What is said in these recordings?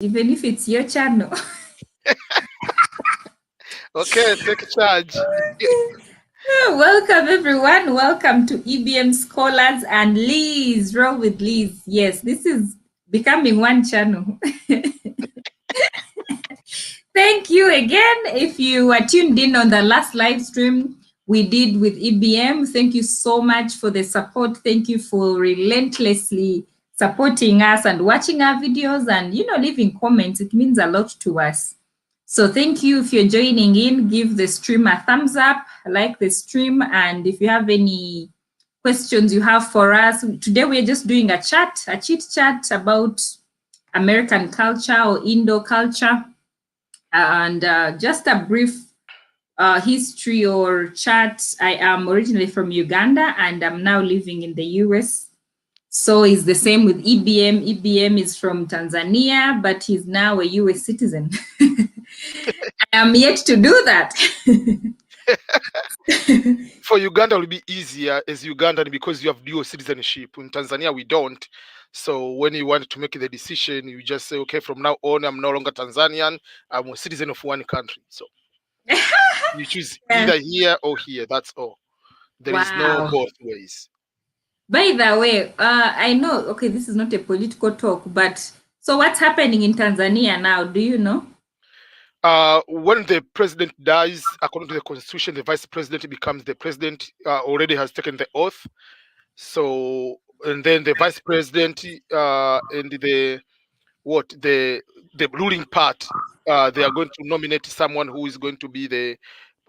even if it's your channel. Okay, take charge. Welcome, everyone. Welcome to EBM Scholars and Liz. Roll with Liz. Yes, this is becoming one channel. Thank you again. If you were tuned in on the last live stream we did with EBM, thank you so much for the support. Thank you for relentlessly supporting us and watching our videos and, leaving comments. It means a lot to us. So thank you. If you're joining in, give the stream a thumbs up, like the stream. And if you have any questions you have for us, today we're just doing a chit chat about American culture or Indo culture. And just a brief history or chat. I am originally from Uganda and I'm now living in the US. So it's the same with EBM. EBM is from Tanzania, but he's now a US citizen. I am yet to do that. For Uganda, it will be easier as Ugandan because you have dual citizenship. In Tanzania, we don't. So when you want to make the decision, you just say, okay, from now on, I'm no longer Tanzanian. I'm a citizen of one country. So you choose either here or here. That's all. There is no both ways. By the way, I know, okay, this is not a political talk, but so what's happening in Tanzania now? Do you know? When the president dies, according to the constitution, the vice president becomes the president, already has taken the oath. So, and then the vice president and the ruling part, they are going to nominate someone who is going to be the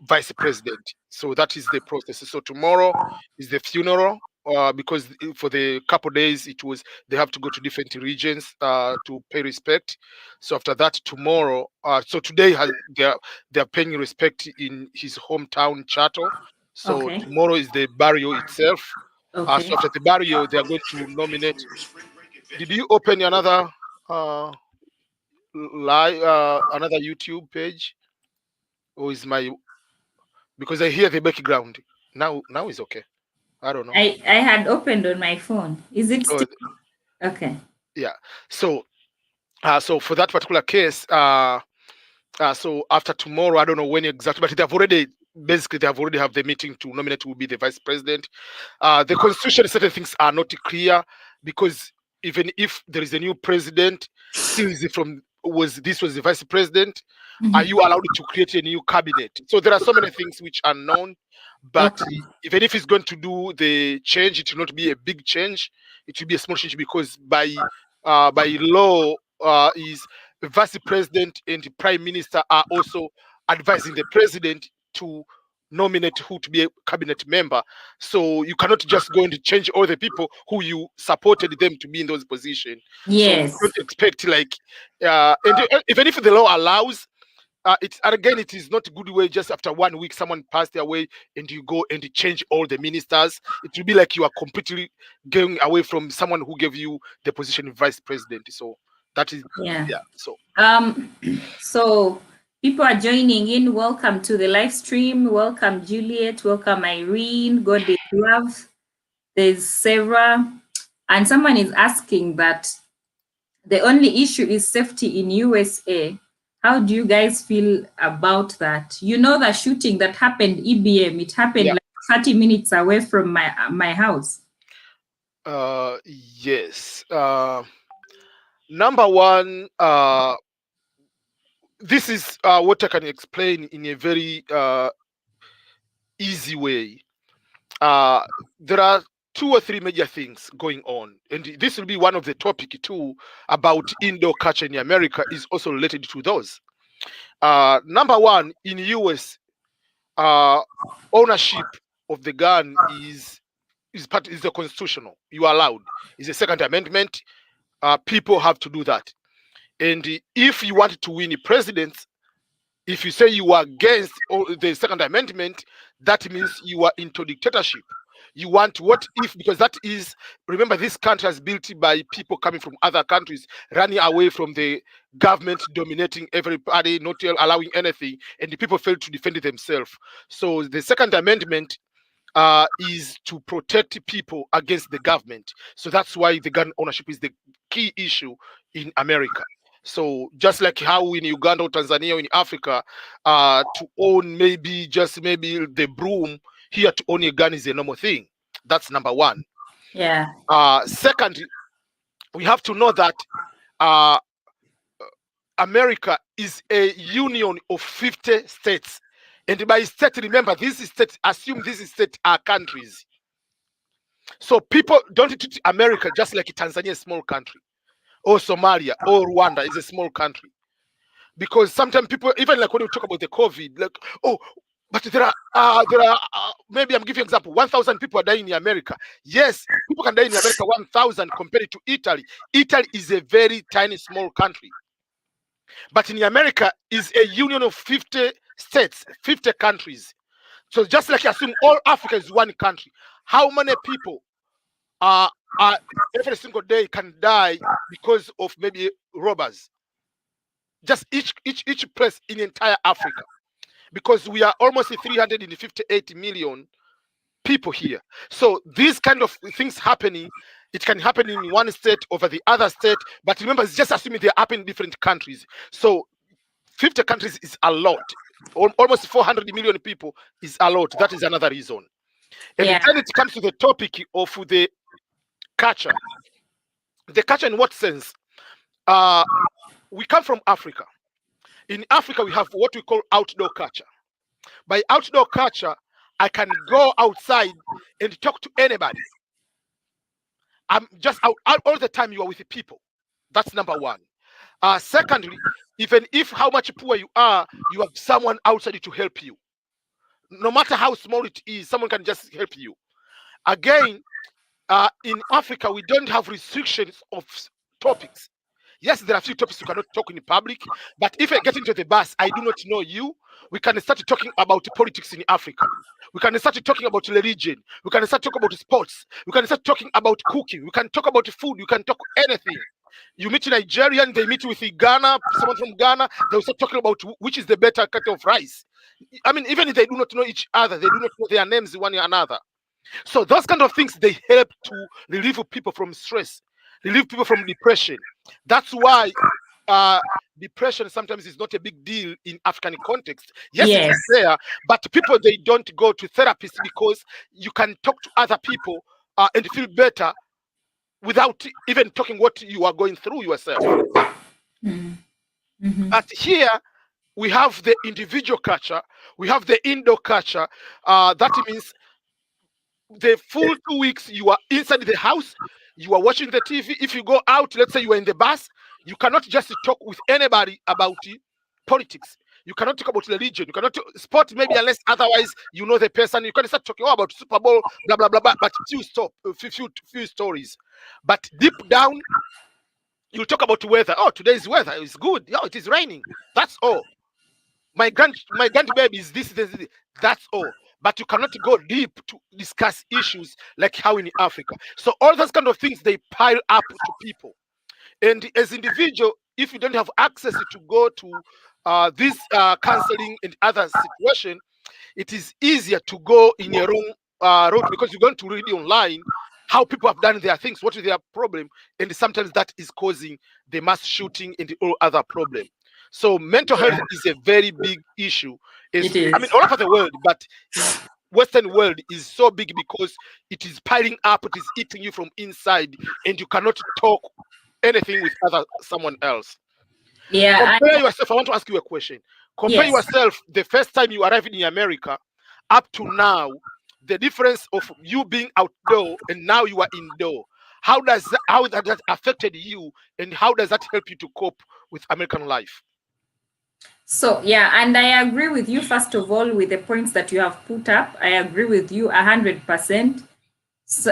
vice president. So that is the process. So tomorrow is the funeral. Because for the couple days they have to go to different regions to pay respect. So after that, tomorrow, so today they are paying respect in his hometown Chato. So tomorrow is the burial itself. So after the burial, they are going to nominate. Did you open another another YouTube page, or is my, because I hear the background now is okay? I don't know. I had opened on my phone. Is it still okay? Yeah. So so for that particular case, so after tomorrow, I don't know when exactly, but they have already have the meeting to nominate who will be the vice president. The constitution, certain things are not clear because even if there is a new president, still is was the vice president, are you allowed to create a new cabinet? So there are so many things which are known, but even if it's going to do the change, it will not be a big change. It will be a small change because by law, is the vice president and the prime minister are also advising the president to nominate who to be a cabinet member. So you cannot just go and change all the people who you supported them to be in those positions. Yes. So don't expect like and even if the law allows, it is not a good way just after 1 week someone passed away and you go and you change all the ministers. It will be like you are completely going away from someone who gave you the position of vice president. So that is so people are joining in. Welcome to the live stream. Welcome Juliet, welcome Irene, God is love. There's Sarah, and someone is asking that the only issue is safety in USA. How do you guys feel about that? You know, the shooting that happened EBM, it happened like 30 minutes away from my house. Yes. Number one, this is what I can explain in a very easy way. There are 2 or 3 major things going on, and this will be one of the topic too about Indo culture in America is also related to those. Number one, in US, ownership of the gun is the constitutional. You are allowed. It's a Second Amendment. People have to do that. And if you want to win a president, if you say you are against the Second Amendment, that means you are into dictatorship. You want what if, because that is, remember, this country is built by people coming from other countries, running away from the government, dominating everybody, not allowing anything, and the people fail to defend themselves. So the Second Amendment is to protect people against the government. So that's why the gun ownership is the key issue in America. So just like how in Uganda or Tanzania or in Africa, to own maybe the broom, here to own a gun is a normal thing. That's number one. Yeah. Second, we have to know that America is a union of 50 states. And by state, remember, these states, assume these states are countries. So people don't treat America just like Tanzania, a small country, or Somalia, or Rwanda is a small country. Because sometimes people, even like when we talk about the COVID, like, oh, but there are maybe I'm giving an example, 1,000 people are dying in America. Yes, people can die in America 1,000 compared to Italy. Italy is a very tiny, small country. But in America is a union of 50 states, 50 countries. So just like you assume all Africa is one country, how many people every single day can die because of maybe robbers? Just each place in entire Africa, because we are almost 358 million people here. So these kind of things happening, it can happen in one state over the other state, but remember, it's just assuming they happen in different countries. So 50 countries is a lot. Almost 400 million people is a lot. That is another reason. And then it comes to the topic of the culture. The culture in what sense? We come from Africa. In Africa, we have what we call outdoor culture. By outdoor culture, I can go outside and talk to anybody. I'm just out all the time. You are with the people. That's number one. Secondly, even if how much poor you have someone outside to help you. No matter how small it is, someone can just help you. Again, in Africa, we don't have restrictions of topics. Yes, there are a few topics you cannot talk in public, but if I get into the bus, I do not know you, we can start talking about politics in Africa. We can start talking about religion. We can start talking about sports. We can start talking about cooking. We can talk about food. We can talk anything. You meet Nigerian, they meet with Ghana, someone from Ghana, they'll start talking about which is the better cut of rice. I mean, even if they do not know each other, they do not know their names one another. So those kind of things, they help to relieve people from stress, relieve people from depression. That's why depression sometimes is not a big deal in African context. Yes, it is there, but people, they don't go to therapists because you can talk to other people and feel better without even talking what you are going through yourself. But here we have the individual culture, we have the indoor culture. That means the full 2 weeks you are inside the house, you are watching the TV. If you go out, let's say you are in the bus, you cannot just talk with anybody about politics. You cannot talk about religion. You cannot talk sport, maybe, unless otherwise you know the person. You can start talking about Super Bowl, blah blah blah blah. But few stories. But deep down, you'll talk about weather. Oh, today's weather is good. Oh, it is raining. That's all. My grandbaby is this. That's all. But you cannot go deep to discuss issues like how in Africa. So all those kind of things, they pile up to people. And as individual, if you don't have access to go to this counseling and other situation, it is easier to go in your own route, because you're going to read online how people have done their things, what is their problem, and sometimes that is causing the mass shooting and all other problem. So mental health is a very big issue. It is. I mean, all over the world, but Western world is so big because it is piling up, it is eating you from inside, and you cannot talk anything with someone else. Compare yourself. I want to ask you a question. Compare yourself the first time you arrived in America up to now, the difference of you being outdoor and now you are indoor. How that affected you, and how does that help you to cope with American life? So, and I agree with you, first of all, with the points that you have put up. I agree with you 100%. So,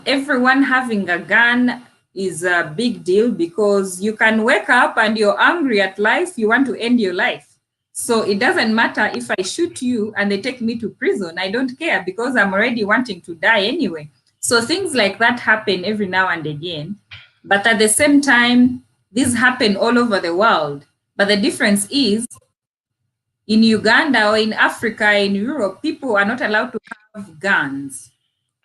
everyone having a gun is a big deal, because you can wake up and you're angry at life, you want to end your life. So it doesn't matter if I shoot you and they take me to prison. I don't care, because I'm already wanting to die anyway. So things like that happen every now and again. But at the same time, these happen all over the world. But the difference is, in Uganda or in Africa, in Europe, people are not allowed to have guns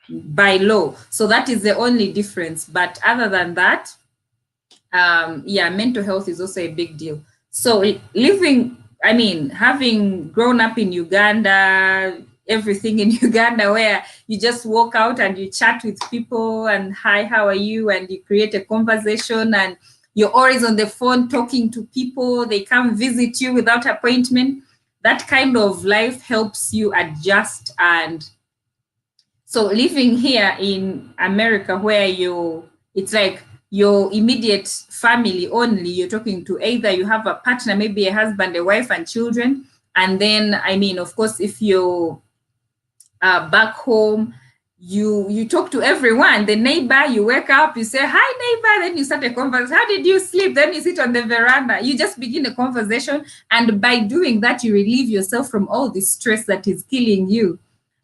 by law. So that is the only difference. But other than that, yeah, mental health is also a big deal. So having grown up in Uganda, everything in Uganda, where you just walk out and you chat with people and hi, how are you? And you create a conversation and you're always on the phone talking to people. They come visit you without appointment. That kind of life helps you adjust. And so living here in America, where it's like your immediate family only, you're talking to, either you have a partner, maybe a husband, a wife, and children. And then, of course, if you're back home, you talk to everyone, the neighbor, you wake up, you say, hi, neighbor, then you start a conversation. How did you sleep? Then you sit on the veranda. You just begin a conversation. And by doing that, you relieve yourself from all the stress that is killing you.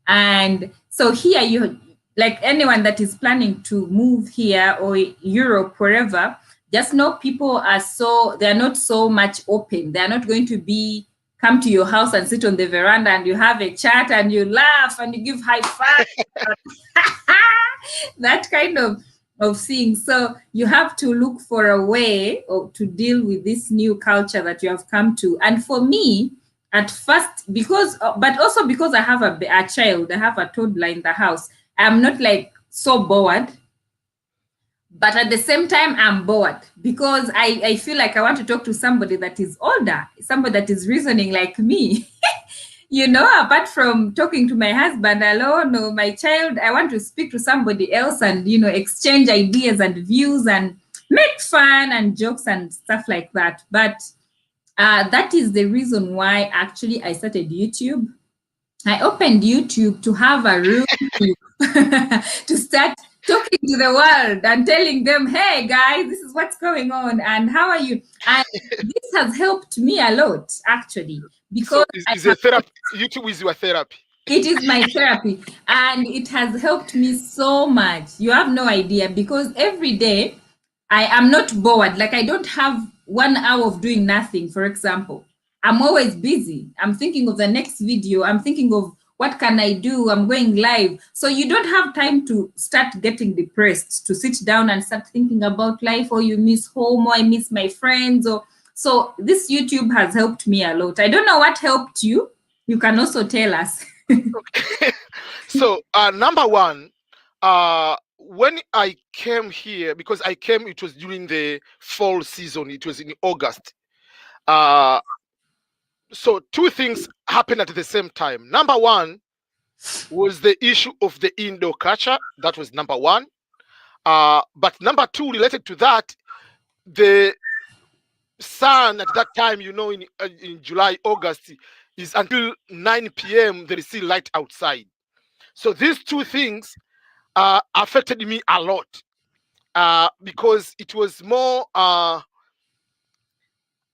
And so here, you, like anyone that is planning to move here or Europe, wherever, just know people they're not so much open. They're not going to come to your house and sit on the veranda and you have a chat and you laugh and you give high five. That kind of thing. So you have to look for a way to deal with this new culture that you have come to. And for me, at first, but also because I have a child, I have a toddler in the house, I'm not like so bored. But at the same time, I'm bored because I feel like I want to talk to somebody that is older, somebody that is reasoning like me. Apart from talking to my husband alone or my child, I want to speak to somebody else and, exchange ideas and views and make fun and jokes and stuff like that. But that is the reason why actually I started YouTube. I opened YouTube to have a room to start talking to the world and telling them, hey guys, this is what's going on and how are you? And this has helped me a lot, actually, because YouTube is your therapy. It is my therapy, and it has helped me so much. You have no idea, because every day I am not bored. Like, I don't have 1 hour of doing nothing, for example. I'm always busy. I'm thinking of the next video. I'm thinking of what can I do? I'm going live. So you don't have time to start getting depressed, to sit down and start thinking about life, or you miss home, or I miss my friends. So this YouTube has helped me a lot. I don't know what helped you. You can also tell us. Okay. So number one, when I came here, because it was during the fall season. It was in August. So two things happened at the same time. Number one was the issue of the indoor culture. That was number one. But number two, related to that, the sun at that time, in July, August, is until 9 p.m. there is still light outside. So these two things affected me a lot, because it was more,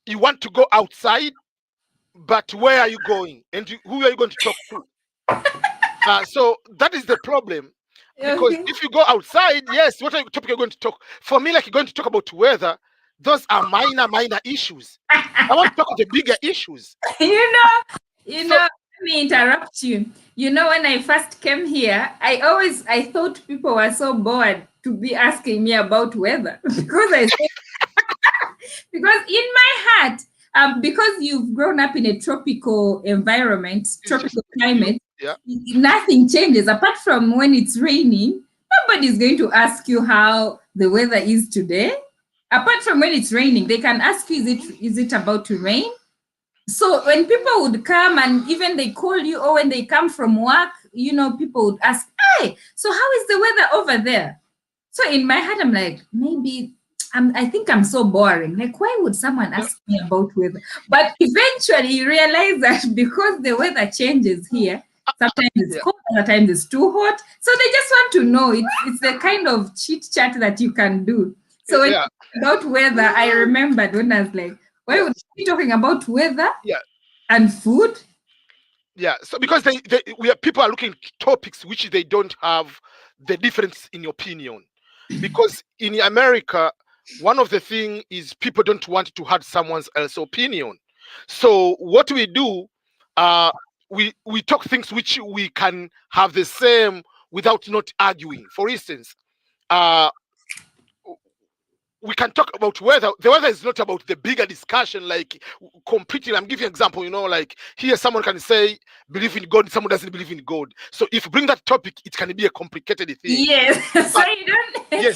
you want to go outside, but where are you going? And who are you going to talk to? So that is the problem. Because if you go outside, yes, what are you topic you're going to talk? For me, like, you're going to talk about weather, those are minor issues. I want to talk about the bigger issues. Let me interrupt you. When I first came here, I thought people were so bored to be asking me about weather because I said, because in my heart, because you've grown up in a tropical environment, tropical climate, nothing changes apart from when it's raining. Nobody's going to ask you how the weather is today. Apart from when it's raining, they can ask you, is it about to rain? So when people would come and even they call you, or when they come from work, people would ask, hey, so how is the weather over there? So in my head, I'm like, maybe I think I'm so boring. Like, why would someone ask me about weather? But eventually you realize that because the weather changes here, sometimes it's cold, sometimes it's too hot. So they just want to know. It's the kind of chit chat that you can do. So when about weather, I remembered when I was like, why would we be talking about weather and food? Yeah, so because people are looking at topics which they don't have the difference in opinion. Because in America, one of the things is people don't want to have someone else's opinion. So what we do, we talk things which we can have the same without not arguing. For instance, we can talk about weather. The weather is not about the bigger discussion, like competing. I'm giving an example, like here someone can say believe in God, someone doesn't believe in God. So if you bring that topic, it can be a complicated thing. Yes. So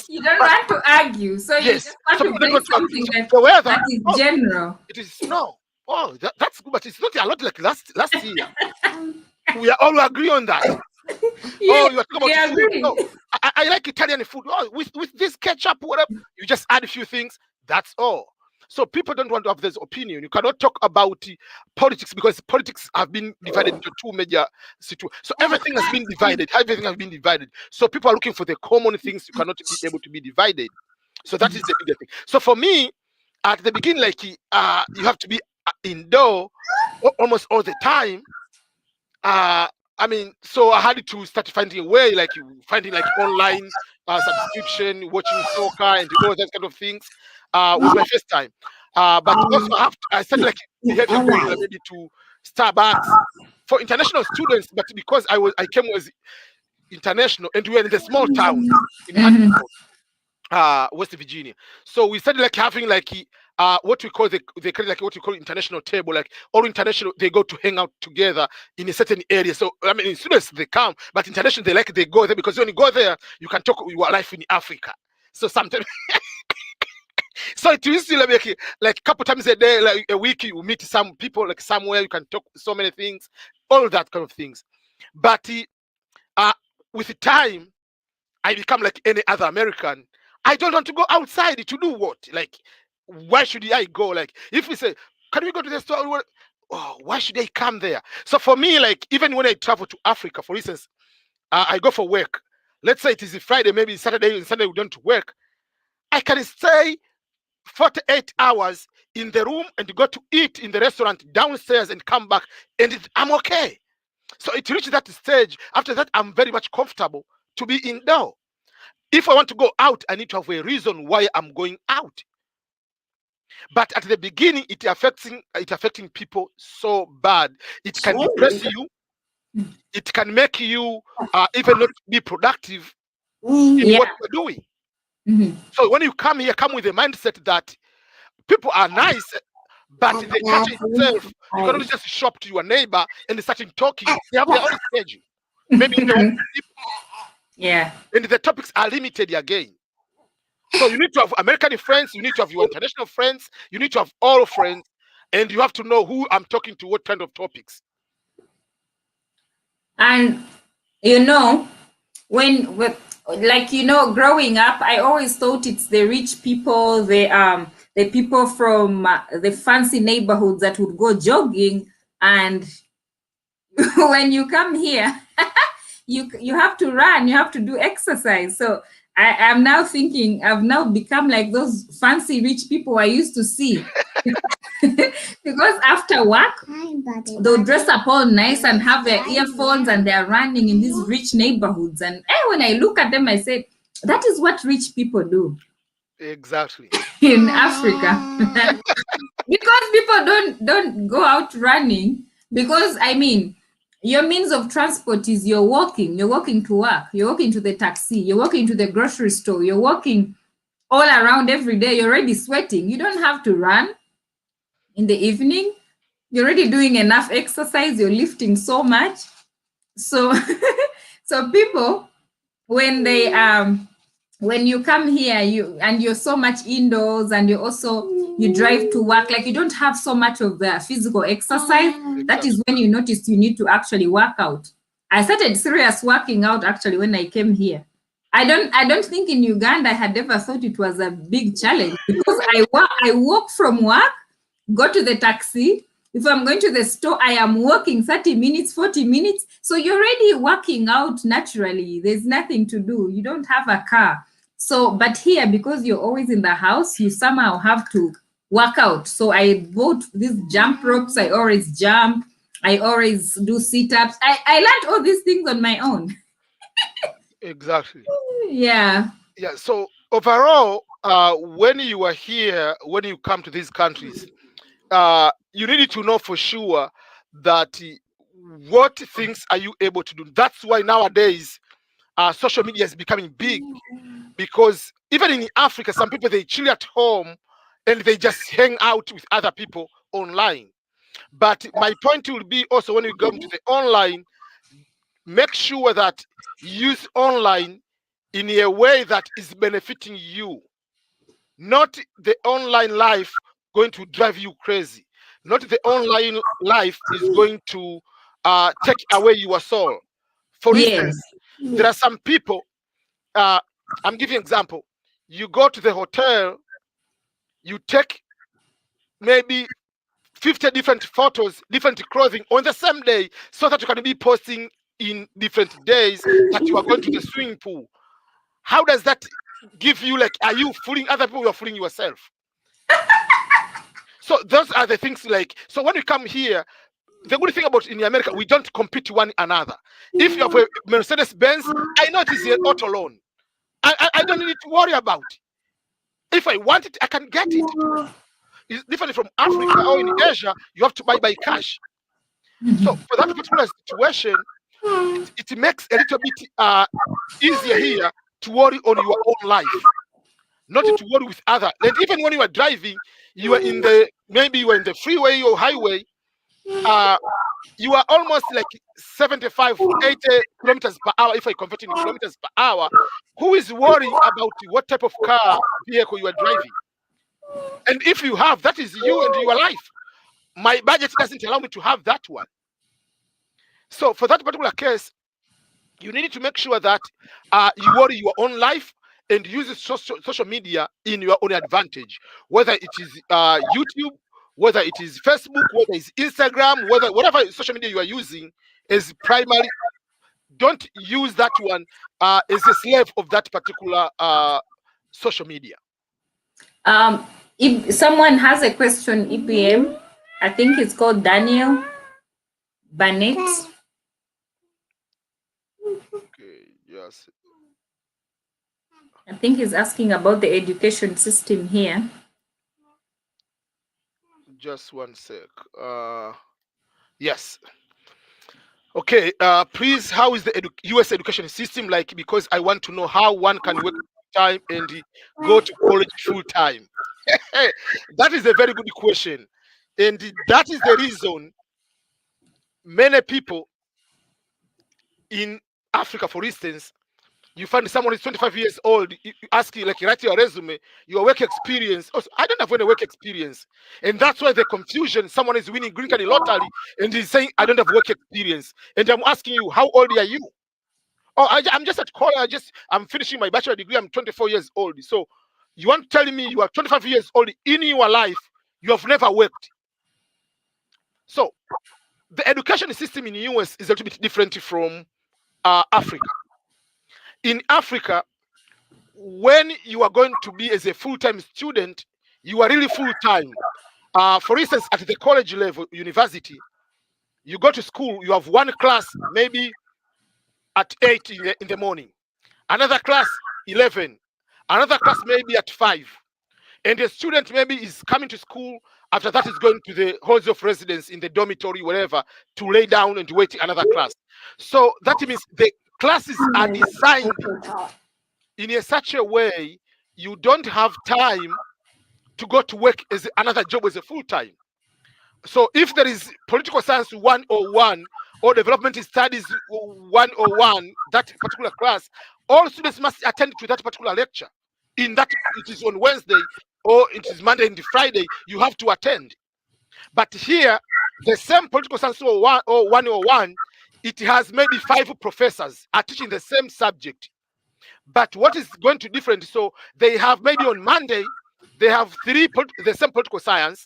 you don't want to argue. So you just want to bring something that is general. It is no. Oh, that's good, but it's not a lot like last year. We all agree on that. Yes, you are talking about food. No, I like Italian food. Oh, with this ketchup, whatever. You just add a few things. That's all. So people don't want to have this opinion. You cannot talk about politics because politics have been divided into two major situations. So everything has been divided. Everything has been divided. So people are looking for the common things. You cannot be able to be divided. So that is the bigger thing. So for me, at the beginning, like you have to be indoor almost all the time. I mean, so I had to start finding a way, like finding like online subscription, watching soccer, and all that kind of things. Was my first time. But also I started like behavior regular, maybe to Starbucks for international students. But because I came as international, and we were in the small town in Huntington, West Virginia. So we started like having like what we call the like what we call international table, like all international, they go to hang out together in a certain area. So I mean, students they come, but international they go there because when you go there, you can talk your life in Africa. So sometimes, so it used to like a couple times a day, like a week, you meet some people like somewhere, you can talk so many things, all that kind of things. But with time, I become like any other American. I don't want to go outside to do what? Like, why should I go? Like, if we say, can we go to the store? Oh, why should I come there? So for me, like, even when I travel to Africa, for instance, I go for work. Let's say it is a Friday, maybe Saturday and Sunday we don't work. I can stay 48 hours in the room and go to eat in the restaurant downstairs and come back, and I'm okay. So it reaches that stage. After that, I'm very much comfortable to be indoor. If I want to go out, I need to have a reason why I'm going out. But at the beginning, it affecting people so bad. It can depress you. It can make you even not be productive in what you're doing. So when you come here, come with a mindset that people are nice, but the country itself, you can only just shop to your neighbor and start talking. They have their own schedule. Maybe they want and the topics are limited again. So you need to have American friends, you need to have your international friends, you need to have all friends, and you have to know who I'm talking to, what kind of topics. And when growing up, I always thought it's the rich people, the people from the fancy neighborhoods that would go jogging, and when you come here, you have to run, you have to do exercise. So I'm now thinking I've now become like those fancy rich people I used to see. Because after work, they'll dress up all nice and have their earphones and they're running in these rich neighborhoods. And when I look at them, I say, that is what rich people do. Exactly. In Africa. Because people don't go out running. Because, I mean, your means of transport is you're walking to work, you're walking to the taxi, you're walking to the grocery store, you're walking all around every day, you're already sweating. You don't have to run in the evening. You're already doing enough exercise, you're lifting so much. So so people, when they when you come here, you're so much indoors, and you drive to work, like you don't have so much of the physical exercise. That is when you notice you need to actually work out. I started serious working out actually when I came here. I don't think in Uganda I had ever thought it was a big challenge, because I walk from work, go to the taxi. If I'm going to the store, I am walking 30 minutes, 40 minutes. So you're already working out naturally. There's nothing to do. You don't have a car. So, but here, because you're always in the house, you somehow have to work out. So I bought these jump ropes. I always jump. I always do sit-ups. I learned all these things on my own. Exactly. Yeah. Yeah. So overall, when you are here, when you come to these countries, you need to know for sure that what things are you able to do. That's why nowadays social media is becoming big. because even in Africa, some people, they chill at home and they just hang out with other people online. But my point will be also, when you go to the online, make sure that you use online in a way that is benefiting you, not the online life going to drive you crazy, not the online life is going to take away your soul. For Yes. instance, there are some people, I'm giving an example. You go to the hotel, you take maybe 50 different photos, different clothing on the same day, so that you can be posting in different days that you are going to the swimming pool. How does that give you, like, are you fooling other people? You're fooling yourself. So those are the things, like, so when you come here, the good thing about in America, we don't compete one another. If you have a Mercedes Benz, I know it is an auto loan. I don't need to worry about it. If I want it, I can get it. It's different from Africa or in Asia, you have to buy by cash. So for that particular situation, it makes a little bit easier here to worry on your own life, not to worry with other. And even when you are driving, you are in the, maybe you are in the freeway or highway, you are almost like 75, 80 kilometers per hour. If I convert in kilometers per hour, who is worrying about what type of car, vehicle you are driving? And if you have, that is you and your life. My budget doesn't allow me to have that one. So for that particular case, you need to make sure that you worry your own life and use social media in your own advantage, whether it is YouTube, whether it is Facebook, whether it's Instagram, whatever social media you are using is primary. Don't use that one as a slave of that particular social media. If someone has a question, EPM, I think it's called Daniel Bannett. Okay, yes. I think he's asking about the education system here. Just one sec. Yes. Okay, please, how is the US education system like? Because I want to know how one can work time and go to college full time. That is a very good question. And that is the reason many people in Africa, for instance, you find someone is 25 years old, you ask you, like, write your resume, your work experience. Also, I don't have any work experience. And that's why the confusion, someone is winning green card lottery and he's saying, I don't have work experience. And I'm asking you, how old are you? Oh, I'm just at college, I'm finishing my bachelor degree, I'm 24 years old. So you want to tell me you are 25 years old in your life, you have never worked. So the education system in the US is a little bit different from Africa. In Africa, when you are going to be as a full-time student, you are really full-time. For instance, at the college level, university, you go to school, you have one class maybe at 8 in the morning, another class 11, another class maybe at 5. And the student maybe is coming to school, after that is going to the halls of residence in the dormitory, wherever, to lay down and wait another class. So that means the classes are designed in such a way you don't have time to go to work as another job as a full-time. So if there is political science 101 or development studies 101, that particular class, all students must attend to that particular lecture. In that, it is on Wednesday or it is Monday and Friday, you have to attend. But here, the same political science or 101, it has maybe 5 professors are teaching the same subject. But what is going to different? So they have maybe on Monday, they have the same political science,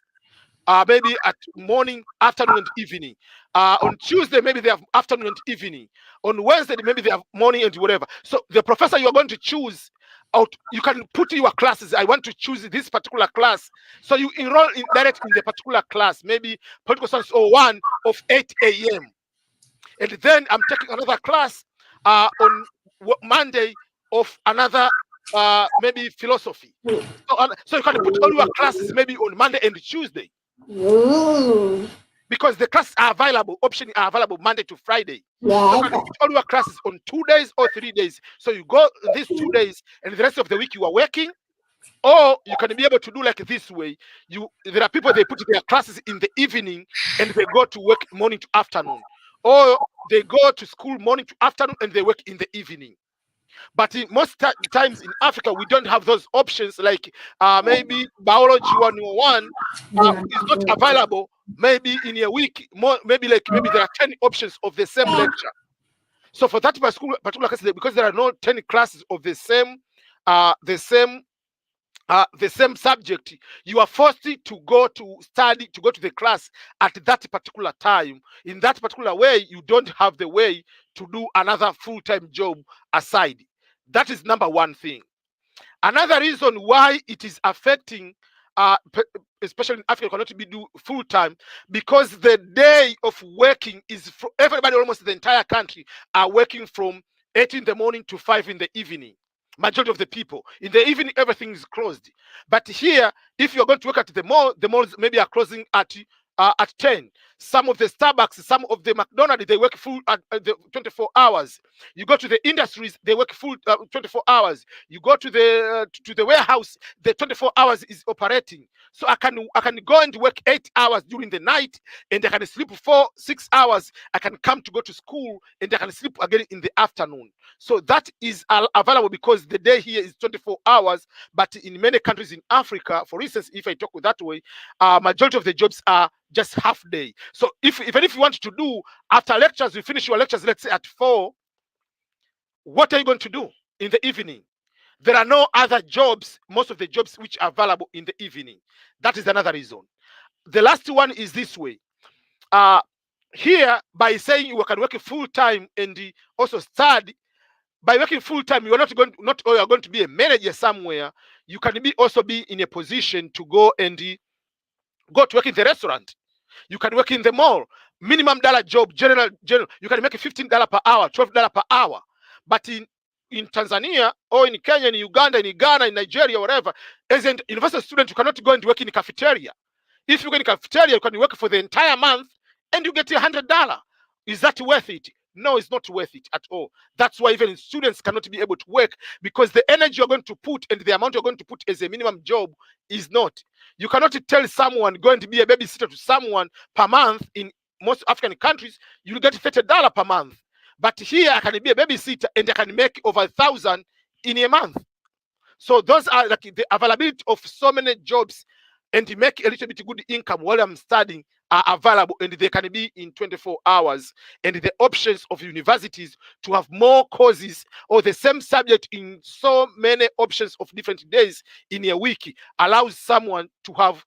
maybe at morning, afternoon, and evening. On Tuesday, maybe they have afternoon and evening. On Wednesday, maybe they have morning and whatever. So the professor you are going to choose out, you can put your classes. I want to choose this particular class. So you enroll direct in the particular class, maybe political science 01 of 8 a.m. And then I'm taking another class on Monday of another maybe philosophy. So you can put all your classes maybe on Monday and Tuesday. Ooh. because the classes are available, options are available Monday to Friday. You can put all your classes on 2 days or 3 days. So you go these 2 days and the rest of the week you are working. Or you can be able to do like this way. There are people, they put their classes in the evening and they go to work morning to afternoon. Or they go to school morning to afternoon and they work in the evening. But in most times in Africa, we don't have those options. Like maybe biology 101 is not available. Maybe in a week, maybe there are 10 options of the same lecture. So for that particular case, because there are no 10 classes of the same subject, you are forced to go to study, to go to the class at that particular time. In that particular way, you don't have the way to do another full-time job aside. That is number one thing. Another reason why it is affecting, especially in Africa, cannot be do full-time, because the day of working is for everybody, almost the entire country are working from 8 in the morning to 5 in the evening. Majority of the people in the evening, everything is closed. But here, if you're going to work at the malls maybe are closing at 10. Some of the Starbucks, some of the McDonald's, they work full at the 24 hours. You go to the industries, they work full 24 hours. You go to the warehouse, the 24 hours is operating. So I can go and work 8 hours during the night, and I can sleep 4-6 hours. I can come to go to school, and I can sleep again in the afternoon. So that is available because the day here is 24 hours. But in many countries in Africa, for instance, if I talk that way, majority of the jobs are just half day. So even if you want to do after lectures, you finish your lectures, let's say at 4, what are you going to do in the evening? There are no other jobs, most of the jobs which are available in the evening. That is another reason. The last one is this way. Here, by saying you can work full time and also study, by working full time, you are not going to be a manager somewhere. You can also be in a position to go to work in the restaurant. You can work in the mall. Minimum dollar job, general. You can make $15 per hour, $12 per hour. But in Tanzania or in Kenya, in Uganda, in Ghana, in Nigeria, wherever, as an university student, you cannot go and work in a cafeteria. If you go in a cafeteria, you can work for the entire month and you get $100. Is that worth it? No, it's not worth it at all. That's why even students cannot be able to work, because the energy you're going to put and the amount you're going to put as a minimum job is not. You cannot tell someone going to be a babysitter to someone per month. In most African countries, you get $30 per month. But here I can be a babysitter and I can make over 1,000 in a month. So those are like the availability of so many jobs, and to make a little bit good income while I'm studying are available, and they can be in 24 hours. And the options of universities to have more courses or the same subject in so many options of different days in a week allows someone to have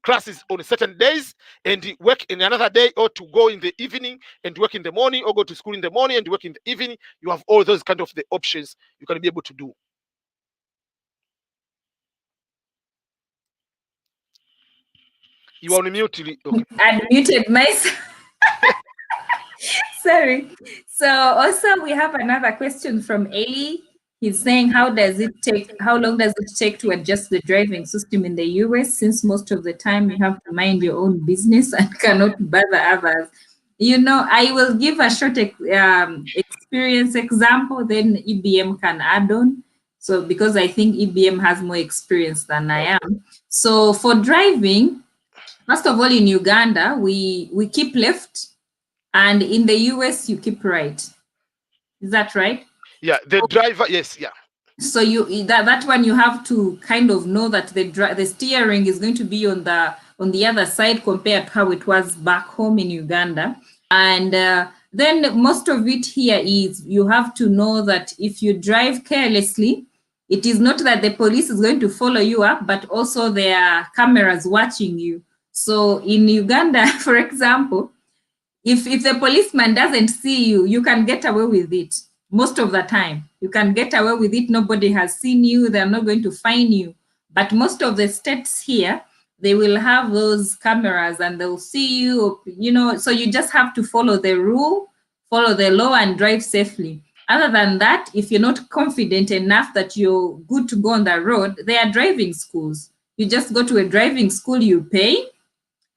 classes on certain days and work in another day, or to go in the evening and work in the morning, or go to school in the morning and work in the evening. You have all those kind of the options you can be able to do. You are on mute. Okay. I muted myself. Sorry. So also we have another question from Eli. He's saying, how long does it take to adjust the driving system in the US, since most of the time you have to mind your own business and cannot bother others? You know, I will give a short experience example, then EBM can add on. So because I think EBM has more experience than I am. So for driving, first of all, in Uganda, we keep left, and in the US, you keep right. Is that right? Yeah, the driver, yes, yeah. So that one you have to kind of know that the steering is going to be on the other side compared to how it was back home in Uganda. And then most of it here is you have to know that if you drive carelessly, it is not that the police is going to follow you up, but also there are cameras watching you. So in Uganda, for example, if the policeman doesn't see you, you can get away with it. Most of the time, you can get away with it. Nobody has seen you. They're not going to fine you. But most of the states here, they will have those cameras and they'll see you, you know, so you just have to follow the rule, follow the law, and drive safely. Other than that, if you're not confident enough that you're good to go on the road, there are driving schools. You just go to a driving school, you pay,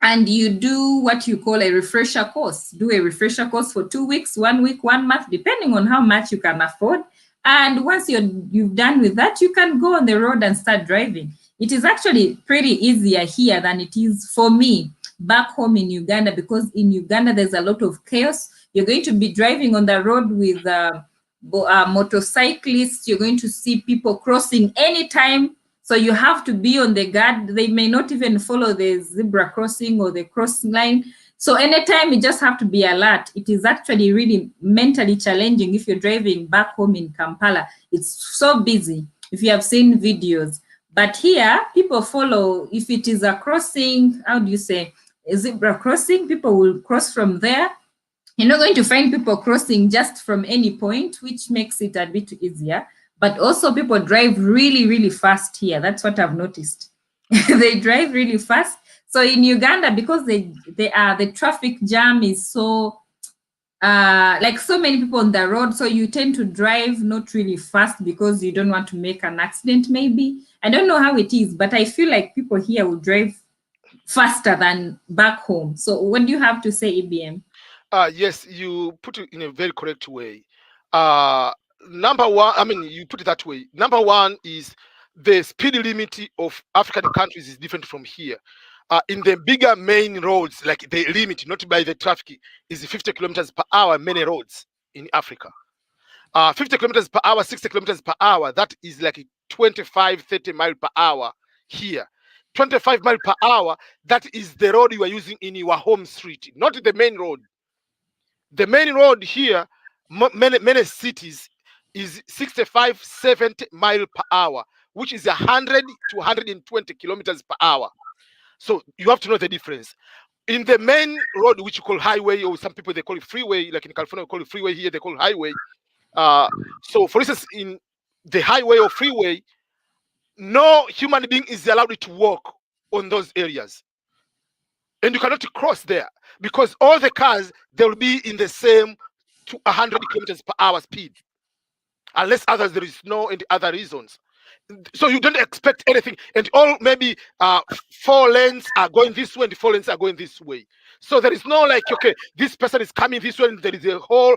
and you do what you call a refresher course. Do a refresher course for 2 weeks, 1 week, 1 month, depending on how much you can afford. And once you've done with that, you can go on the road and start driving. It is actually pretty easier here than it is for me back home in Uganda, because in Uganda there's a lot of chaos. You're going to be driving on the road with motorcyclists. You're going to see people crossing anytime. So you have to be on the guard. They may not even follow the zebra crossing or the crossing line. So anytime you just have to be alert. It is actually really mentally challenging if you're driving back home in Kampala. It's so busy, if you have seen videos. But here, people follow. If it is a crossing, how do you say, a zebra crossing, people will cross from there. You're not going to find people crossing just from any point, which makes it a bit easier. But also people drive really, really fast here. That's what I've noticed. They drive really fast. So in Uganda, because the traffic jam is so, like so many people on the road, so you tend to drive not really fast because you don't want to make an accident maybe. I don't know how it is, but I feel like people here will drive faster than back home. So what do you have to say, EBM? Yes, you put it in a very correct way. Number one, I mean, you put it that way. Number one is the speed limit of African countries is different from here. In the bigger main roads, like the limit, not by the traffic, is 50 kilometers per hour, many roads in Africa. 50 kilometers per hour, 60 kilometers per hour, that is like 25, 30 miles per hour here. 25 miles per hour, that is the road you are using in your home street, not the main road. The main road here, many cities, is 65, 70 miles per hour, which is 100 to 120 kilometers per hour. So you have to know the difference. In the main road, which you call highway, or some people they call it freeway, like in California we call it freeway, here they call it highway. So for instance, in the highway or freeway, no human being is allowed to walk on those areas. And you cannot cross there because all the cars, they will be in the same 100 kilometers per hour speed, unless others there is no any other reasons. So you don't expect anything, and all maybe 4 lanes are going this way and 4 lanes are going this way. So there is no like, okay, this person is coming this way and there is a whole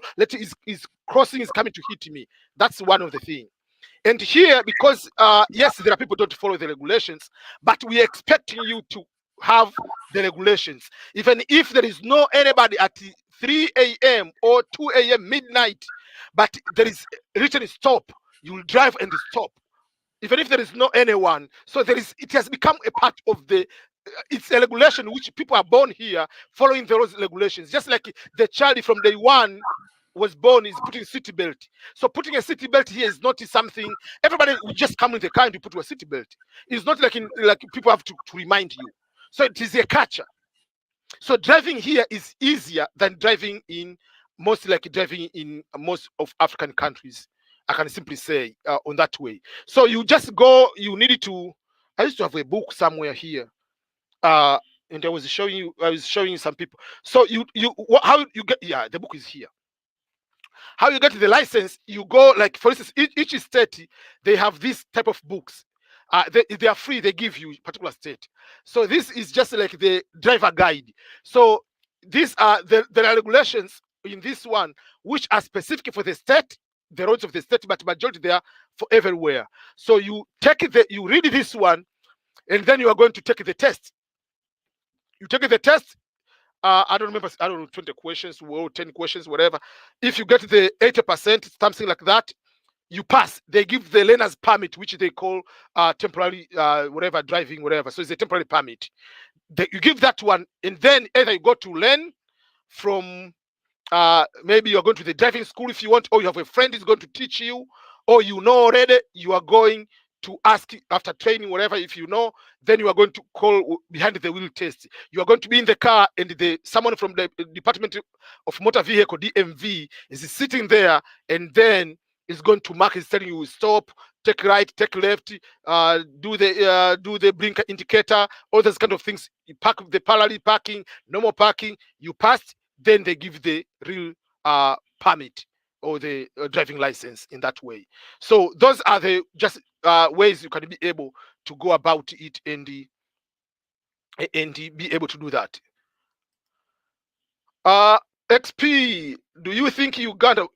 is crossing is coming to hit me. That's one of the things. And here, because yes, there are people don't follow the regulations, but we expecting you to have the regulations, even if there is no anybody at 3 a.m. or 2 a.m. midnight, but there is written stop, you will drive and stop, even if there is no anyone. So it has become a part of the it's a regulation which people are born here following those regulations, just like the child from day one was born is putting seat belt. So putting a seat belt here is not something everybody will just come in the car and you put a seat belt. It's not like like people have to remind you. So it is a culture. So driving here is easier than driving in most of African countries. I can simply say on that way. So you just go. You need to. I used to have a book somewhere here, and I was showing you some people. So how you get? Yeah, the book is here. How you get the license? You go, like for instance, each state they have this type of books. They are free. They give you particular state. So this is just like the driver guide. So these are there are regulations in this one which are specific for the state, the roads of the state, but majority they are for everywhere. So you you read this one, and then you are going to take the test. You take the test. I don't remember. I don't know, 20 questions or 10 questions, whatever. If you get the 80%, something like that, you pass. They give the learner's permit, which they call temporary, whatever, driving, whatever. So it's a temporary permit. You give that one, and then either you go to learn from, maybe you're going to the driving school if you want, or you have a friend who's going to teach you, or you know already, you are going to ask after training, whatever. If you know, then you are going to call behind the wheel test. You are going to be in the car, and someone from the Department of Motor Vehicle, DMV, is sitting there, and then is going to mark. Is telling you stop, take right, take left, do the blinker indicator, all those kind of things. You park the parallel parking, normal parking. You pass, then they give the real permit or the driving license in that way. So those are the just ways you can be able to go about it, and and be able to do that. XP, do you think Uganda,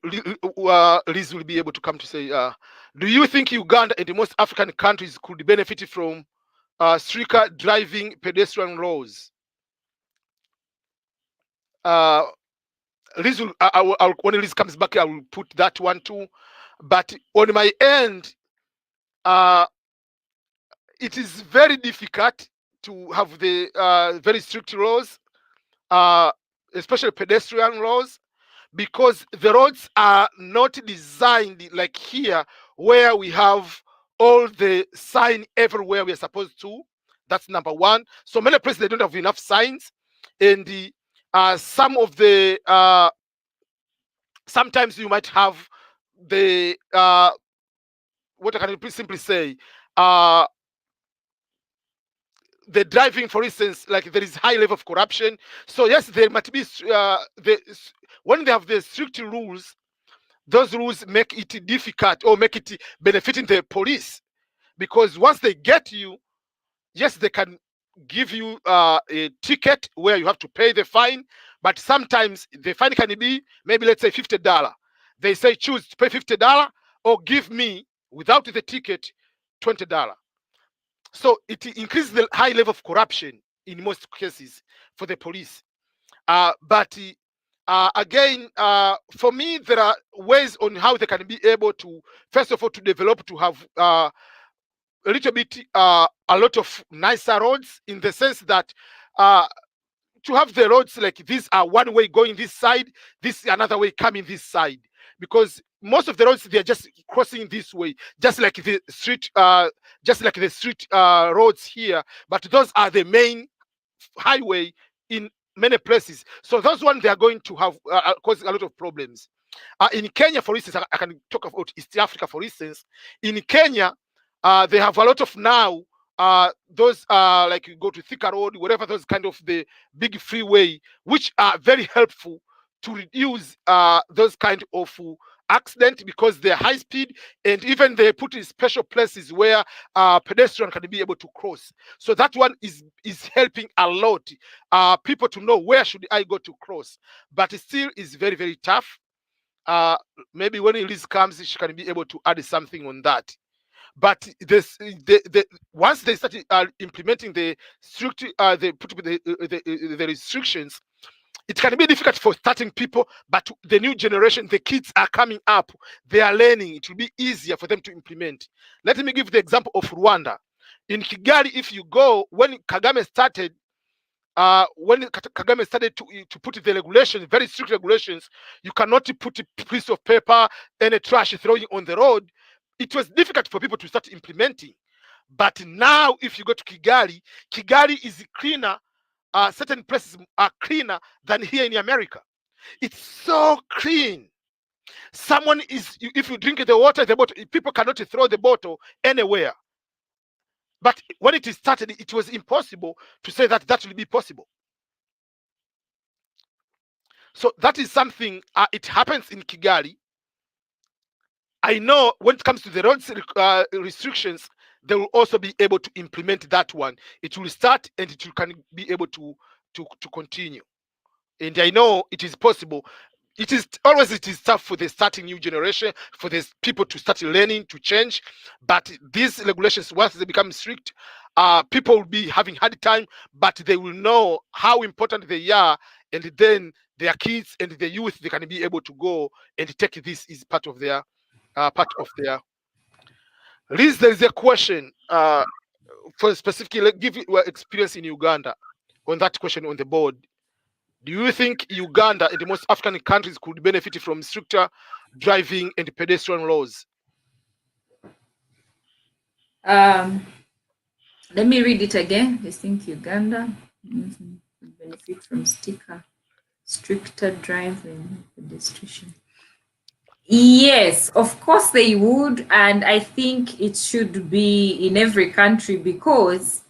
Liz will be able to come to say, do you think Uganda and the most African countries could benefit from stricter driving pedestrian laws? Liz will, when Liz comes back, I will put that one too. But on my end, it is very difficult to have the very strict laws, especially pedestrian laws, because the roads are not designed like here, where we have all the sign everywhere we are supposed to. That's number one. So many places they don't have enough signs, and some of the sometimes you might have the what I can simply say, the driving, for instance, like there is high level of corruption. So yes, there might be when they have the strict rules, those rules make it difficult or make it benefiting the police, because once they get you, yes, they can give you a ticket where you have to pay the fine, but sometimes the fine can be maybe, let's say, $50. They say choose to pay $50 or give me without the ticket $20. So it increases the high level of corruption in most cases for the police. But again, for me, there are ways on how they can be able to, first of all, to develop, to have a little bit, a lot of nicer roads, in the sense that to have the roads like these are one way going this side, this another way coming this side, because most of the roads, they're just crossing this way, just like the street roads here, but those are the main highway in many places. So those ones, they are going to have cause a lot of problems. In Kenya, for instance, I can talk about East Africa, for instance. In Kenya, they have a lot of now those like you go to Thika Road, whatever, those kind of the big freeway, which are very helpful to reduce those kind of accident, because they're high speed, and even they put in special places where pedestrian can be able to cross. So that one is helping a lot people to know where should I go to cross, but it still is very, very tough. Maybe when Elise comes, she can be able to add something on that. But this, once they start implementing the strict, the restrictions, it can be difficult for starting people, but the new generation, the kids are coming up, they are learning. It will be easier for them to implement. Let me give the example of Rwanda. In Kigali, if you go, when Kagame started, to put the regulations, very strict regulations, you cannot put a piece of paper and a trash throwing on the road. It was difficult for people to start implementing. But now, if you go to Kigali, Kigali is cleaner. Certain places are cleaner than here in America. It's so clean. Someone is, if you drink the water, the bottle, people cannot throw the bottle anywhere. But when it started, it was impossible to say that that will be possible. So that is something, it happens in Kigali. I know when it comes to the roads restrictions, they will also be able to implement that one. It will start and it can be able to continue. And I know it is possible. It is tough for the starting new generation, for the people to start learning, to change. But these regulations, once they become strict, people will be having hard time, but they will know how important they are, and then their kids and the youth, they can be able to go and take this as part of their Liz, there is a question for specifically, give your experience in Uganda on that question on the board. Do you think Uganda and the most African countries could benefit from stricter driving and pedestrian laws? Let me read it again. I think Uganda could benefit from stricter driving and pedestrian. Yes, of course they would, and I think it should be in every country, because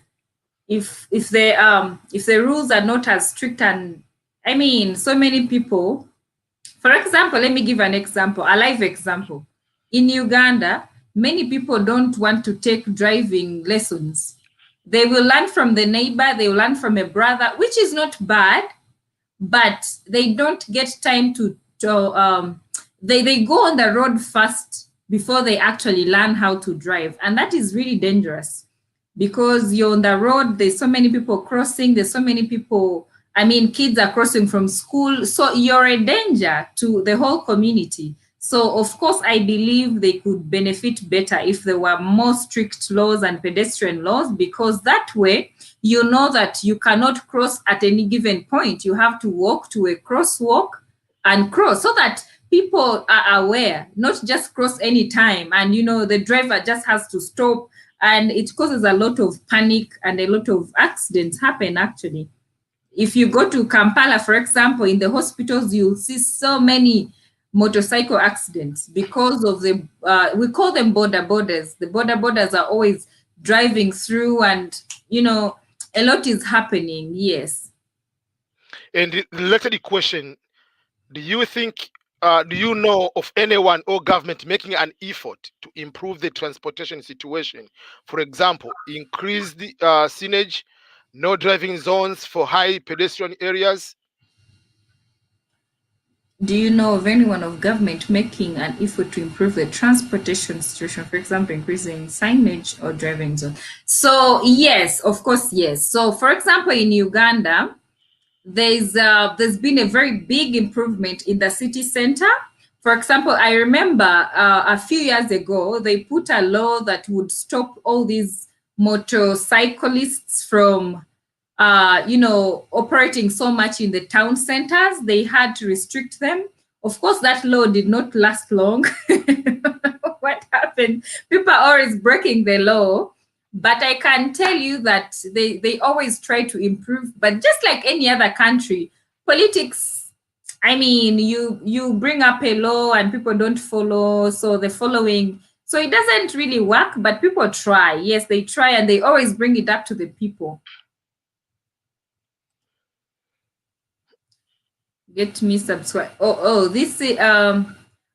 if the rules are not as strict, and I mean, so many people, for example, let me give an example, a live example. In Uganda, many people don't want to take driving lessons They will learn from the neighbor, they will learn from a brother, which is not bad, but they don't get time to they go on the road first before they actually learn how to drive. And that is really dangerous because you're on the road, there's so many people crossing, there's so many people, I mean, kids are crossing from school. So you're a danger to the whole community. So of course, I believe they could benefit better if there were more strict laws and pedestrian laws, because that way, you know that you cannot cross at any given point. You have to walk to a crosswalk and cross so that people are aware, not just cross any time. And, you know, the driver just has to stop, and it causes a lot of panic and a lot of accidents happen, actually. If you go to Kampala, for example, in the hospitals, you'll see so many motorcycle accidents because of the, we call them border borders. The border borders are always driving through, and, you know, a lot is happening, yes. And the related question, do you think, do you know of anyone or government making an effort to improve the transportation situation? For example, increase the signage, no driving zones for high pedestrian areas? Do you know of anyone of government making an effort to improve the transportation situation, for example, increasing signage or driving zone? So yes, of course, yes. So for example, in Uganda, there's been a very big improvement in the city center. For example, I remember a few years ago, they put a law that would stop all these motorcyclists from you know, operating so much in the town centers. They had to restrict them. Of course, that law did not last long. What happened? People are always breaking the law. But I can tell you that they always try to improve. But just like any other country, politics, I mean, you bring up a law and people don't follow. So the following, so it doesn't really work, but people try. Yes, they try, and they always bring it up to the people. Get me subscribe. This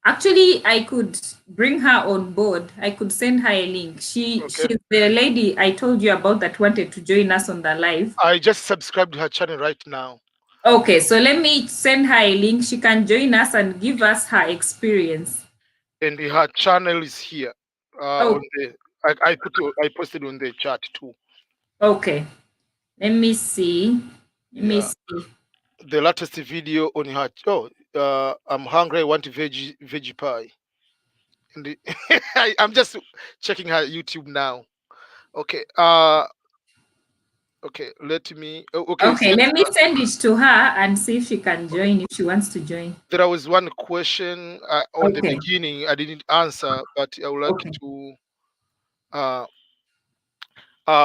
actually I could bring her on board. I could send her a link. She's the lady I told you about that wanted to join us on the live. I just subscribed to her channel right now. Okay, so let me send her a link. She can join us and give us her experience. And her channel is here. On the, I posted on the chat too. Okay, let me see. Let me see. The latest video on her. Oh, I'm hungry. I want veggie pie. And the, I'm just checking her YouTube now. Okay. Okay. Let me. Okay. Let me send it to her and see if she can join. If she wants to join. There was one question on the beginning I didn't answer, but I would like to.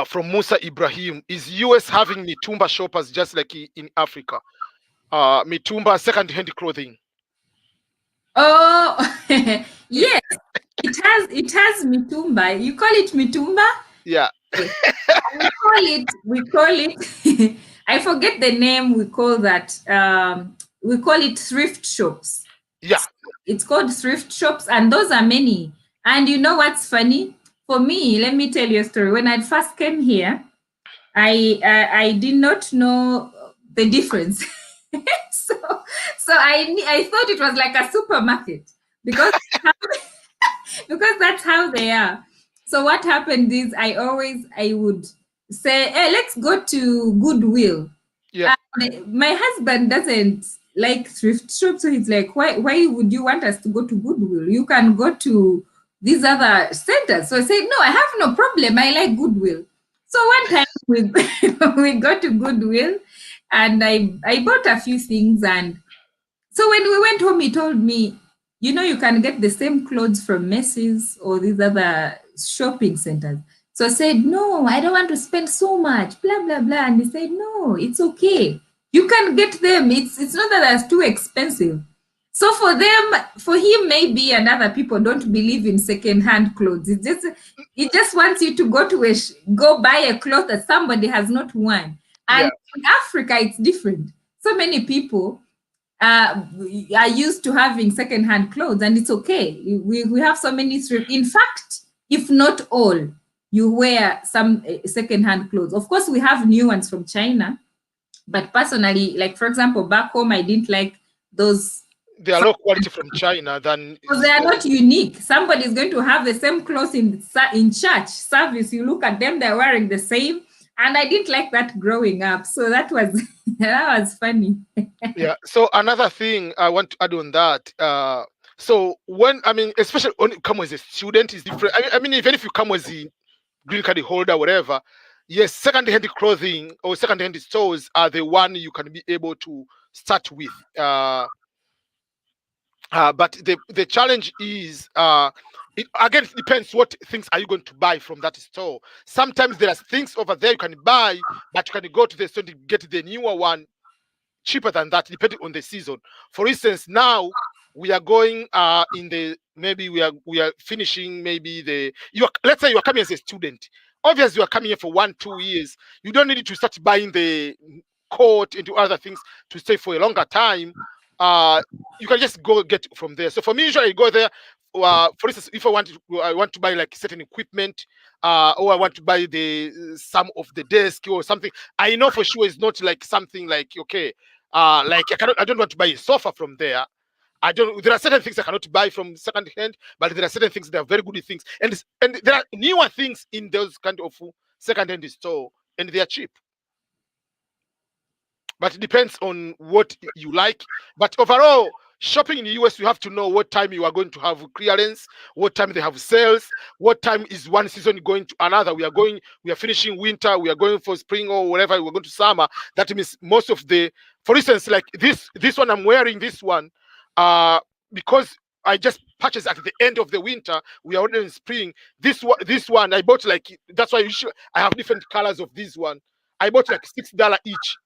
From Musa Ibrahim, is US having mitumba shoppers just like in Africa? Mitumba second-hand clothing. Oh, yes, it has mitumba. You call it mitumba? Yeah. we call it I forget the name we call that. We call it thrift shops. Yeah. It's called thrift shops, and those are many. And you know what's funny? For me, let me tell you a story. When I first came here, I did not know the difference. so I thought it was like a supermarket because because that's how they are. So what happened is I would say, hey, let's go to Goodwill. Yeah. And my husband doesn't like thrift shops, so he's like, why would you want us to go to Goodwill? You can go to these other centers. So I said, no, I have no problem. I like Goodwill. So one time we got to Goodwill, and I bought a few things. And so when we went home, he told me, you know, you can get the same clothes from Macy's or these other shopping centers. So I said, no, I don't want to spend so much, blah, blah, blah. And he said, no, it's okay. You can get them. It's not that that's too expensive. So for him, maybe, and other people don't believe in second-hand clothes. It just wants you to go buy a cloth that somebody has not worn. And in Africa, it's different. So many people are used to having second-hand clothes, and it's okay. We have so many thrift. In fact, if not all, you wear some secondhand clothes. Of course, we have new ones from China, but personally, like for example, back home, I didn't like those. They are low quality from China than. Because they are not unique. Somebody is going to have the same clothes in church service. You look at them, they're wearing the same. And I didn't like that growing up. So that was that was funny. Yeah. So another thing I want to add on that. So when, I mean, especially when you come as a student, is different. I mean, even if you come as a green card holder, whatever, yes, second-hand clothing or second-hand stores are the one you can be able to start with. But the challenge is, again, it depends what things are you going to buy from that store. Sometimes there are things over there you can buy, but you can go to the store to get the newer one cheaper than that, depending on the season. For instance, now we are going in the, maybe we are finishing, maybe let's say you are coming as a student. Obviously, you are coming here for 1-2 years. You don't need to start buying the coat into other things to stay for a longer time. You can just go get from there. So for me, usually I go there. For instance, if I want to buy like certain equipment, or I want to buy some of the desk or something, I know for sure it's not like something like, okay, like I don't want to buy a sofa from there. There are certain things I cannot buy from second hand, but there are certain things that are very good things, and there are newer things in those kind of second hand store, and they are cheap. But it depends on what you like. But overall, shopping in the US, you have to know what time you are going to have clearance, what time they have sales, what time is one season going to another. We are finishing winter, we are going for spring or whatever, we're going to summer. That means most of for instance, like this one, I'm wearing this one because I just purchased at the end of the winter. We are already in spring. This one I bought, like, that's why I have different colors of this one. I bought like $6 each.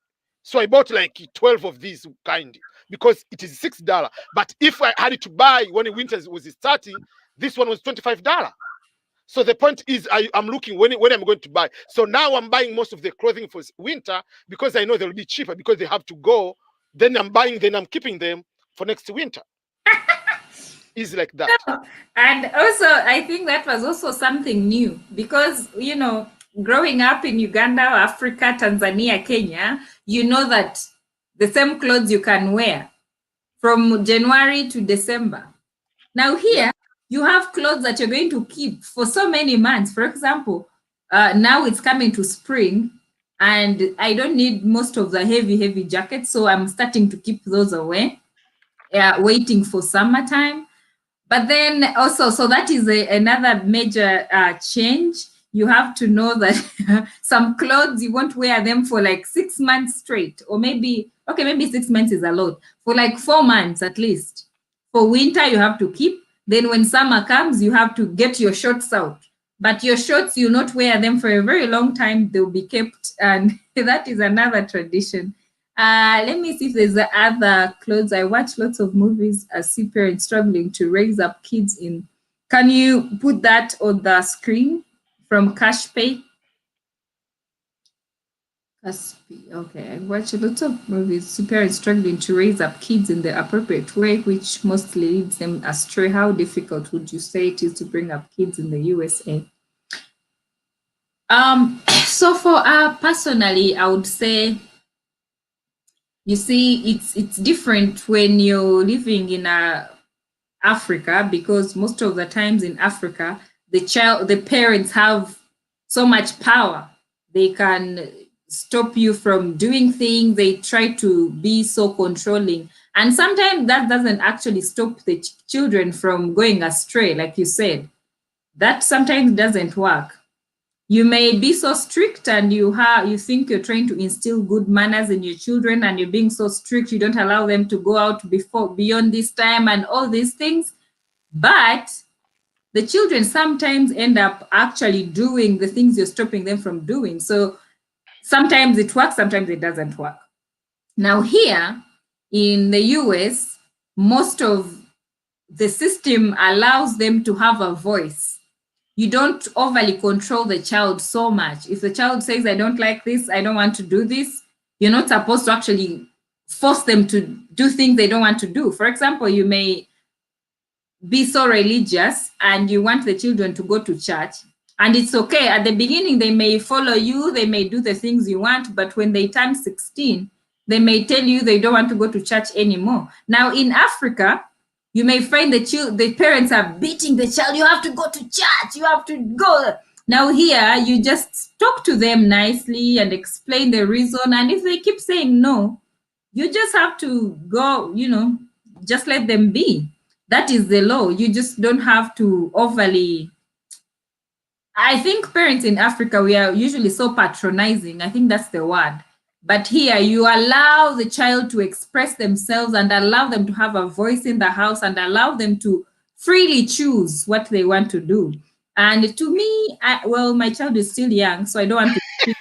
So I bought like 12 of these kind because it is $6. But if I had to buy when winter was starting, this one was $25. So the point is, I'm looking when I'm going to buy. So now I'm buying most of the clothing for winter because I know they'll be cheaper because they have to go. Then I'm buying, then I'm keeping them for next winter. Easy like that. And also, I think that was also something new because, you know, growing up in Uganda, Africa, Tanzania, Kenya, you know that the same clothes you can wear from January to December. Now here, you have clothes that you're going to keep for so many months. For example, now it's coming to spring and I don't need most of the heavy jackets. So I'm starting to keep those away, waiting for summertime. But then also, so that is another major change. You have to know that some clothes, you won't wear them for like 6 months straight, or maybe 6 months is a lot, for like 4 months at least. For winter, you have to keep. Then when summer comes, you have to get your shorts out. But your shorts, you not wear them for a very long time. They'll be kept. And that is another tradition. Let me see if there's other clothes. I watch lots of movies as sea parents struggling to raise up kids in. Can you put that on the screen from Cashpay? Cashpay, okay. I watch lots of movies, sea parents struggling to raise up kids in the appropriate way, which mostly leads them astray. How difficult would you say it is to bring up kids in the USA? So for personally, I would say, you see, it's different when you're living in Africa, because most of the times in Africa, the parents have so much power. They can stop you from doing things. They try to be so controlling. And sometimes that doesn't actually stop the children from going astray, like you said. That sometimes doesn't work. You may be so strict and you think you're trying to instill good manners in your children, and you're being so strict, you don't allow them to go out beyond this time and all these things. But the children sometimes end up actually doing the things you're stopping them from doing. So sometimes it works, sometimes it doesn't work. Now here in the US, most of the system allows them to have a voice. You don't overly control the child so much. If the child says, I don't like this, I don't want to do this, you're not supposed to actually force them to do things they don't want to do. For example, you may be so religious and you want the children to go to church, And it's okay. At the beginning, they may follow you, they may do the things you want, but when they turn 16, they may tell you they don't want to go to church anymore. Now, in Africa, you may find the parents are beating the child. You have to go to church. You have to go. Now here, you just talk to them nicely and explain the reason. And if they keep saying no, you just have to go, just let them be. That is the law. You just don't have to overly. I think parents in Africa, we are usually so patronizing. I think that's the word. But here, you allow the child to express themselves and allow them to have a voice in the house and allow them to freely choose what they want to do. And to me, my child is still young, so I don't want to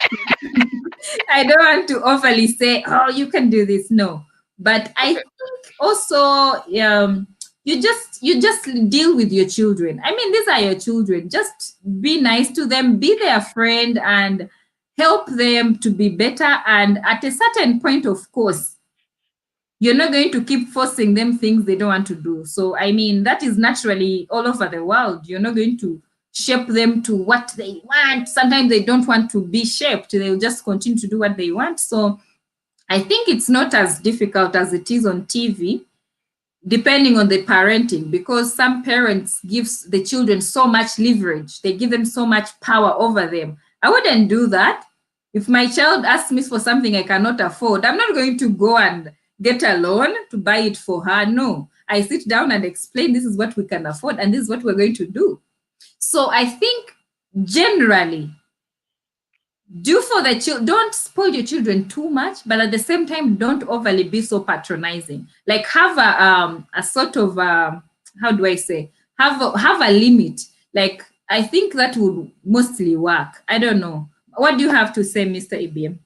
I don't want to overly say, oh, you can do this. No. But I think also you just deal with your children. I mean, these are your children. Just be nice to them, be their friend, and help them to be better. And at a certain point, of course, you're not going to keep forcing them things they don't want to do. So, I mean, that is naturally all over the world. You're not going to shape them to what they want. Sometimes they don't want to be shaped. They'll just continue to do what they want. So I think it's not as difficult as it is on TV, depending on the parenting, because some parents give the children so much leverage. They give them so much power over them. I wouldn't do that. If my child asks me for something I cannot afford, I'm not going to go and get a loan to buy it for her. No, I sit down and explain this is what we can afford and this is what we're going to do. So I think generally, do for the children, don't spoil your children too much, but at the same time, don't overly be so patronizing. Like have a sort of, how do I say, have a limit. Like, I think that would mostly work. I don't know. What do you have to say, Mr. IBM?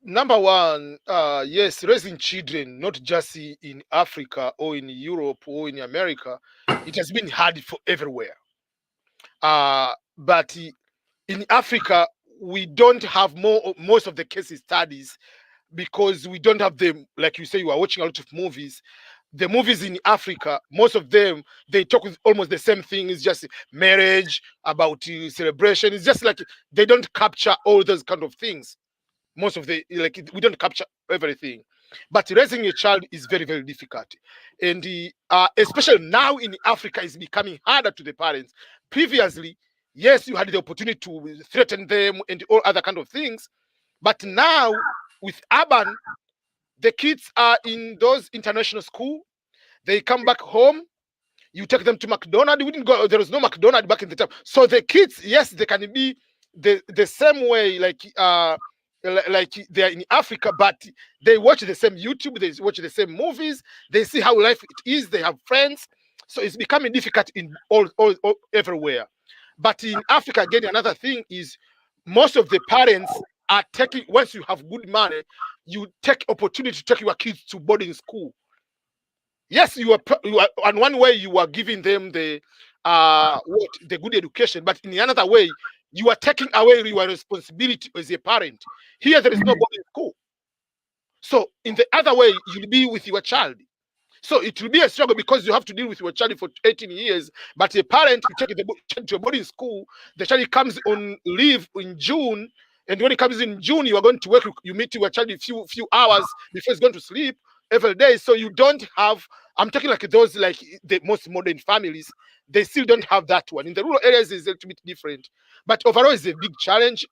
Number one, yes, raising children, not just in Africa or in Europe or in America, it has been hard for everywhere. But in Africa, we don't have most of the case studies because we don't have them. Like you say, you are watching a lot of movies. The movies in Africa, most of them, they talk with almost the same thing. It's just marriage, about celebration. It's just like they don't capture all those kind of things. Most of we don't capture everything. But raising a child is very, very difficult. And especially now in Africa, it's becoming harder to the parents. Previously, yes, you had the opportunity to threaten them and all other kind of things. But now, with urban, the kids are in those international school. They come back home. You take them to McDonald's. We didn't go. There was no McDonald's back in the time. So the kids, yes, they can be the same way, like they are in Africa, but they watch the same YouTube. They watch the same movies. They see how life it is. They have friends. So it's becoming difficult in all everywhere. But in Africa, again, another thing is most of the parents are taking, once you have good money, you take opportunity to take your kids to boarding school. Yes, you are on one way you are giving them the good education, but in another way you are taking away your responsibility as a parent. Here there is no boarding school, so in the other way you'll be with your child. So it will be a struggle because you have to deal with your child for 18 years. But a parent, you take the child to a boarding school, the child comes on leave in June, and when it comes in June, you are going to work. You meet your child a few hours before he's going to sleep every day. So you don't have. I'm talking like those, like the most modern families. They still don't have that one. In the rural areas, it's a little bit different. But overall, it's a big challenge.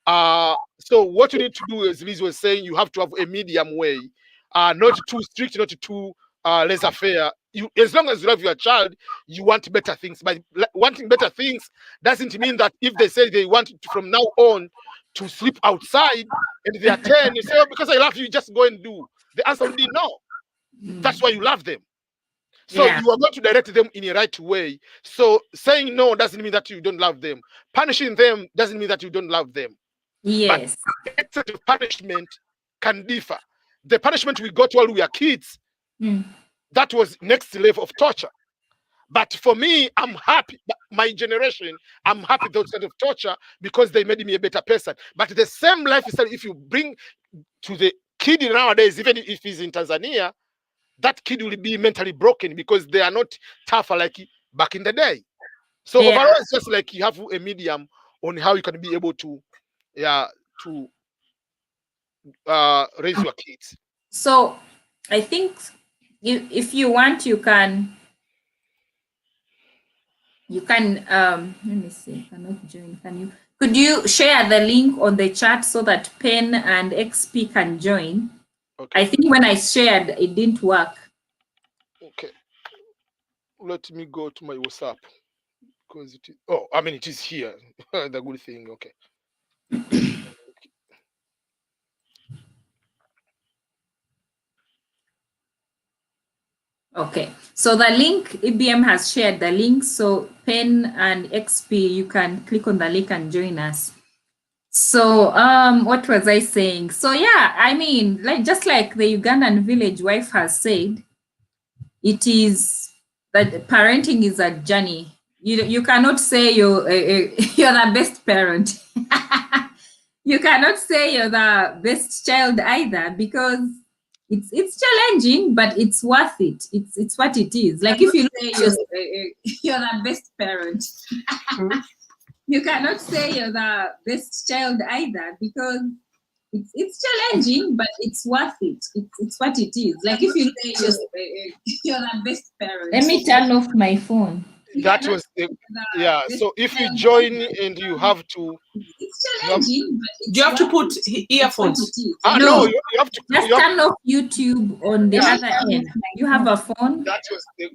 So what you need to do, as Liz was saying, you have to have a medium way, not too strict, not too laissez-faire. As long as you love your child, you want better things. But wanting better things doesn't mean that if they say they want from now on to sleep outside and they are 10, you say, oh, because I love you, just go and do. The answer will be no. That's why you love them. So you are going to direct them in a right way. So saying no doesn't mean that you don't love them. Punishing them doesn't mean that you don't love them. Yes. But the extent of punishment can differ. The punishment we got while we were kids, that was next level of torture. But for me, I'm happy. My generation, I'm happy with those kind of torture because they made me a better person. But the same lifestyle, if you bring to the kid nowadays, even if he's in Tanzania, that kid will be mentally broken because they are not tougher like back in the day. So overall, it's just like you have a medium on how you can be able to, raise your kids. So I think if you want, you can let me see, cannot join. Could you share the link on the chat so that Pen and XP can join? Okay. I think when I shared, it didn't work. Okay. Let me go to my WhatsApp because it is, oh, I mean, it is here. The good thing. Okay. Okay, so the link, IBM has shared the link, so Pen and XP, you can click on the link and join us. So what was I saying? So yeah, I mean, just like the Ugandan village wife has said, it is that parenting is a journey. You cannot say you're the best parent. You cannot say you're the best child either, because it's challenging, but it's worth it. It's what it is. Like if you say you're the best parent, you cannot say you're the best child either, because it's challenging, but it's worth it. It's what it is. Like if you say you're the best parent. Let me turn off my phone. That was the, so if you join and you have to, it's challenging, but do you have to put earphones? No, you have to just turn off YouTube on the other end. You have a phone? That was the,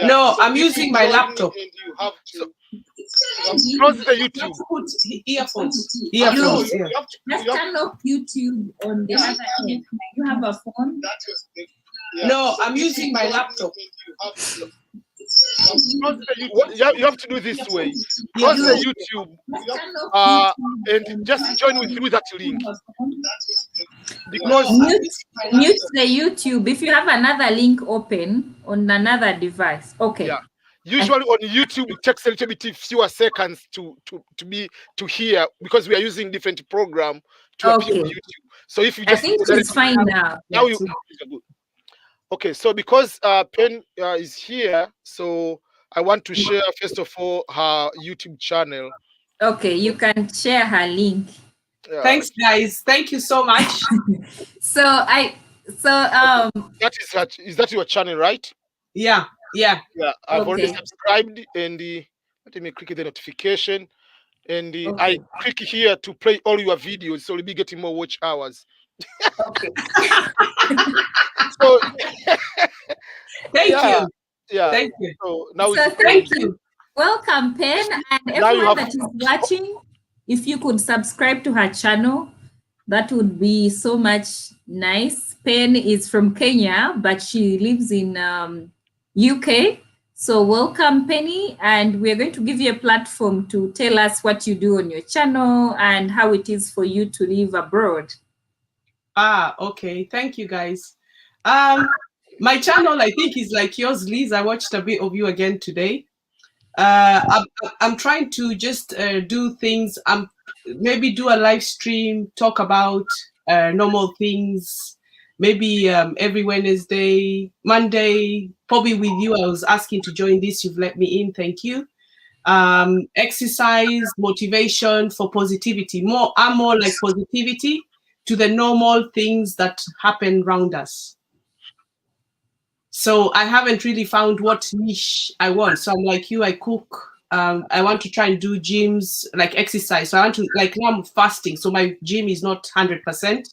no, so I'm using my laptop. And you have to close the YouTube. You have to put earphones. Earphones. Yeah. Just turn off YouTube on the other end. You have a phone? That was the, no, I'm using my laptop. You have to do this way. Close the YouTube and just join through that link. Because mute the YouTube if you have another link open on another device. Okay. Yeah. Usually on YouTube it takes a little bit fewer seconds to hear, because we are using different program to appear on YouTube. So if you just, I think it's fine now. Now you good. Okay, so because Pen is here, so I want to share first of all her YouTube channel. Okay, you can share her link. Thanks, guys. Thank you so much. That is that your channel, right? Yeah. I've already subscribed, and let me click the notification, and I click here to play all your videos, so we'll be getting more watch hours. Okay. So thank you. Yeah. Thank you. So now thank you. Welcome, Pen, and everyone that is watching. If you could subscribe to her channel, that would be so much nice. Pen is from Kenya, but she lives in UK. So welcome, Penny, and we're going to give you a platform to tell us what you do on your channel and how it is for you to live abroad. Okay. Thank you, guys. My channel, I think, is like yours, Liz. I watched a bit of you again today. I'm trying to just do things. Maybe do a live stream, talk about normal things. Maybe every Wednesday, Monday, probably with you. I was asking to join this. You've let me in. Thank you. Exercise, motivation for positivity. I'm more like positivity to the normal things that happen around us. So I haven't really found what niche I want. So I'm like you, I cook. I want to try and do gyms, like exercise. So I want to, like now I'm fasting. So my gym is not 100%,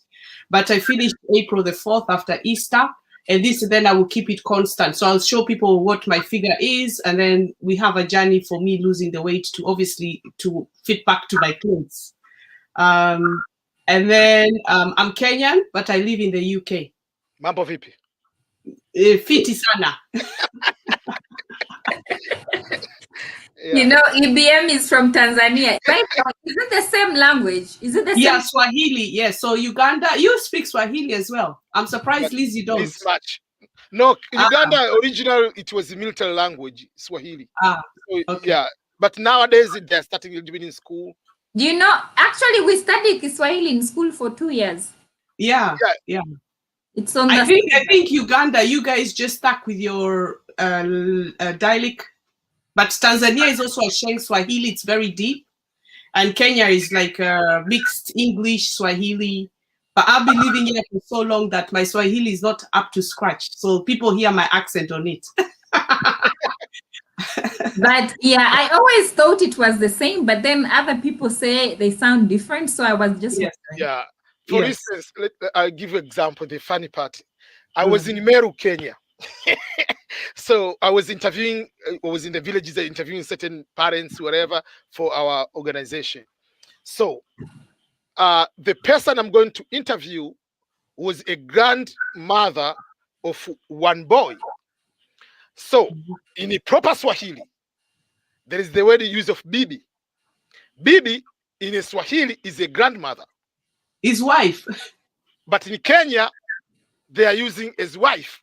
but I finished April the 4th after Easter. And then I will keep it constant. So I'll show people what my figure is. And then we have a journey for me losing the weight to obviously to fit back to my clothes. And then I'm Kenyan, but I live in the UK. Mambo vipi? Fiti sana. You know, IBM is from Tanzania. Right? Is it the same language? Is it the same? Yeah, Swahili. Yes. So Uganda, you speak Swahili as well. I'm surprised, Liz, you don't. This much. No, Uganda original, it was a military language, Swahili. So, okay. Yeah, but nowadays they're starting doing in school. Do you know? Actually, we studied Kiswahili in school for 2 years. Yeah. It's on. I think Uganda, you guys just stuck with your dialect. But Tanzania is also a Sheng Swahili. It's very deep. And Kenya is like mixed English, Swahili. But I've been living here for so long that my Swahili is not up to scratch. So people hear my accent on it. But yeah, I always thought it was the same, but then other people say they sound different. So I was just yeah. For instance, I'll give you an example. The funny part, I was in Meru, Kenya. So I was interviewing, I was in the villages interviewing certain parents, whatever, for our organization. So the person I'm going to interview was a grandmother of one boy. So in a proper Swahili, there is the word use of bibi. Bibi in a Swahili is a grandmother. His wife. But in Kenya, they are using his wife.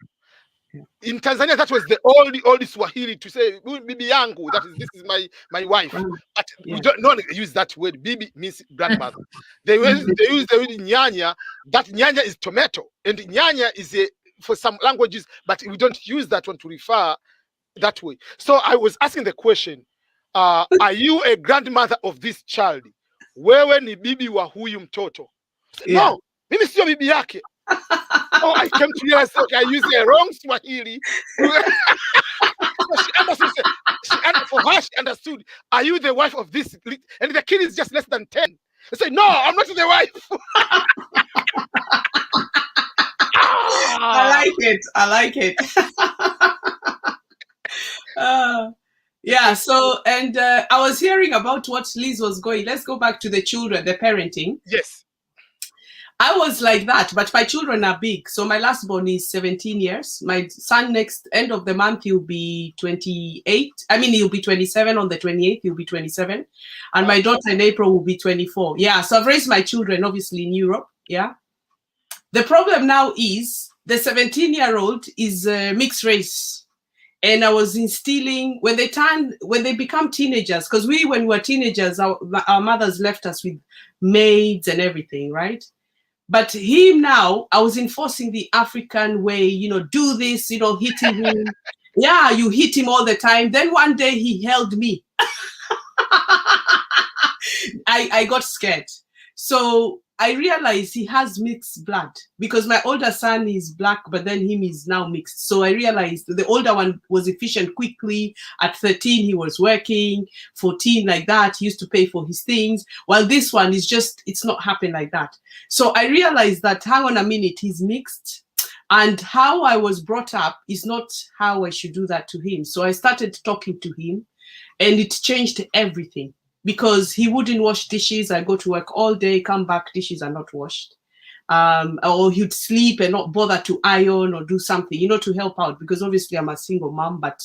In Tanzania, that was the old Swahili to say bibi yangu. That is, this is my wife. But we don't use that word. Bibi means grandmother. They use the word nyanya. That nyanya is tomato, and nyanya is for some languages, but we don't use that one to refer that way. So I was asking the question: are you a grandmother of this child? Wewe ni bibi wa huyu mtoto? No, mimi sio bibi yake. Oh, I came to realize that I used the wrong Swahili. For her, she understood. Are you the wife of this? And the kid is just less than 10. I said, no, I'm not the wife. I like it. I like it. Yeah. So, and I was hearing about what Liz was going. Let's go back to the children, the parenting. Yes. I was like that, but my children are big. So my last born is 17 years. My son next end of the month, he'll be 28. I mean, he'll be 27 on the 28th. He'll be 27. And my daughter in April will be 24. Yeah. So I've raised my children, obviously, in Europe. Yeah. The problem now is the 17-year-old is mixed race. And I was instilling, when they become teenagers, because when we were teenagers, our mothers left us with maids and everything, right? But him now, I was enforcing the African way, do this, hitting him. Yeah, you hit him all the time. Then one day he held me. I got scared. So I realized he has mixed blood because my older son is black, but then him is now mixed. So I realized the older one was efficient quickly. At 13, he was working. 14, like that, he used to pay for his things. While this one is just, it's not happening like that. So I realized that, hang on a minute, he's mixed. And how I was brought up is not how I should do that to him. So I started talking to him and it changed everything. Because he wouldn't wash dishes. I go to work all day, come back, dishes are not washed. Or he'd sleep and not bother to iron or do something, to help out. Because obviously I'm a single mom, but,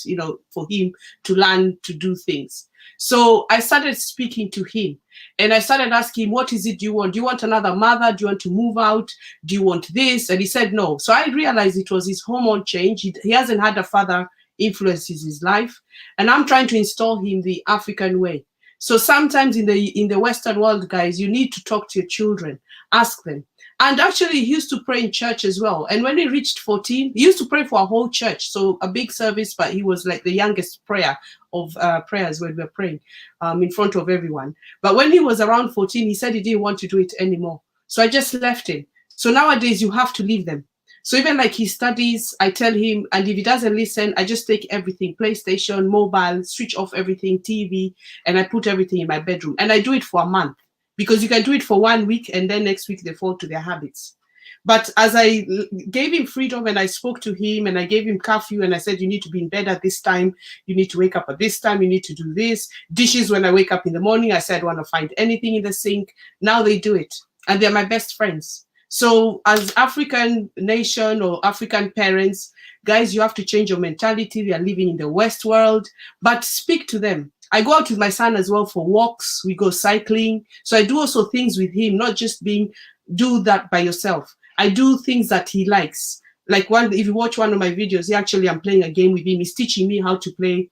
for him to learn to do things. So I started speaking to him and I started asking him, what is it you want? Do you want another mother? Do you want to move out? Do you want this? And he said no. So I realized it was his hormone change. He hasn't had a father influences his life. And I'm trying to install him the African way. So sometimes in the Western world, guys, you need to talk to your children, ask them. And actually, he used to pray in church as well. And when he reached 14, he used to pray for a whole church. So a big service, but he was like the youngest prayer of prayers when we were praying in front of everyone. But when he was around 14, he said he didn't want to do it anymore. So I just left him. So nowadays, you have to leave them. So even like he studies, I tell him, and if he doesn't listen, I just take everything, PlayStation, mobile, switch off everything, TV, and I put everything in my bedroom. And I do it for a month because you can do it for 1 week and then next week they fall to their habits. But as I gave him freedom and I spoke to him and I gave him curfew and I said, you need to be in bed at this time. You need to wake up at this time. You need to do this. Dishes when I wake up in the morning, I said, I want to find anything in the sink. Now they do it. And they're my best friends. So as African nation or African parents, guys, you have to change your mentality. We are living in the West world, but speak to them. I go out with my son as well for walks. We go cycling. So I do also things with him, not just do that by yourself. I do things that he likes. Like if you watch one of my videos, I'm playing a game with him. He's teaching me how to play.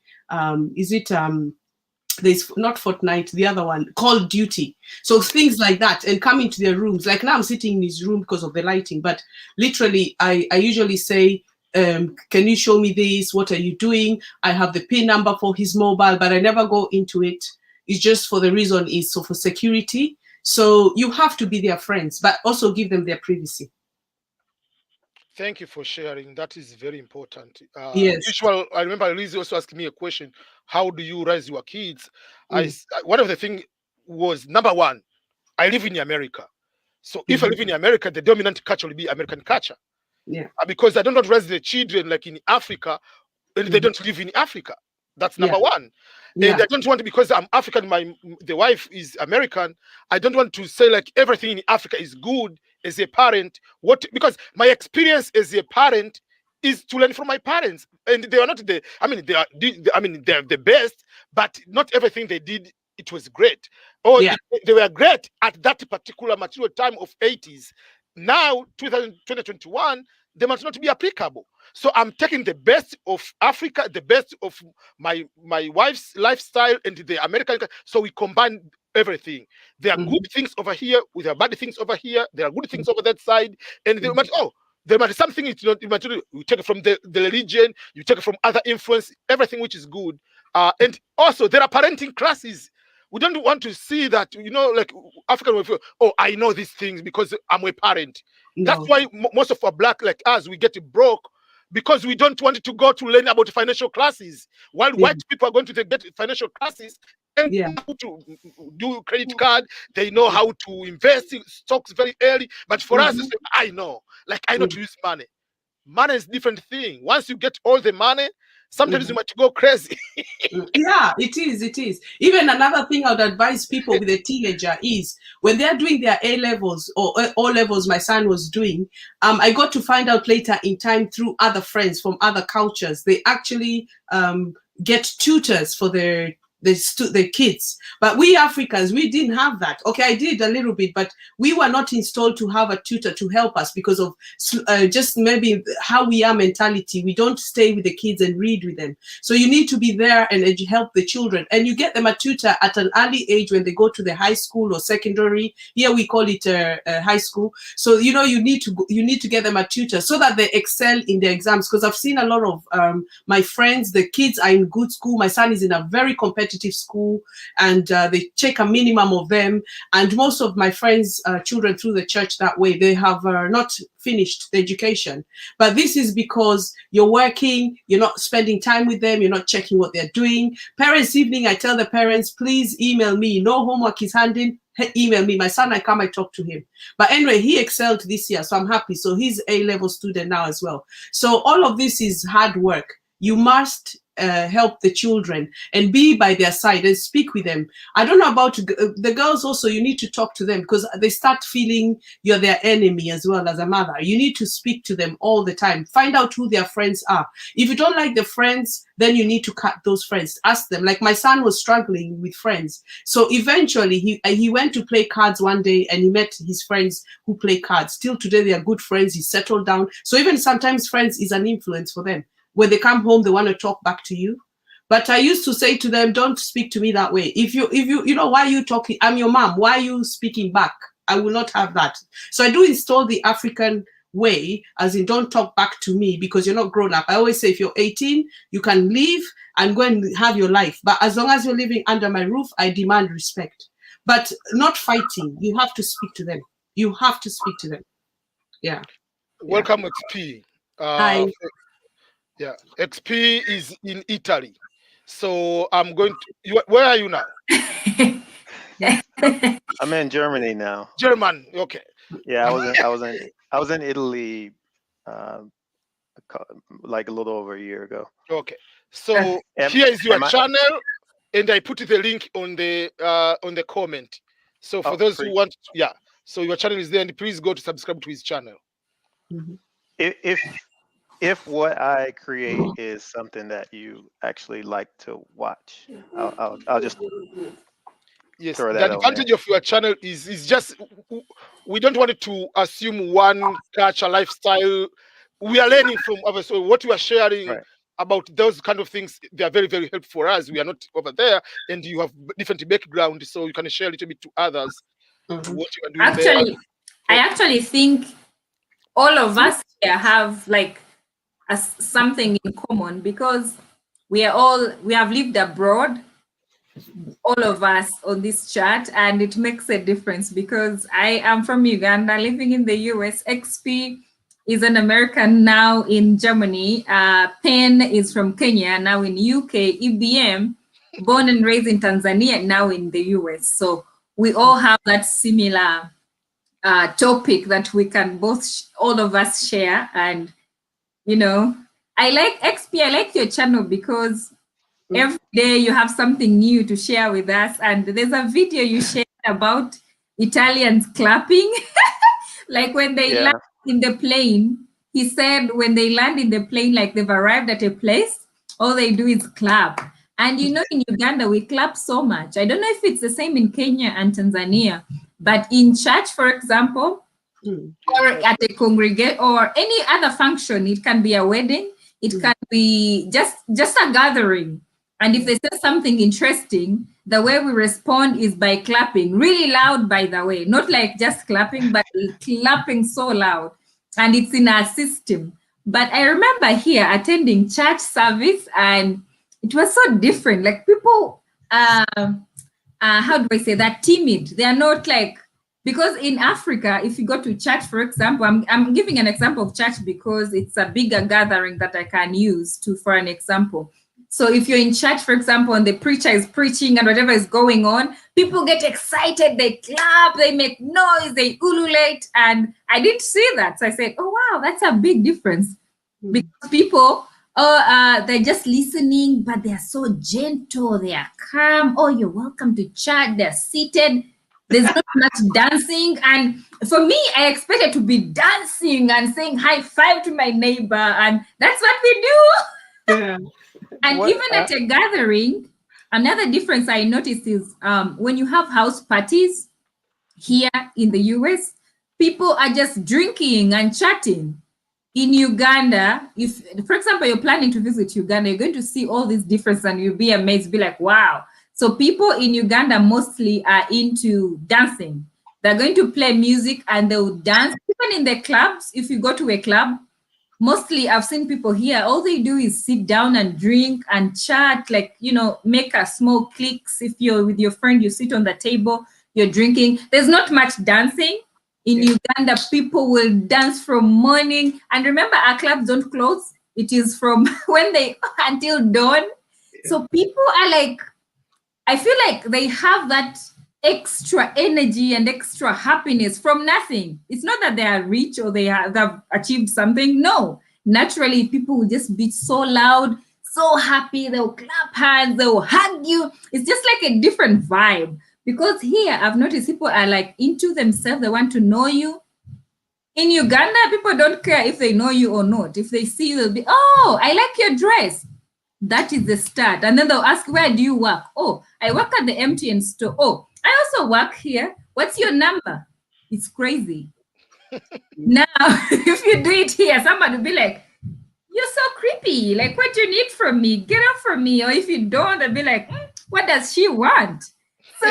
There's not Fortnite, the other one, Call of Duty. So things like that, and come into their rooms. Like now I'm sitting in his room because of the lighting, but literally I usually say, can you show me this? What are you doing? I have the PIN number for his mobile, but I never go into it. It's just for the reason is so for security. So you have to be their friends, but also give them their privacy. Thank you for sharing. That is very important. Yes. I remember Lizzie also asked me a question: how do you raise your kids? One of the things was, number one, I live in America. So if I live in America, the dominant culture will be American culture. Yeah. Because I don't want to raise the children like in Africa, and they don't live in Africa. That's number one. And I don't want to, because I'm African, the wife is American, I don't want to say like everything in Africa is good as a parent. Because my experience as a parent is to learn from my parents. And they are not they are the best, but not everything they did, it was great. Or they were great at that particular material time of 80s. Now, 2021, they must not be applicable. So I'm taking the best of Africa, the best of my wife's lifestyle, and the American. So we combine everything. There are good things over here, there are bad things over here. There are good things over that side, and they might there might be something you take it from the religion, you take it from other influence, everything which is good. And also there are parenting classes. We don't want to see that, like African will feel, I know these things because I'm a parent. No. That's why most of our black like us, we get broke, because we don't want to go to learn about financial classes. While white people are going to get financial classes and how to do credit card, they know how to invest in stocks very early. But for us, I know to use money. Money is a different thing. Once you get all the money, sometimes you might go crazy. Yeah, it is. Even another thing I would advise people with a teenager is when they're doing their A levels or O levels, my son was doing, I got to find out later in time through other friends from other cultures. They actually get tutors for their kids. But we Africans, we didn't have that. Okay, I did a little bit, but we were not installed to have a tutor to help us because of just maybe how we are mentality. We don't stay with the kids and read with them. So you need to be there and help the children. And you get them a tutor at an early age when they go to the high school or secondary. Here we call it high school. So, you need to get them a tutor so that they excel in their exams. Because I've seen a lot of my friends, the kids are in good school. My son is in a very competitive school, and they check a minimum of them. And most of my friends' children through the church that way, they have not finished the education. But this is because you're working, you're not spending time with them, you're not checking what they're doing. Parents' evening, I tell the parents, please email me. No homework is handed. Email me. My son, I talk to him. But anyway, he excelled this year, so I'm happy. So he's A-level student now as well. So all of this is hard work. You must help the children and be by their side and speak with them. I don't know about the girls also, you need to talk to them because they start feeling you're their enemy as well as a mother. You need to speak to them all the time. Find out who their friends are. If you don't like the friends, then you need to cut those friends. Ask them. Like my son was struggling with friends. So eventually he went to play cards one day and he met his friends who play cards. Still today they are good friends. He settled down. So even sometimes friends is an influence for them. When they come home, they want to talk back to you. But I used to say to them, don't speak to me that way. If you why are you talking? I'm your mom. Why are you speaking back? I will not have that. So I do install the African way, as in don't talk back to me because you're not grown up. I always say if you're 18, you can leave and go and have your life. But as long as you're living under my roof, I demand respect. But not fighting. You have to speak to them. You have to speak to them. Yeah. Welcome, XP. Hi. Yeah, XP is in Italy. So I'm going to. Where are you now? I'm in Germany now. German, okay. Yeah, I was in Italy, like a little over a year ago. Okay, so here is your channel, and I put the link on the comment. So for those who want, so your channel is there, and please go to subscribe to his channel. If what I create is something that you actually like to watch, I'll just throw that. The advantage of your channel is just we don't want to assume one culture lifestyle. We are learning from others. So what we are sharing about those kind of things, they are very, very helpful for us. We are not over there, and you have different background, so you can share a little bit to others what you are doing. Actually, I actually think all of us here have like something in common, because we have lived abroad, all of us on this chat, and it makes a difference because I am from Uganda, living in the US. XP is an American, now in Germany. Pen is from Kenya, now in UK. EBM, born and raised in Tanzania, now in the US. So we all have that similar topic that we can both, all of us share. And, you know, I like XP, I like your channel because every day you have something new to share with us. And there's a video you shared about Italians clapping. Like when they land in the plane, he said when they land in the plane, like they've arrived at a place, all they do is clap. And you know, in Uganda, we clap so much. I don't know if it's the same in Kenya and Tanzania, but in church, for example, or at a congregation or any other function, it can be a wedding, it can be just a gathering. And if they say something interesting, the way we respond is by clapping, really loud, by the way, not like just clapping, but clapping so loud. And it's in our system. But I remember here attending church service, and it was so different. Like people, how do I say that, timid. They are not like, because in Africa, if you go to church, for example, I'm giving an example of church because it's a bigger gathering that I can use for an example. So if you're in church, for example, and the preacher is preaching and whatever is going on, people get excited, they clap, they make noise, they ululate. And I didn't see that. So I said, oh, wow, that's a big difference. Because people, they're just listening, but they're so gentle, they are calm. Oh, you're welcome to church. They're seated. There's not much dancing. And for me, I expected to be dancing and saying high five to my neighbor. And that's what we do. Yeah. And even at a gathering, another difference I noticed is when you have house parties here in the US, people are just drinking and chatting. In Uganda, if, for example, you're planning to visit Uganda, you're going to see all these differences and you'll be amazed, be like, wow. So people in Uganda mostly are into dancing. They're going to play music and they'll dance. Even in the clubs, if you go to a club, mostly I've seen people here, all they do is sit down and drink and chat, like, you know, make a small cliques. If you're with your friend, you sit on the table, you're drinking. There's not much dancing. In Uganda, people will dance from morning. And remember, our clubs don't close. It is from when they, until dawn. So people are like, I feel like they have that extra energy and extra happiness from nothing. It's not that they are rich or they've achieved something. No, naturally people will just be so loud, so happy. They'll clap hands, they'll hug you. It's just like a different vibe. Because here I've noticed people are like into themselves. They want to know you. In Uganda, people don't care if they know you or not. If they see you, they'll be, oh, I like your dress. That is the start. And then they'll ask, where do you work? Oh, I work at the MTN store. Oh, I also work here. What's your number? It's crazy. Now, if you do it here, somebody will be like, you're so creepy. Like, what do you need from me? Get off from me. Or if you don't, they'll be like, what does she want? So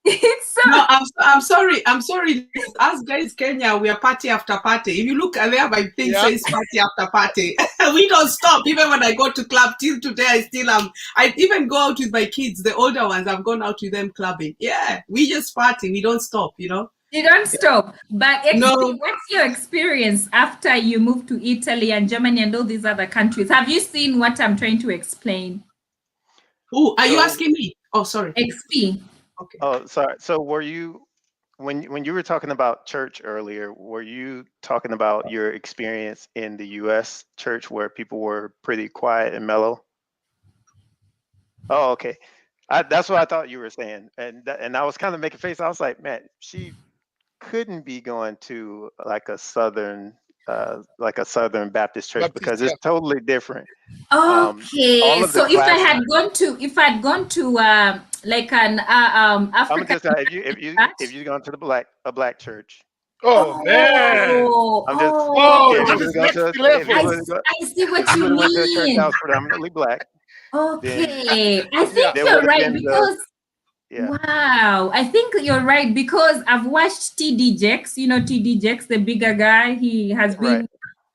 it's so. No, I'm sorry. Us guys, Kenya, we are party after party. If you look there, my thing says party after party. We don't stop. Even when I go to club, till today, I still am. I even go out with my kids, the older ones. I've gone out with them clubbing. Yeah, we just party. We don't stop. You know. You don't stop. But what's your experience after you moved to Italy and Germany and all these other countries? Have you seen what I'm trying to explain? Oh, are you asking me? Oh, sorry. XP. Okay. Oh, sorry. So were you, when you were talking about church earlier, were you talking about your experience in the US church where people were pretty quiet and mellow? Oh, okay. That's what I thought you were saying. And I was kind of making face. I was like, man, she couldn't be going to like a Southern Baptist church because it's totally different. Okay, so if I had gone to like an African, I'm just if you gone to a black church. Oh man! I see what you mean. To a church that was predominantly black. Okay, I think you're right because. Wow, I think you're right because I've watched TD Jakes. You know TD Jakes, the bigger guy. He has been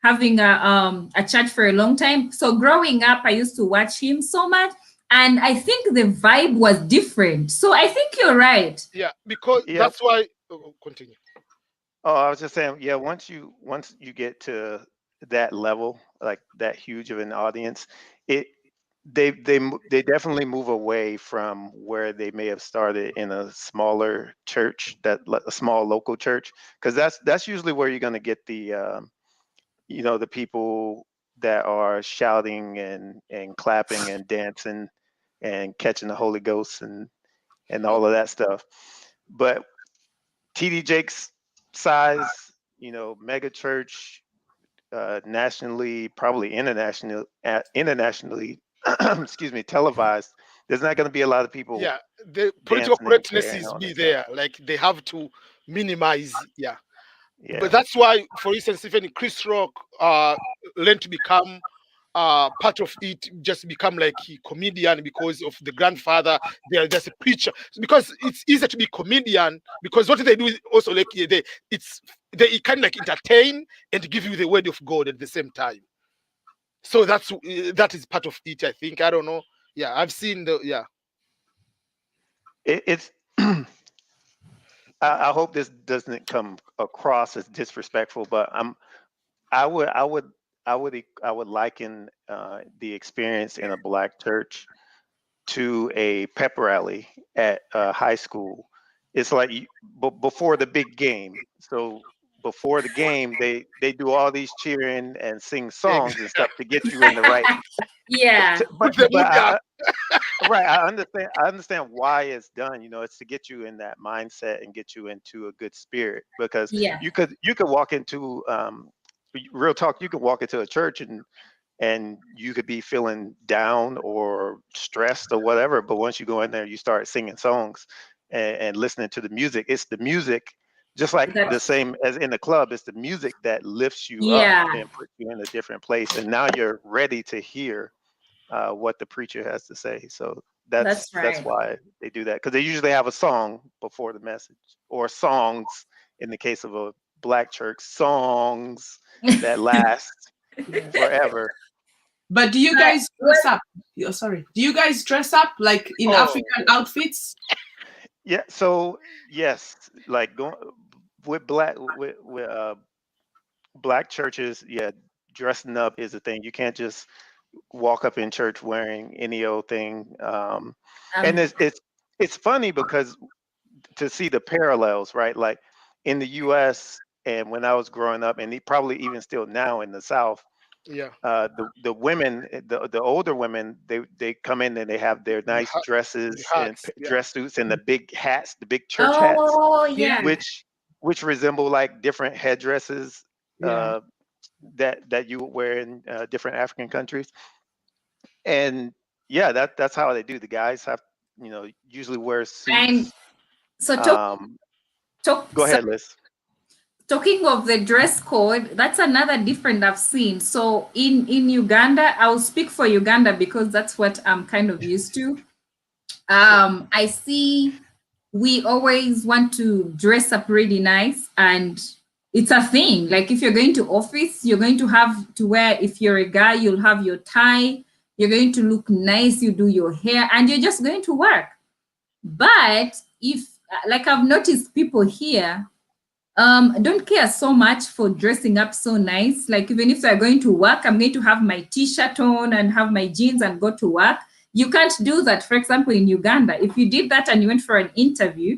having a chat for a long time. So growing up, I used to watch him so much, and I think the vibe was different. So I think you're right. Yeah, because Yeah. that's why. Continue. Oh, I was just saying, yeah, once you get to that level, like that huge of an audience, it they definitely move away from where they may have started in a smaller church, a small local church, because that's usually where you're going to get the the people that are shouting and clapping and dancing and catching the Holy Ghost and all of that stuff. But TD Jakes size, mega church, nationally, probably internationally, excuse me, televised. There's not going to be a lot of people. Yeah, the political dancing and correctness carrying is on be and there. stuff. Like they have to minimize. Yeah. Yeah. But that's why, for instance, even Chris Rock learned to become part of it, just become like a comedian because of the grandfather. They're just a preacher. Because it's easier to be comedian because what they do is also like they kind of like entertain and give you the word of God at the same time. So that is part of it, I think. I don't know. Yeah, I've seen It's I hope this doesn't come across as disrespectful, but I would liken the experience in a black church to a pep rally at high school. It's like before the big game. So before the game, they do all these cheering and sing songs and stuff to get you in the right. Yeah. Put them But yeah. right, I understand why it's done. It's to get you in that mindset and get you into a good spirit, because Yeah. you could walk into real talk, you could walk into a church and you could be feeling down or stressed or whatever, but once you go in there, you start singing songs and listening to the music. It's the music, just like the same as in the club, it's the music that lifts you up Yeah. and puts you in a different place, and now you're ready to hear what the preacher has to say. So That's that's right. why they do that, because they usually have a song before the message, or songs in the case of a black church, songs that last Yeah. forever. But do you guys dress up? Oh, sorry. Do you guys dress up like in African outfits? Yeah. So yes, like going with black churches, yeah, dressing up is a thing. You can't just walk up in church wearing any old thing. And it's funny because to see the parallels, right? Like in the U.S. and when I was growing up, and probably even still now in the South, Yeah. the women, the older women, they come in and they have their nice dresses and Hats, yeah. dress suits and the big hats, the big church hats, Oh, yeah. which resemble like different headdresses Yeah. that you would wear in different African countries. And yeah, that's how they do. The guys have, usually wear suits. And so Go ahead, Liz. talking of the dress code, that's another different I've seen. So in Uganda, I'll speak for Uganda because that's what I'm kind of used to. I see we always want to dress up really nice, and it's a thing. Like if you're going to office, you're going to have to wear, if you're a guy, you'll have your tie, you're going to look nice, you do your hair, and you're just going to work. But if, like I've noticed people here, don't care so much for dressing up so nice. Like even if they're going to work, I'm going to have my t-shirt on and have my jeans and go to work. You can't do that. For example, in Uganda, if you did that and you went for an interview,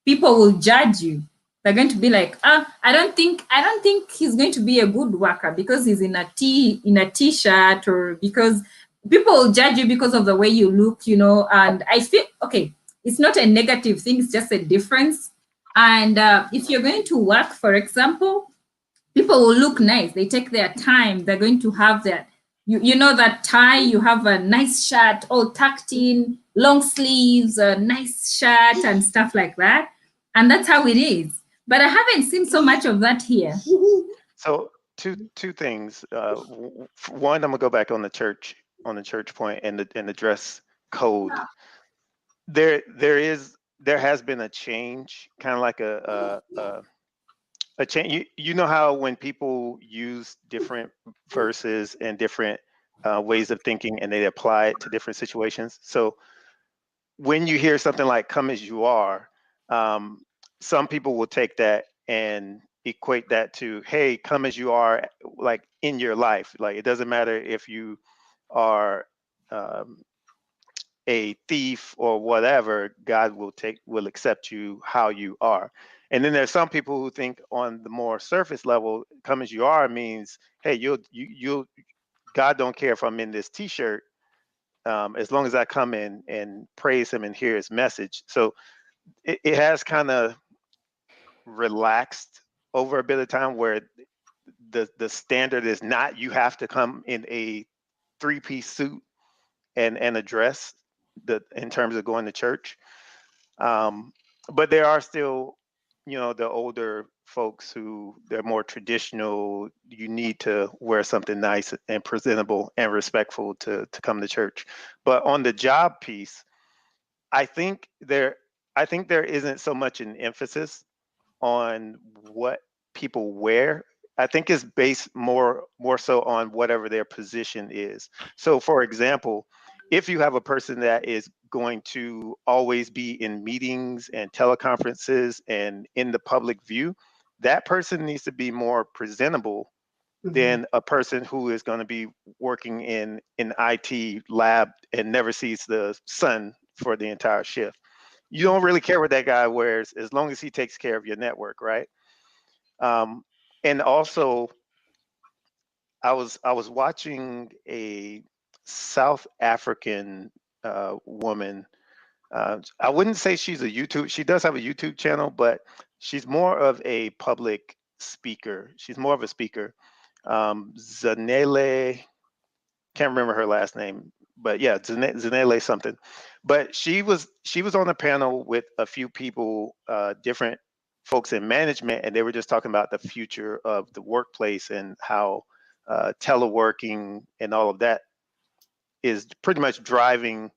people will judge you. They're going to be like, I don't think he's going to be a good worker because he's in a t-shirt, or because people will judge you because of the way you look, and I feel, okay, it's not a negative thing, it's just a difference. And if you're going to work, for example, people will look nice. They take their time. They're going to have that, you know, that tie. You have a nice shirt, all tucked in, long sleeves, a nice shirt and stuff like that. And that's how it is. But I haven't seen so much of that here. So two things. One, I'm gonna go back on the church point and the dress code. There has been a change, kind of like a a change. You know how when people use different verses and different ways of thinking and they apply it to different situations. So when you hear something like "come as you are," some people will take that and equate that to, hey, come as you are, like in your life. Like it doesn't matter if you are a thief or whatever, God will accept you how you are. And then there's some people who think on the more surface level, come as you are means, hey, you'll God don't care if I'm in this t-shirt, as long as I come in and praise him and hear his message. So it has kind of relaxed over a bit of time, where the standard is not you have to come in a 3-piece suit and a dress in terms of going to church. But there are still, the older folks who they're more traditional. You need to wear something nice and presentable and respectful to come to church. But on the job piece, I think there isn't so much an emphasis on what people wear. I think it's based more so on whatever their position is. So for example, if you have a person that is going to always be in meetings and teleconferences and in the public view, that person needs to be more presentable than a person who is going to be working in an IT lab and never sees the sun for the entire shift. You don't really care what that guy wears as long as he takes care of your network, right? And also, I was watching a South African woman. I wouldn't say she's a YouTube. She does have a YouTube channel, but she's more of a public speaker. She's more of a speaker. Zanele, can't remember her last name, but yeah, Zanele something. But she was on a panel with a few people, different folks in management, and they were just talking about the future of the workplace and how teleworking and all of that is pretty much driving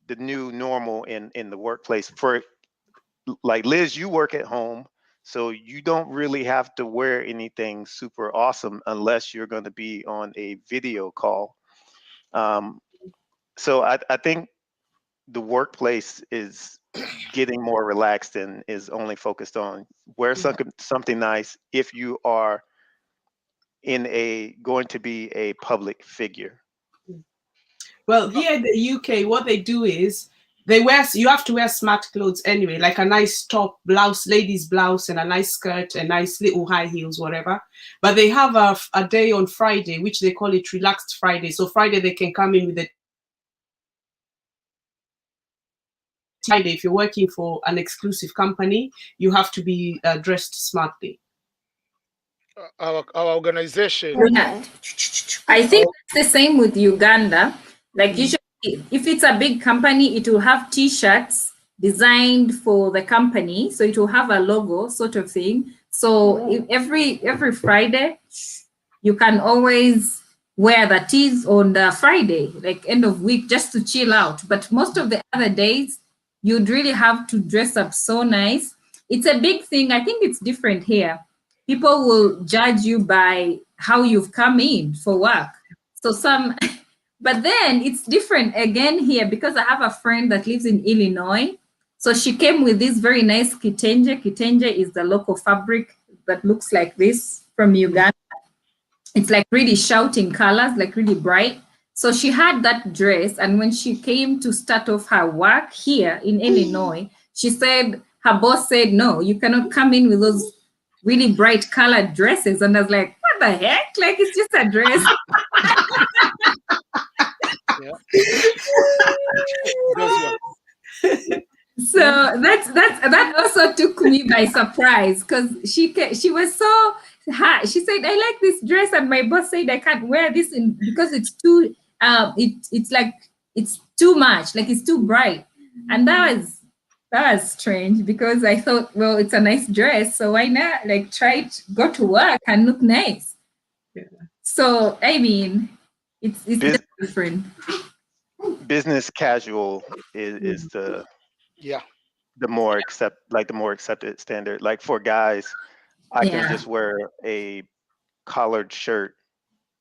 the new normal in the workplace. For like Liz, you work at home, so you don't really have to wear anything super awesome unless you're going to be on a video call. So I think the workplace is getting more relaxed and is only focused on wear something nice if you are going to be a public figure. Well, here in the UK, what they do is you have to wear smart clothes anyway, like a nice top, blouse, ladies' blouse, and a nice skirt, and nice little high heels, whatever. But they have a day on Friday, which they call it Relaxed Friday. So Friday they can come in with a Friday. If you're working for an exclusive company, you have to be dressed smartly. Our organization. I think it's the same with Uganda. Like usually, if it's a big company, it will have T-shirts designed for the company, so it will have a logo, sort of thing. So if every Friday, you can always wear the tees on the Friday, like end of week, just to chill out. But most of the other days, you'd really have to dress up so nice. It's a big thing. I think it's different here. People will judge you by how you've come in for work. So but then it's different again here, because I have a friend that lives in Illinois. So she came with this very nice kitenge. Kitenge is the local fabric that looks like this from Uganda. It's like really shouting colors, like really bright. So she had that dress, and when she came to start off her work here in Illinois, she said, her boss said, no, you cannot come in with those really bright colored dresses. And I was like, what the heck? Like, it's just a dress. So that also took me by surprise, because she was so hot. She said, I like this dress, and my boss said I can't wear this because it's too it's like it's too much, like it's too bright. And that was strange, because I thought, well, it's a nice dress, so why not like try to go to work and look nice? So I mean, it's different. Business casual is the more accepted standard. Like for guys, I can just wear a collared shirt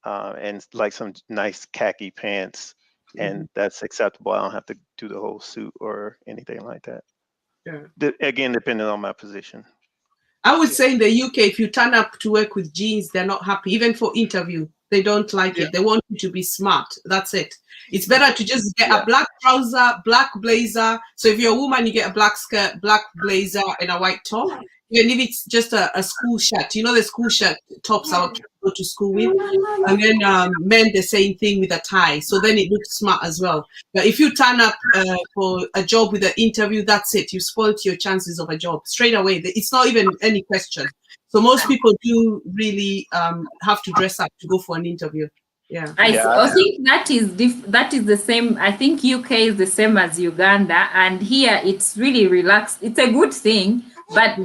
and like some nice khaki pants, and that's acceptable. I don't have to do the whole suit or anything like that. Yeah. Again, depending on my position. I would say in the UK, if you turn up to work with jeans, they're not happy. Even for interview, they don't like it. They want you to be smart. That's it. It's better to just get a black trouser, black blazer. So if you're a woman, you get a black skirt, black blazer, and a white top. Even if it's just a school shirt, you know, the school shirt tops I would go to school with. And then men, the same thing with a tie. So then it looks smart as well. But if you turn up for a job with an interview, that's it. You spoiled your chances of a job straight away. It's not even any question. So most people do really have to dress up to go for an interview. Yeah, I think that is the same. I think UK is the same as Uganda, and here it's really relaxed. It's a good thing, but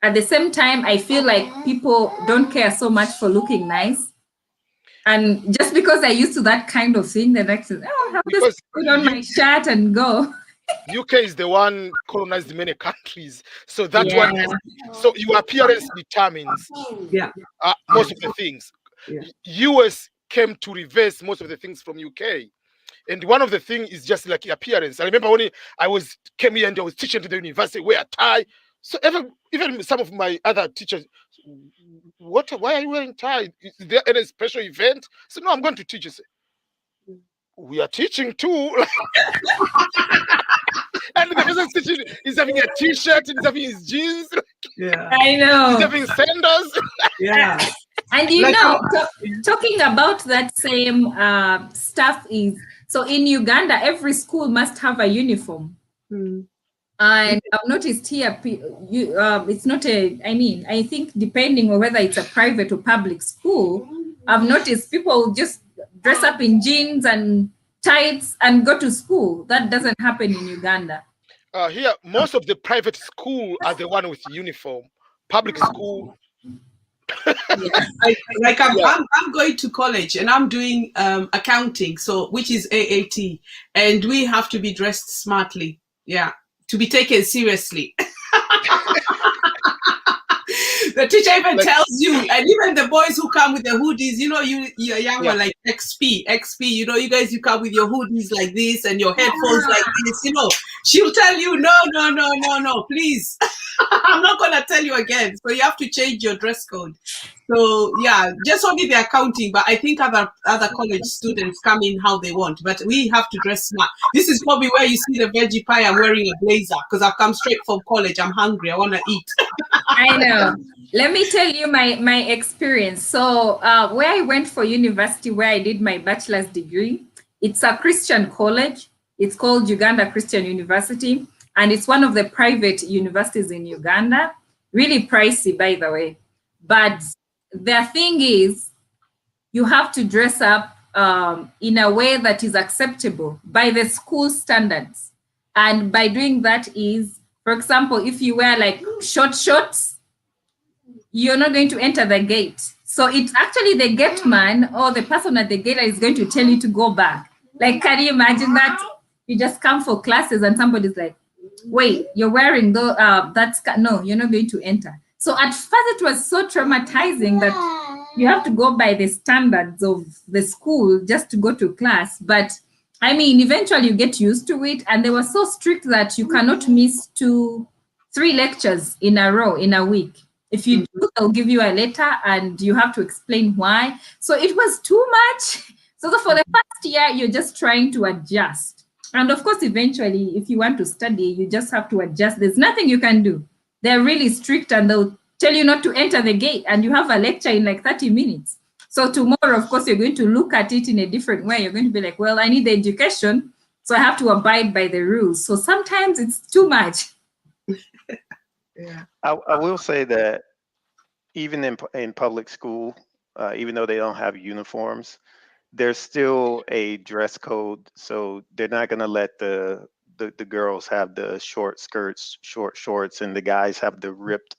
at the same time, I feel like people don't care so much for looking nice. And just because they're used to that kind of thing, they like to, I'll just put on my shirt and go. UK is the one colonized many countries, so that one. So your appearance determines most of the things. US came to reverse most of the things from UK, and one of the things is just like appearance. I remember when I came here and I was teaching to the university, wear a tie. So even some of my other teachers, why are you wearing tie? Is there any special event? So no, I'm going to teach. You say, we are teaching too. And the person teaching is having a t-shirt and he's having his jeans. I know. He's having sandals. And talking about that same stuff is, so in Uganda, every school must have a uniform. And I've noticed here, it's not I think depending on whether it's a private or public school, I've noticed people just dress up in jeans and tights and go to school. That doesn't happen in Uganda. Here, most of the private school are the one with uniform. Public school. I'm going to college and I'm doing accounting, which is AAT, and we have to be dressed smartly. To be taken seriously. The teacher even tells you, and even the boys who come with the hoodies, you know, you're young one, like XP, you know, you come with your hoodies like this and your headphones like this, you know, she'll tell you, no, please. I'm not going to tell you again. So you have to change your dress code. So just only the accounting, but I think other college students come in how they want, but we have to dress smart. This is probably where you see the veggie pie. I'm wearing a blazer because I've come straight from college. I'm hungry. I want to eat. I know. Let me tell you my experience. So where I went for university, where I did my bachelor's degree, it's a Christian college. It's called Uganda Christian University. And it's one of the private universities in Uganda. Really pricey, by the way. But the thing is, you have to dress up in a way that is acceptable by the school standards. And by doing that is, for example, if you wear like short shorts, you're not going to enter the gate. So it's actually the gate man or the person at the gate is going to tell you to go back. Like, can you imagine that? You just come for classes and somebody's like, wait, you're wearing no, you're not going to enter. So at first it was so traumatizing that you have to go by the standards of the school just to go to class. But I mean, eventually you get used to it. And they were so strict that you cannot miss 2-3 lectures in a row in a week. If you do, they'll give you a letter and you have to explain why. So it was too much. So for the first year, you're just trying to adjust. And of course, eventually, if you want to study, you just have to adjust. There's nothing you can do. They're really strict and they'll tell you not to enter the gate and you have a lecture in like 30 minutes. So tomorrow, of course, you're going to look at it in a different way. You're going to be like, well, I need the education, so I have to abide by the rules. So sometimes it's too much. I will say that even in public school, even though they don't have uniforms, there's still a dress code. So they're not going to let the girls have the short skirts, short shorts, and the guys have the ripped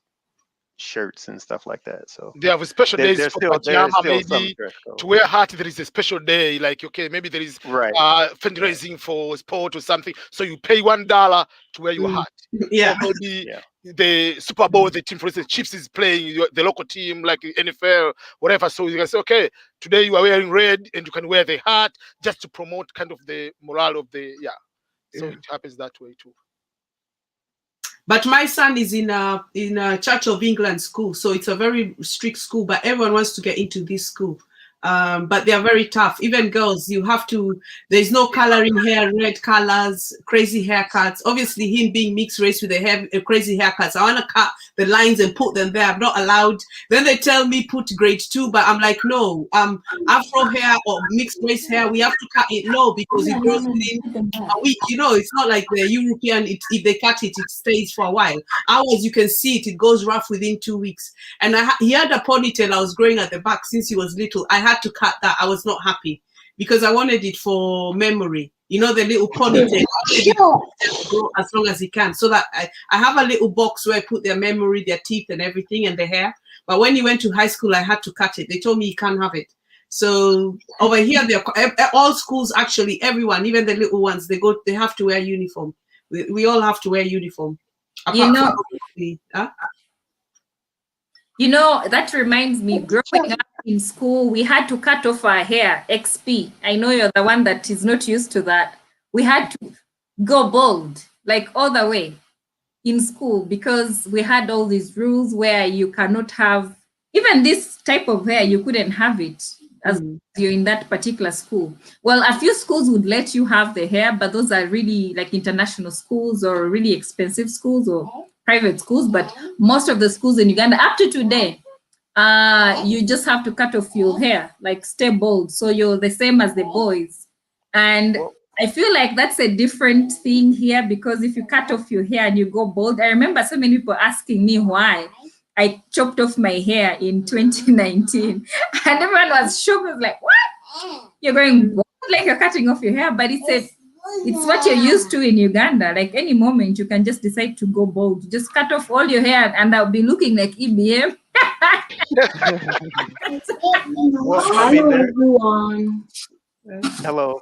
shirts and stuff like that. So they have a special days for pajama, maybe to wear a hat. There is a special day, like maybe there is fundraising for sport or something. So you pay $1 to wear your hat. Yeah. Or maybe the Super Bowl, the team, for instance, Chiefs is playing the local team, like NFL, whatever. So you can say, okay, today you are wearing red, and you can wear the hat just to promote kind of the morale of the So it happens that way too. But my son is in a Church of England school, so it's a very strict school. But everyone wants to get into this school. But they are very tough. Even girls, you have to. There's no coloring hair, red colors, crazy haircuts. Obviously, him being mixed race with crazy haircuts. I want to cut the lines and put them there. I'm not allowed. Then they tell me put grade 2, but I'm like, no. Afro hair or mixed race hair, we have to cut it low because it grows within a week. You know, it's not like the European. If they cut it, it stays for a while. Ours, you can see it. It goes rough within 2 weeks. And he had a ponytail. I was growing at the back since he was little. I had to cut that. I was not happy because I wanted it for memory. You know, the little ponytail grow as long as he can. So that I have a little box where I put their memory, their teeth and everything and the hair. But when he went to high school, I had to cut it. They told me he can't have it. So over here, all schools, actually, everyone, even the little ones, they have to wear uniform. We all have to wear uniform. You know, that reminds me, growing up in school, we had to cut off our hair, XP. I know you're the one that is not used to that. We had to go bald, like all the way in school, because we had all these rules where you cannot have, even this type of hair, you couldn't have it as you're in that particular school. Well, a few schools would let you have the hair, but those are really like international schools or really expensive schools or private schools. But most of the schools in Uganda, up to today, you just have to cut off your hair, like stay bald. So you're the same as the boys. And I feel like that's a different thing here, because if you cut off your hair and you go bald, I remember so many people asking me why I chopped off my hair in 2019. And everyone was shocked. I was like, what? You're going bald, like you're cutting off your hair? But it's what you're used to in Uganda. Like any moment you can just decide to go bald. Just cut off all your hair and I'll be looking like EBM. Hi everyone. Hello.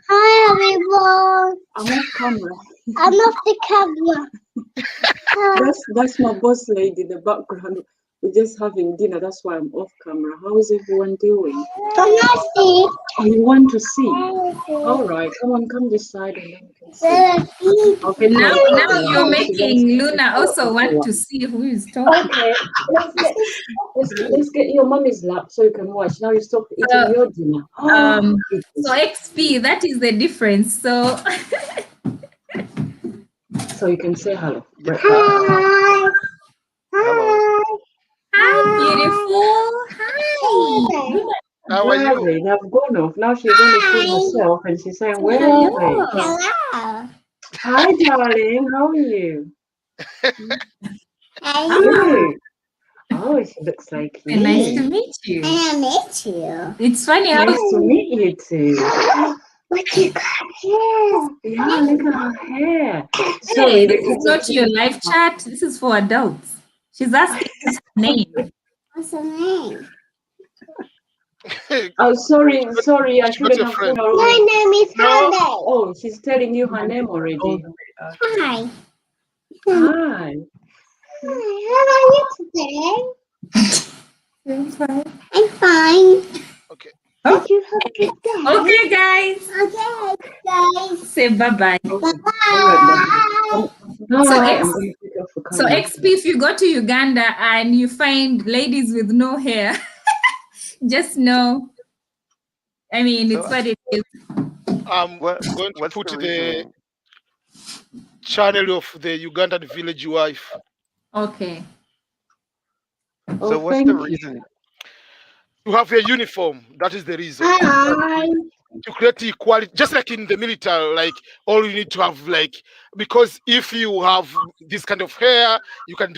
Hi everyone. I'm off camera. I'm off the camera. That's my boss lady in the background. We're just having dinner. That's why I'm off camera. How is everyone doing? Can I see? Oh, you want to see? All right. Come this side and then we can see. Okay. Now you're making Luna also want to see who is talking. Okay. Let's get your mommy's lap so you can watch. Now you stop eating your dinner. So XP, that is the difference. So so you can say hello. Hi. Hello. Hi, beautiful. Hi. How are you? I've gone off. Now she's only seeing herself and she's saying, where are you? Hello. Hi, darling. How are you? Hello. Oh, she looks like you. Nice to meet you. I met you. It's funny how Nice to meet you too. What you got here? Yeah, look at her hair. Sorry, this is not your live chat. This is for adults. She's asking his name. What's her name? Oh, sorry. I shouldn't have friend. told her. My name is Sunday. Oh, she's telling you her name already. Hi. Hi. How are you today? I'm fine. I'm fine. Okay. Did you have a good day? Okay, guys. Okay, guys. Say bye-bye. Bye. So XP, if you go to Uganda and you find ladies with no hair, just know, I mean, it's what it is. I'm going to put the channel of the Ugandan village wife. Okay. So what's the reason? To have a uniform. That is the reason. Hi. To create equality, just like in the military, like all you need to have, like, because if you have this kind of hair, you can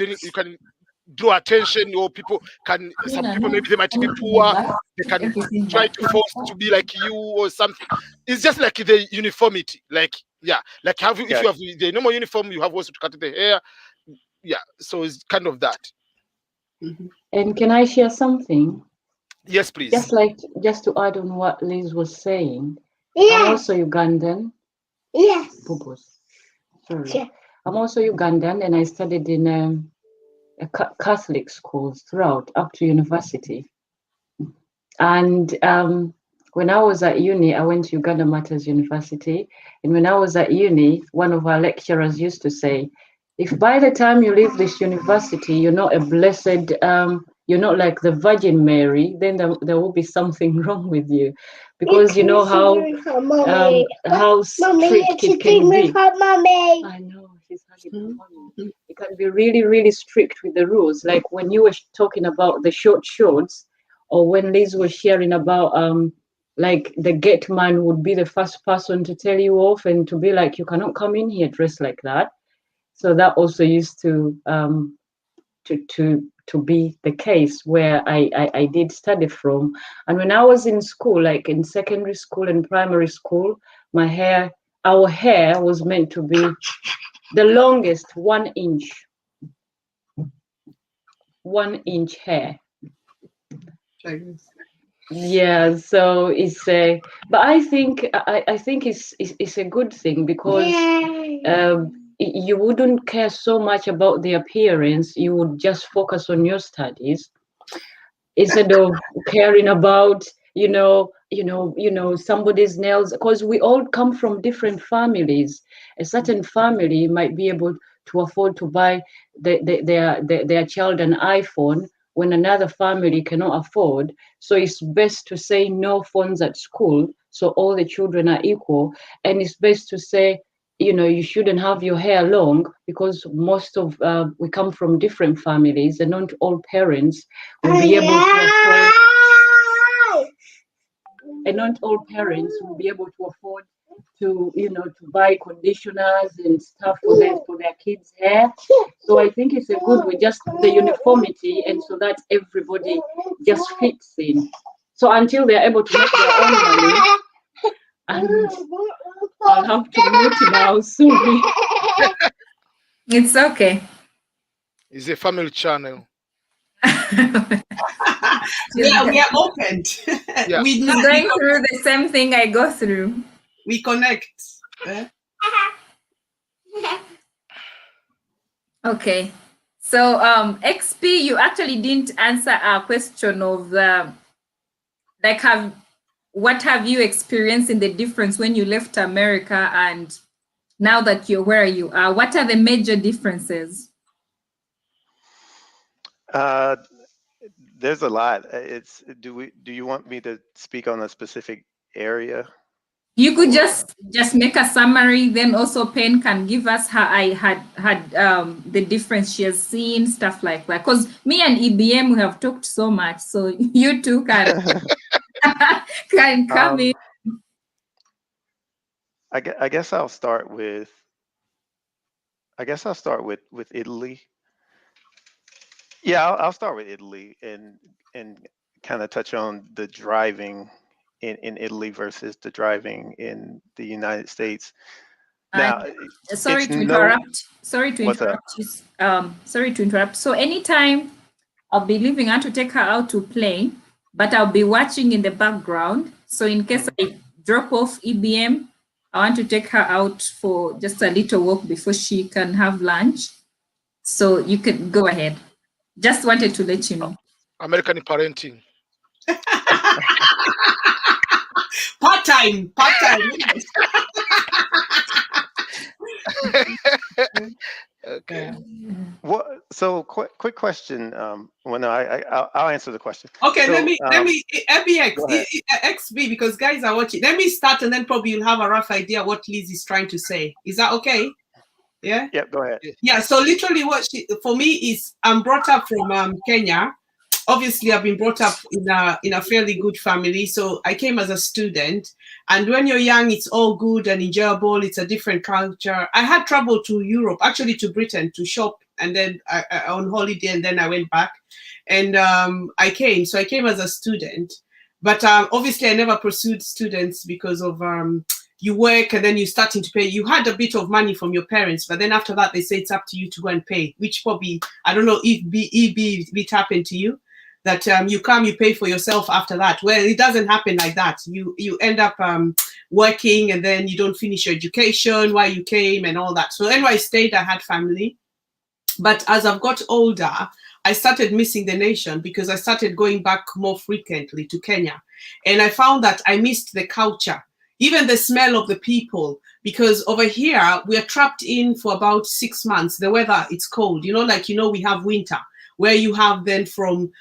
draw attention, or people can, some people maybe they might be poor, they can try to force to be like you or something. It's just like the uniformity, like, yeah, like if you have the normal uniform, you have also to cut the hair. Yeah, so it's kind of that. And can I share something? Yes, please. Just to add on what Liz was saying. Yeah. I'm also Ugandan. Yes. Bubos. Sorry. Yeah. I'm also Ugandan, and I studied in a Catholic schools throughout up to university. And when I was at uni, I went to Uganda Matters University. And when I was at uni, one of our lecturers used to say, if by the time you leave this university, you're not a blessed, you're not like the Virgin Mary, then there will be something wrong with you. Because you know how strict it can be. I know, she's hugging her mommy. It can be really, really strict with the rules. Like when you were talking about the short shorts, or when Liz was sharing about like the gate man would be the first person to tell you off and to be like, you cannot come in here dressed like that. So that also used to be the case where I did study from. And when I was in school, like in secondary school and primary school, our hair was meant to be the longest 1 inch. 1 inch hair. Yeah, so it's but I think it's a good thing because you wouldn't care so much about the appearance. You would just focus on your studies instead of caring about somebody's nails, because we all come from different families. A certain family might be able to afford to buy their child an iPhone when another family cannot afford. So it's best to say no phones at school, so all the children are equal. And it's best to say, you shouldn't have your hair long, because most of we come from different families, and not all parents will be able to afford. And not all parents will be able to afford to buy conditioners and stuff for their kids' hair. So I think it's a good way, just the uniformity, and so that everybody just fits in. So until they're able to make their own money, and I'll have to mute now soon. It's okay. It's a family channel. We are opened. Yeah. We You're going through the same thing I go through. We connect. Okay. So XP, you actually didn't answer our question of what have you experienced in the difference when you left America and now that you're where you are? What are the major differences? There's a lot. Do you want me to speak on a specific area? You could just make a summary. Then also Pen can give us how I had the difference she has seen, stuff like that. Because me and EBM, we have talked so much, so you two can can come in. I guess I'll start with. With Italy. Yeah, I'll start with Italy and kind of touch on the driving in Italy versus the driving in the United States. Now, sorry to interrupt. Sorry to interrupt. So anytime I'll be leaving her to take her out to play, but I'll be watching in the background. So in case I drop off EBM, I want to take her out for just a little walk before she can have lunch. So you can go ahead. Just wanted to let you know. American parenting. Part-time. Okay. What? So quick question. Well, no, I'll answer the question. Okay, so, let me XB, because guys are watching. Let me start, and then probably you'll have a rough idea what Liz is trying to say. Is that okay? Yeah. Yeah. Go ahead. Yeah. So literally, for me is I'm brought up from Kenya. Obviously, I've been brought up in a fairly good family. So I came as a student, and when you're young, it's all good and enjoyable. It's a different culture. I had traveled to Europe, actually to Britain, to shop, and then on holiday, and then I went back, and I came. So I came as a student, but obviously I never pursued students because of you work and then you're starting to pay. You had a bit of money from your parents, but then after that they say it's up to you to go and pay, which probably I don't know if it happened to you. that you come, you pay for yourself after that. Well, it doesn't happen like that. You end up working, and then you don't finish your education, why you came and all that. So anyway, I stayed, I had family. But as I've got older, I started missing the nation because I started going back more frequently to Kenya. And I found that I missed the culture, even the smell of the people, because over here, we are trapped in for about 6 months. The weather, it's cold. You know, like, you know, we have winter, where you have then from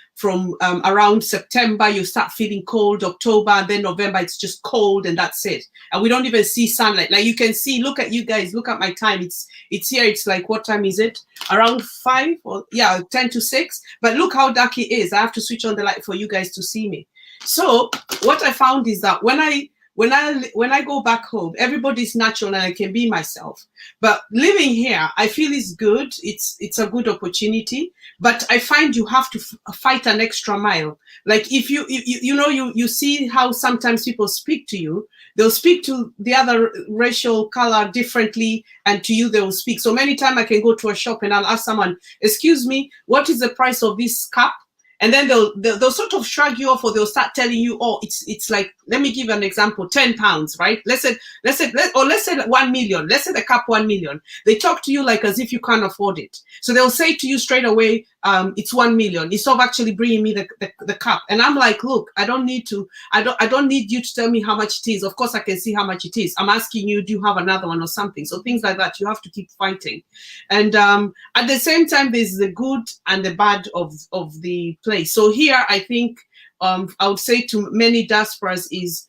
around September, you start feeling cold, October, and then November, it's just cold, and that's it. And we don't even see sunlight. Like you can see, look at you guys, look at my time. It's here, it's like, what time is it? Around 5 or, yeah, 10 to 6. But look how dark it is. I have to switch on the light for you guys to see me. So what I found is that when I go back home, everybody's natural and I can be myself. But living here, I feel is good. It's a good opportunity. But I find you have to fight an extra mile. Like if you see how sometimes people speak to you, they'll speak to the other racial color differently, and to you they will speak. So many times I can go to a shop and I'll ask someone, "Excuse me, what is the price of this cup?" And then they'll sort of shrug you off, or they'll start telling you, "Oh, it's like," let me give you an example, £10, right? Let's say 1 million. Let's say the cup 1 million. They talk to you like as if you can't afford it. So they'll say to you straight away, it's 1 million. Instead of actually bringing me the cup. And I'm like, look, I don't need you to tell me how much it is. Of course I can see how much it is. I'm asking you, do you have another one or something? So things like that, you have to keep fighting. And at the same time, there's the good and the bad of the place. So here, I think I would say to many diasporas is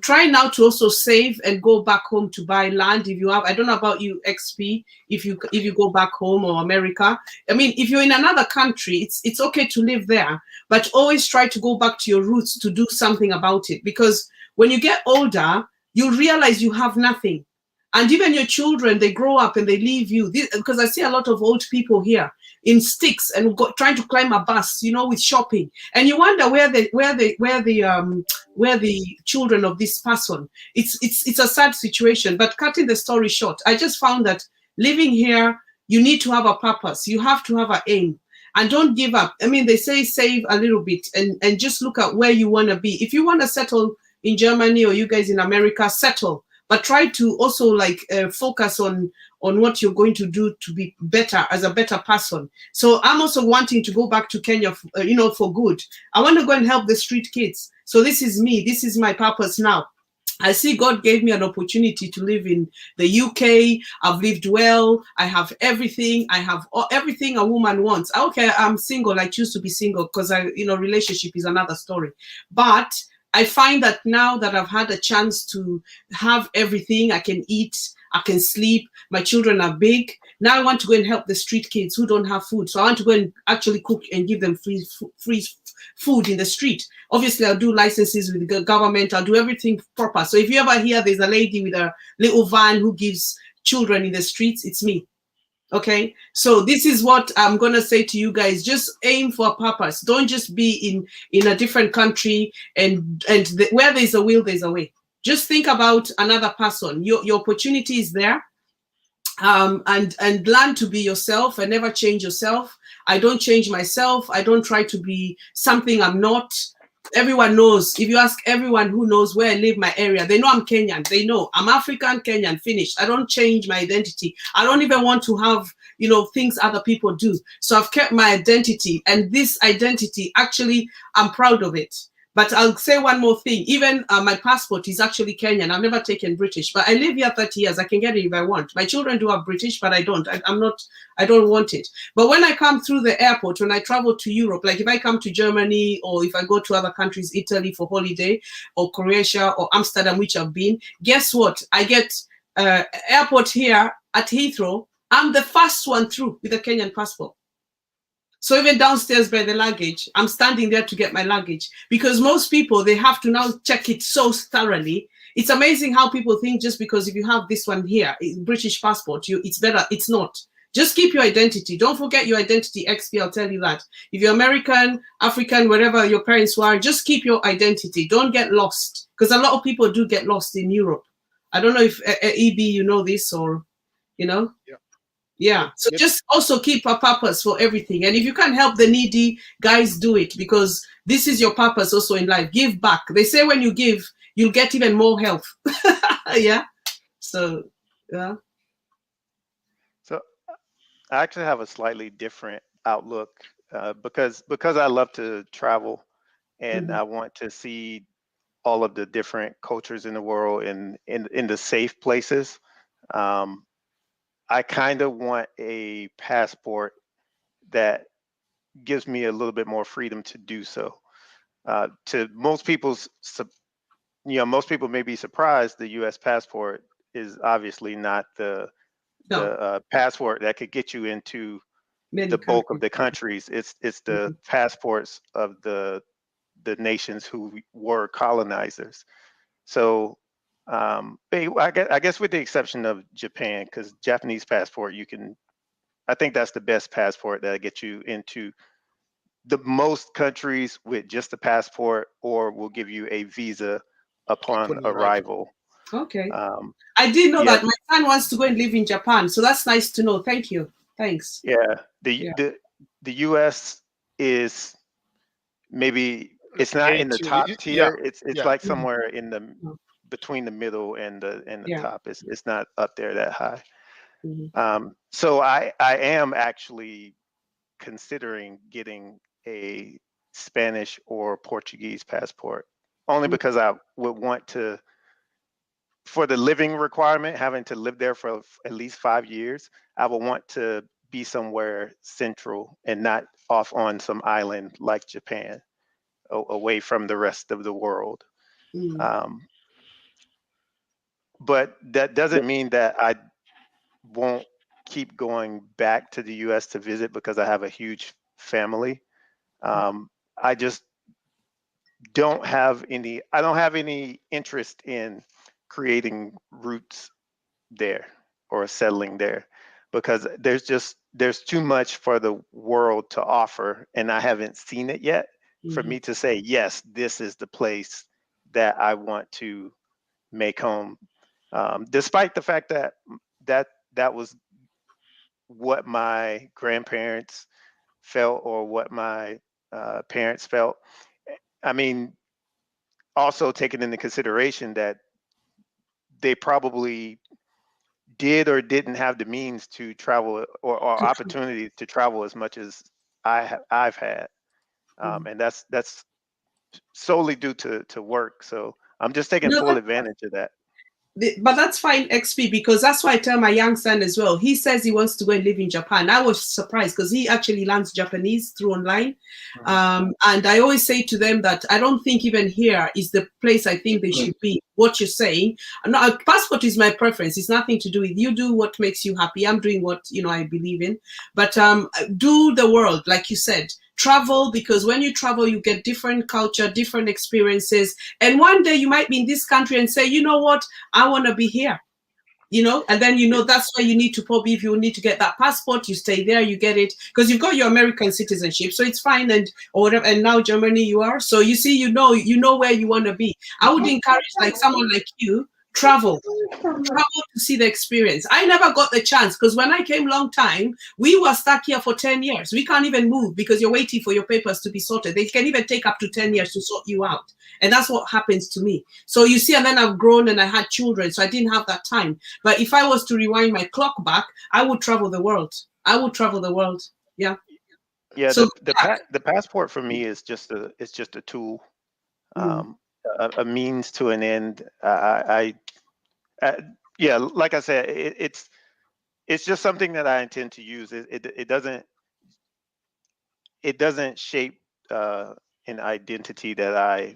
try now to also save and go back home to buy land. If you have, I don't know about you, XP, if you go back home, or America. I mean, if you're in another country, it's okay to live there, but always try to go back to your roots to do something about it. Because when you get older, you realize you have nothing. And even your children, they grow up and they leave you. Because I see a lot of old people here in sticks and trying to climb a bus, you know, with shopping. And you wonder where the children of this person. It's a sad situation. But cutting the story short, I just found that living here, you need to have a purpose. You have to have an aim. And don't give up. I mean, they say save a little bit and just look at where you want to be. If you want to settle in Germany, or you guys in America, settle. But try to also like focus on what you're going to do to be better, as a better person. So I'm also wanting to go back to Kenya, for good. I want to go and help the street kids. So this is me. This is my purpose now. I see God gave me an opportunity to live in the UK. I've lived well. I have everything. I have everything a woman wants. Okay, I'm single. I choose to be single because relationship is another story. But I find that now that I've had a chance to have everything, I can eat, I can sleep, my children are big. Now I want to go and help the street kids who don't have food. So I want to go and actually cook and give them free food in the street. Obviously, I'll do licenses with the government. I'll do everything proper. So if you ever hear there's a lady with a little van who gives children in the streets, it's me. Okay, so this is what I'm gonna say to you guys. Just aim for a purpose. Don't just be in a different country and where there's a will, there's a way. Just think about another person. Your opportunity is there. And learn to be yourself and never change yourself. I don't change myself. I don't try to be something I'm not. Everyone knows. If you ask everyone who knows where I live, my area, they know I'm Kenyan. They know I'm African, Kenyan, finished. I don't change my identity. I don't even want to have, things other people do. So I've kept my identity, and this identity, actually, I'm proud of it. But I'll say one more thing. Even my passport is actually Kenyan. I've never taken British, but I live here 30 years. I can get it if I want. My children do have British, but I don't. I don't want it. But when I come through the airport, when I travel to Europe, like if I come to Germany, or if I go to other countries, Italy for holiday, or Croatia or Amsterdam, which I've been, guess what? I get airport here at Heathrow. I'm the first one through with a Kenyan passport. So even downstairs by the luggage, I'm standing there to get my luggage, because most people, they have to now check it so thoroughly. It's amazing how people think just because if you have this one here, British passport, it's better. It's not. Just keep your identity. Don't forget your identity, XP, I'll tell you that. If you're American, African, wherever your parents were, just keep your identity. Don't get lost, because a lot of people do get lost in Europe. I don't know if EB, you know this, or, Yeah. Yeah. So Yep. just also keep a purpose for everything. And if you can help the needy, guys, do it, because this is your purpose also in life. Give back. They say when you give, you'll get even more health. Yeah. So, yeah. So I actually have a slightly different outlook because I love to travel and I want to see all of the different cultures in the world and in the safe places. I kind of want a passport that gives me a little bit more freedom to do so. To most people's, most people may be surprised the U.S. passport is obviously not the passport that could get you into the bulk of the countries. It's the passports of the nations who were colonizers. So I guess with the exception of Japan, because Japanese passport, I think that's the best passport that gets you into the most countries with just a passport, or will give you a visa upon arrival. Okay. I didn't know that. My son wants to go and live in Japan, so that's nice to know. Thank you. Thanks. Yeah. The U.S. is maybe it's not in the top tier. It's like somewhere in the between the middle and the top. It's not up there that high. So I am actually considering getting a Spanish or Portuguese passport, only because I would want to, for the living requirement, having to live there for at least 5 years, I would want to be somewhere central and not off on some island like Japan, away from the rest of the world. But that doesn't mean that I won't keep going back to the US to visit, because I have a huge family. I just don't have any interest in creating roots there or settling there, because there's too much for the world to offer, and I haven't seen it yet for me to say, yes, this is the place that I want to make home. Despite the fact that was what my grandparents felt, or what my parents felt. I mean, also taking into consideration that they probably did or didn't have the means to travel, or opportunity to travel as much as I've had, and that's solely due to work. So I'm just taking full advantage of that. But that's fine, XP, because that's why I tell my young son as well. He says he wants to go and live in Japan. I was surprised because he actually learns Japanese through online. And I always say to them that I don't think even here is the place I think they should be. What you're saying, no, a passport is my preference. It's nothing to do with you. Do what makes you happy. I'm doing what I believe in. But do the world, like you said. Travel, because when you travel, you get different culture, different experiences. And one day you might be in this country and say, you know what, I want to be here, and then, that's why you need to probably, if you need to get that passport, you stay there, you get it, because you've got your American citizenship, so it's fine, or whatever. And now Germany you are. So you see, you know where you want to be. I would encourage someone like you, travel to see the experience. I never got the chance, because when I came long time, we were stuck here for 10 years. We can't even move because you're waiting for your papers to be sorted. They can even take up to 10 years to sort you out. And that's what happens to me. So you see, and then I've grown and I had children, so I didn't have that time. But if I was to rewind my clock back, I would travel the world. Yeah. Yeah. So the passport for me is just a tool, a means to an end. Yeah, like I said, it's just something that I intend to use. It doesn't shape an identity that I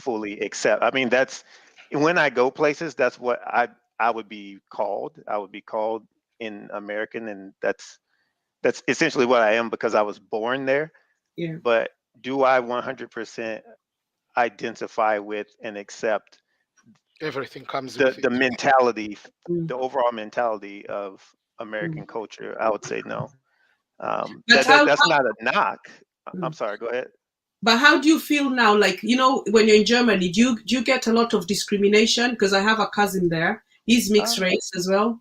fully accept. I mean, that's when I go places, that's what I would be called. I would be called in American, and that's essentially what I am because I was born there. Yeah. But do I 100% identify with and accept everything comes with the mentality, the overall mentality of American culture? I would say no. That's not a knock. I'm sorry, go ahead. But how do you feel now? Like, when you're in Germany, do you get a lot of discrimination? Because I have a cousin there. He's mixed race as well.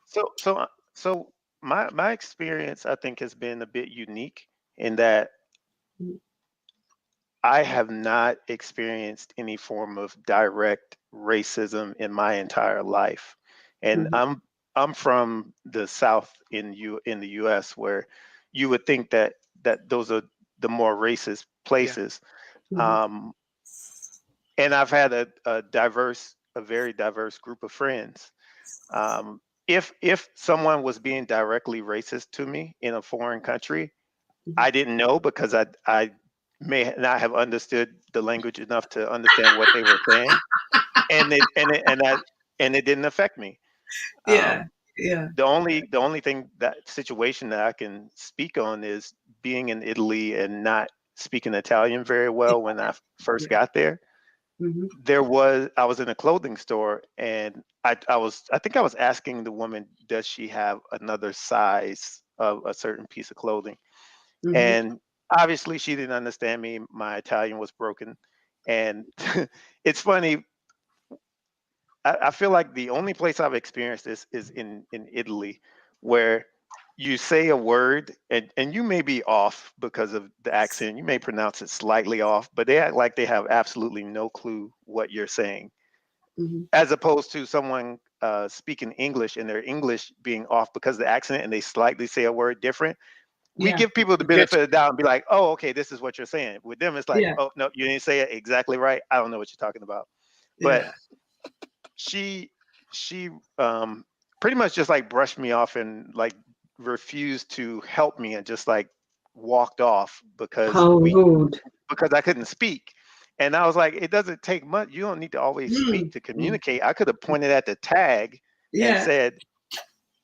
So my experience, I think, has been a bit unique in that I have not experienced any form of direct racism in my entire life, and I'm from the South in the U.S., where you would think that those are the more racist places. And I've had a very diverse group of friends. If someone was being directly racist to me in a foreign country, I didn't know because I may not have understood the language enough to understand what they were saying, and it didn't affect me. Yeah. The only situation that I can speak on is being in Italy and not speaking Italian very well when I first got there. I was in a clothing store, and I think I was asking the woman, does she have another size of a certain piece of clothing? And obviously she didn't understand me. My Italian was broken. And it's funny, I feel like the only place I've experienced this is in Italy, where you say a word and you may be off because of the accent. You may pronounce it slightly off, but they act like they have absolutely no clue what you're saying. As opposed to someone speaking English and their English being off because of the accent and they slightly say a word different. We give people the benefit of the doubt and be like, oh, okay, this is what you're saying. With them, it's like, oh, no, you didn't say it exactly right. I don't know what you're talking about. But she pretty much just like brushed me off and like refused to help me and just like walked off because I couldn't speak. And I was like, it doesn't take much. You don't need to always speak to communicate. I could have pointed at the tag and said,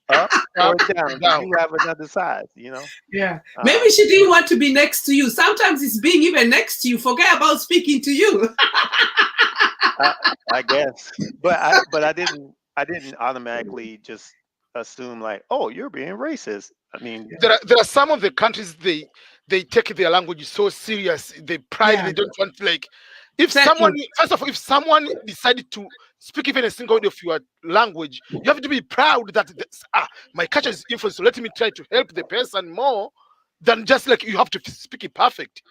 up or down. You have another size, you know? Yeah. Maybe she didn't want to be next to you. Sometimes it's being even next to you. Forget about speaking to you. I guess. But I didn't automatically just assume like, oh, you're being racist. I mean, there are some of the countries they take their language so serious. They pride. They don't want like. If someone, first of all, if someone decided to speak even a single word of your language, you have to be proud that my culture is influenced. So let me try to help the person more than just like you have to speak it perfect.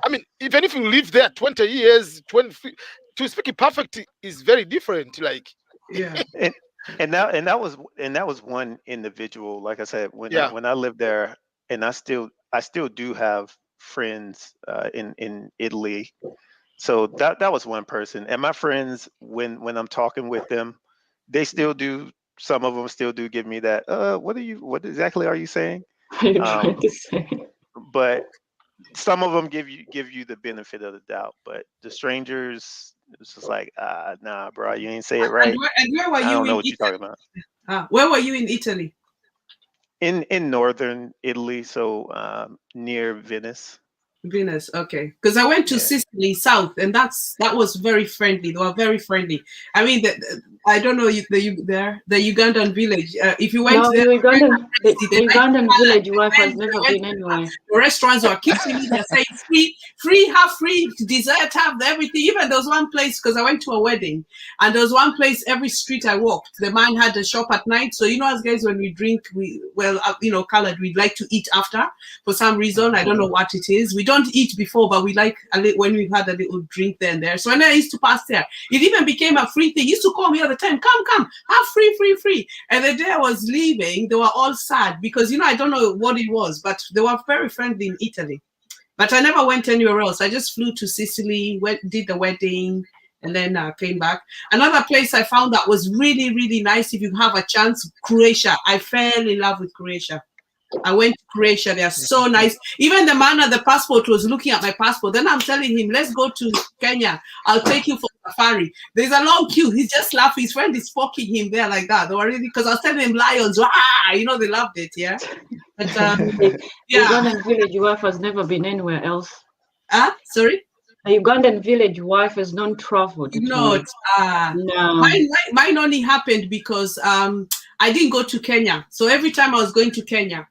I mean, even if you live there 20 years, to speak it perfect is very different. Like, and that was one individual. Like I said, when I lived there, and I still do have friends in Italy. So that was one person. And my friends, when I'm talking with them, they still do. Some of them still do give me that. What exactly are you saying? Trying to say. But some of them give you the benefit of the doubt. But the strangers, it's just like, nah, bro, you ain't say it right. And where were you? I don't know what you're talking about. Where were you in Italy? In northern Italy, so near Venice. Venice, okay. Because I went to Sicily South, and that was very friendly. They were very friendly. I mean, I don't know the Ugandan village. If you went there, the Ugandan village wife has never been anywhere. The restaurants were kissing me. They're saying free, have free dessert, have everything. Even there was one place, because I went to a wedding, and there was one place every street I walked, the man had a shop at night. So as guys, when we drink, colored, we like to eat after for some reason. I don't know what it is. We don't eat before, but we like when we've had a little drink there and there. So when I used to pass there, it even became a free thing. He used to call me all the time, come, have free. And the day I was leaving, they were all sad because, I don't know what it was, but they were very friendly in Italy. But I never went anywhere else. I just flew to Sicily, did the wedding, and then came back. Another place I found that was really, really nice, if you have a chance, Croatia. I fell in love with Croatia. I went to Croatia. They are so nice. Even the man at the passport was looking at my passport. Then I'm telling him, let's go to Kenya. I'll take you for safari. There's a long queue. He's just laughing. His friend is poking him there like that. They were really, because I was telling him lions. They loved it. Yeah. But, The Ugandan village wife has never been anywhere else. Sorry? A Ugandan village wife has not traveled. No. Mine only happened because I didn't go to Kenya. So every time I was going to Kenya,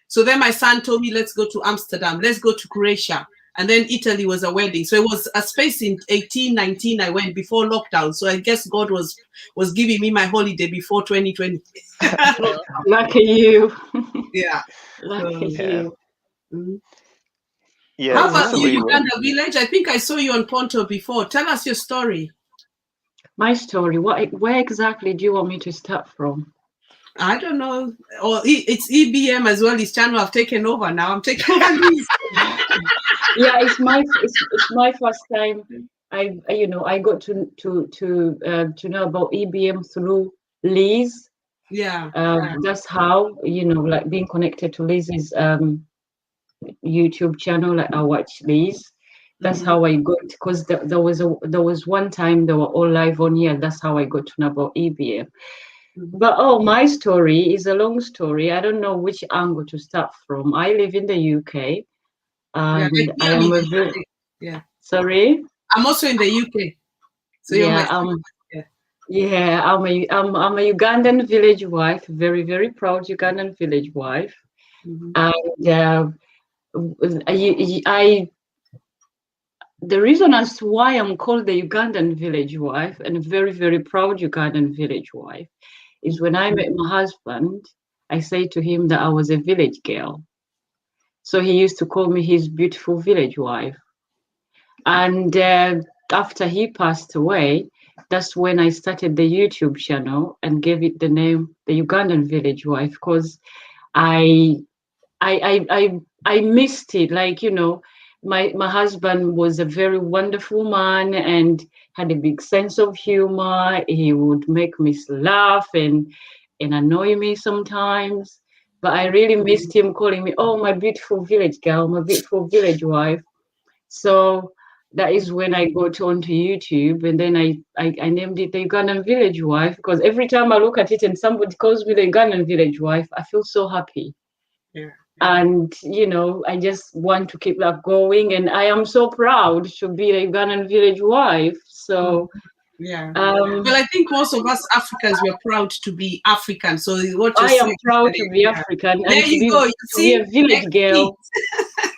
so then my son told me, let's go to Amsterdam, let's go to Croatia. and then Italy was a wedding. So it was a space in 18, 19 I went before lockdown. So I guess God was giving me my holiday before 2020. Lucky you. Yeah. Lucky Yeah. you. Mhm. Yeah, How about you, Cicely, Uganda Village? I think I saw you on Ponto before. Tell us your story. My story. Where exactly do you want me to start from? I don't know. Or it's EBM as well. His channel have taken over now. I'm taking over these. Yeah, it's my first time. I got to know about EBM through Liz. Yeah. That's how, like being connected to Liz's YouTube channel. Like I watch Liz. That's how I got, because there was one time they were all live on here. That's how I got to know about EBM. But my story is a long story. I don't know which angle to start from. I live in the UK, and I am a very, sorry. I'm also in the UK. So yeah, I'm a Ugandan village wife, very, very proud Ugandan village wife. And the reason as to why I'm called the Ugandan village wife and very, very proud Ugandan village wife is when I met my husband, I say to him that I was a village girl. So he used to call me his beautiful village wife. And after he passed away, that's when I started the YouTube channel and gave it the name, the Ugandan village wife, because I missed it. Like, my husband was a very wonderful man and had a big sense of humor. He would make me laugh and annoy me sometimes. But I really missed him calling me, oh, my beautiful village girl, my beautiful village wife. So that is when I got onto YouTube, and then I named it the Ugandan village wife, because every time I look at it and somebody calls me the Ugandan village wife, I feel so happy. Yeah. And, I just want to keep that going. And I am so proud to be a Ugandan village wife. So, yeah. Well, I think most of us Africans, we're proud to be African. So what I am proud to be African. There and you go. You see, to be a village girl.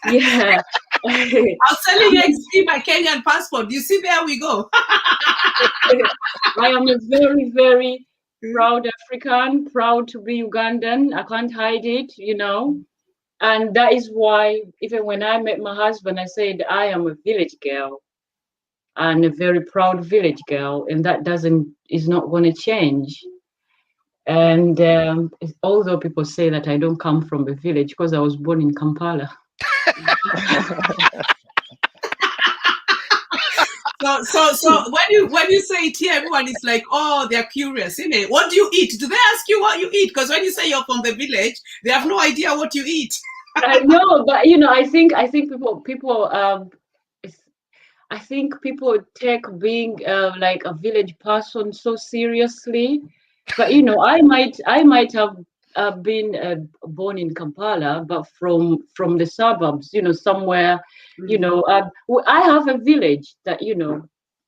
Yeah. I was telling you, see my Kenyan passport. You see, there we go. I am a very, very proud African, proud to be Ugandan. I can't hide it, And that is why, even when I met my husband, I said I am a village girl and a very proud village girl, and that is not going to change. And although people say that I don't come from a village, because I was born in Kampala. So when you say it here, everyone is like, oh, they're curious, isn't it? What do you eat? Do they ask you what you eat? Because when you say you're from the village, they have no idea what you eat. I know, but I think people take being like a village person so seriously. But I might have been born in Kampala, but from the suburbs, somewhere. I have a village that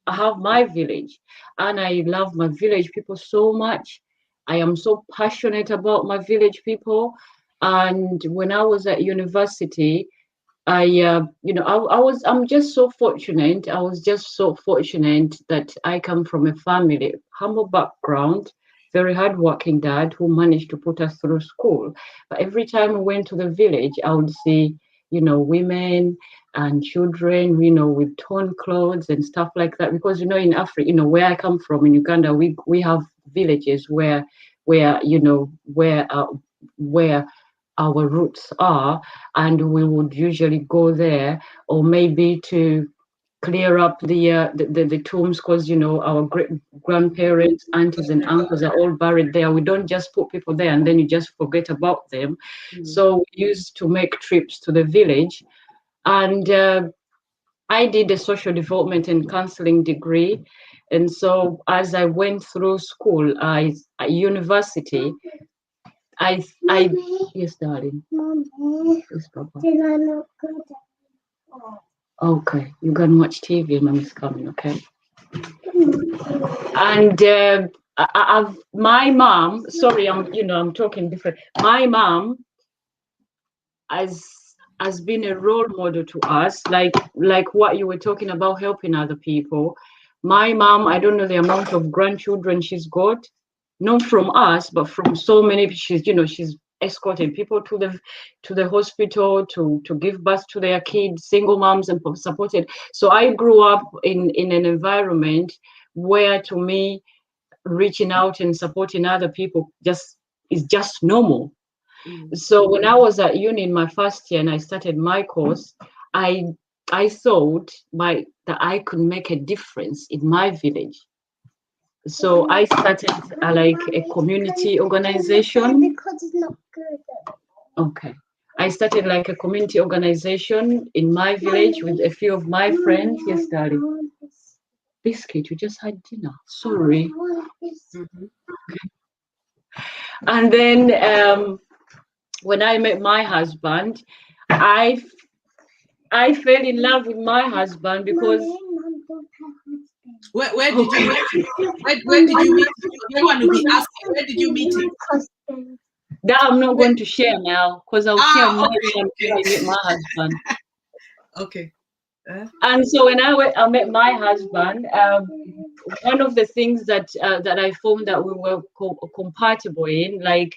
I have my village, and I love my village people so much. I am so passionate about my village people. And when I was at university, I'm just so fortunate. I was just so fortunate that I come from a family, humble background, very hardworking dad who managed to put us through school. But every time we went to the village, I would see, women and children, with torn clothes and stuff like that. Because, in Africa, where I come from in Uganda, we have villages where our roots are, and we would usually go there, or maybe to clear up the tombs, because our great grandparents, aunties and uncles are all buried there. We don't just put people there and then you just forget about them. So we used to make trips to the village, and I did a social development and counseling degree. And so as I went through school, university, yes, darling. Yes, Papa. Okay, you can watch TV and Mommy's coming, okay? And my mom, sorry, I'm talking different. My mom, as has been a role model to us, like what you were talking about, helping other people. My mom, I don't know the amount of grandchildren she's got, not from us, but from so many. She's escorted people to the hospital to give birth to their kids, single moms, and supported. So I grew up in an environment where, to me, reaching out and supporting other people is just normal. So when I was at uni in my first year and I started my course, I thought that I could make a difference in my village. So I started like a community organization. Because it's not good. Okay. I started like a community organization in my village with a few of my friends. Yes, darling. Biscuit, you just had dinner. Sorry. And then when I met my husband, I fell in love with my husband because. Where did you meet him? Where did you meet him? No one will be asking, where did you meet him? That I'm not going to share now, because I'll share my okay. when I meet my husband. Okay. And so when I met my husband, one of the things that I found that we were compatible in, like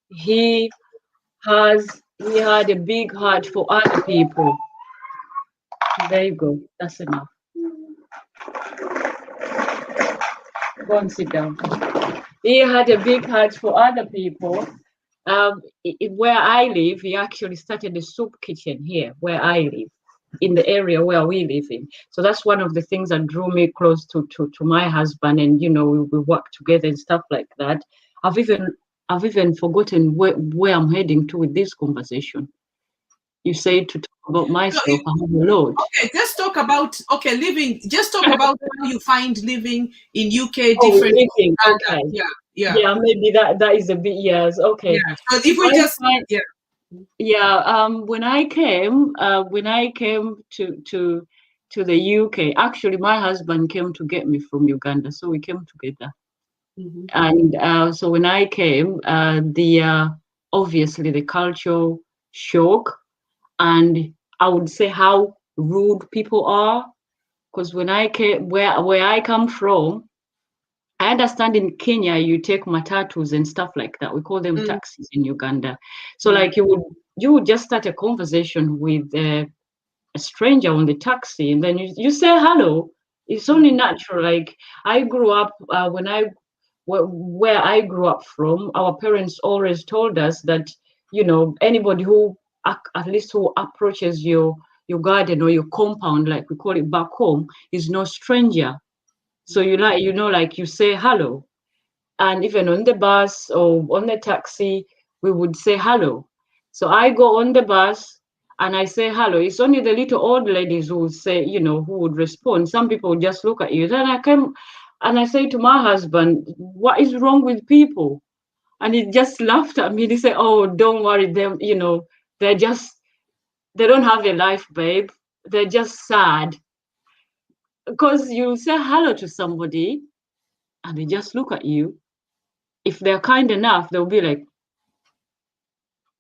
he had a big heart for other people. There you go. That's enough. Go and sit down. He had a big heart for other people. Where I live, he actually started a soup kitchen here where I live, in the area where we live in. So that's one of the things that drew me close to my husband, and we work together and stuff like that. I've even forgotten where I'm heading to with this conversation. You say to talk about myself. I have a lot. Okay, let's talk about living. Just talk about how you find living in UK different. Living, okay. Yeah. Maybe that is a bit, yes. Okay. Yeah. So if we just when I came to the UK, actually my husband came to get me from Uganda, so we came together. And so when I came, obviously the cultural shock, and I would say how rude people are, because when I came where I come from, I understand in Kenya you take matatus and stuff like that. We call them taxis in Uganda. So like you would just start a conversation with a stranger on the taxi, and then you say hello. It's only natural. Like I grew up where I grew up from, our parents always told us that anybody who at least who approaches your garden or your compound, like we call it back home, is no stranger. So you say hello. And even on the bus or on the taxi, we would say hello. So I go on the bus and I say hello. It's only the little old ladies who would say, who would respond. Some people would just look at you. Then I come and I say to my husband, what is wrong with people? And he just laughed at me. He said, oh, don't worry, them, they don't have a life, babe. They're just sad. Because you say hello to somebody and they just look at you. If they're kind enough, they'll be like,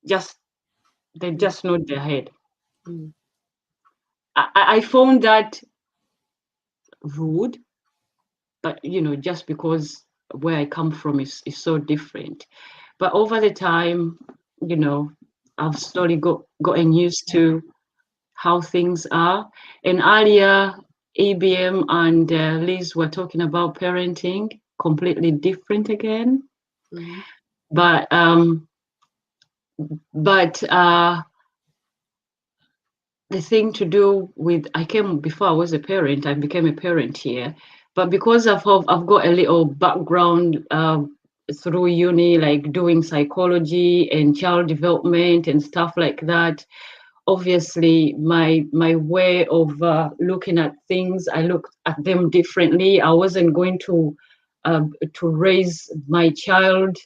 they just nod their head. I found that rude, but just because where I come from is so different. But over the time, I've slowly gotten used to how things are. And earlier, ABM and Liz were talking about parenting, completely different again. But the thing to do with, before I was a parent, I became a parent here. But because I've got a little background through uni, like doing psychology and child development and stuff like that, obviously my way of looking at things, I looked at them differently. I wasn't going to raise my child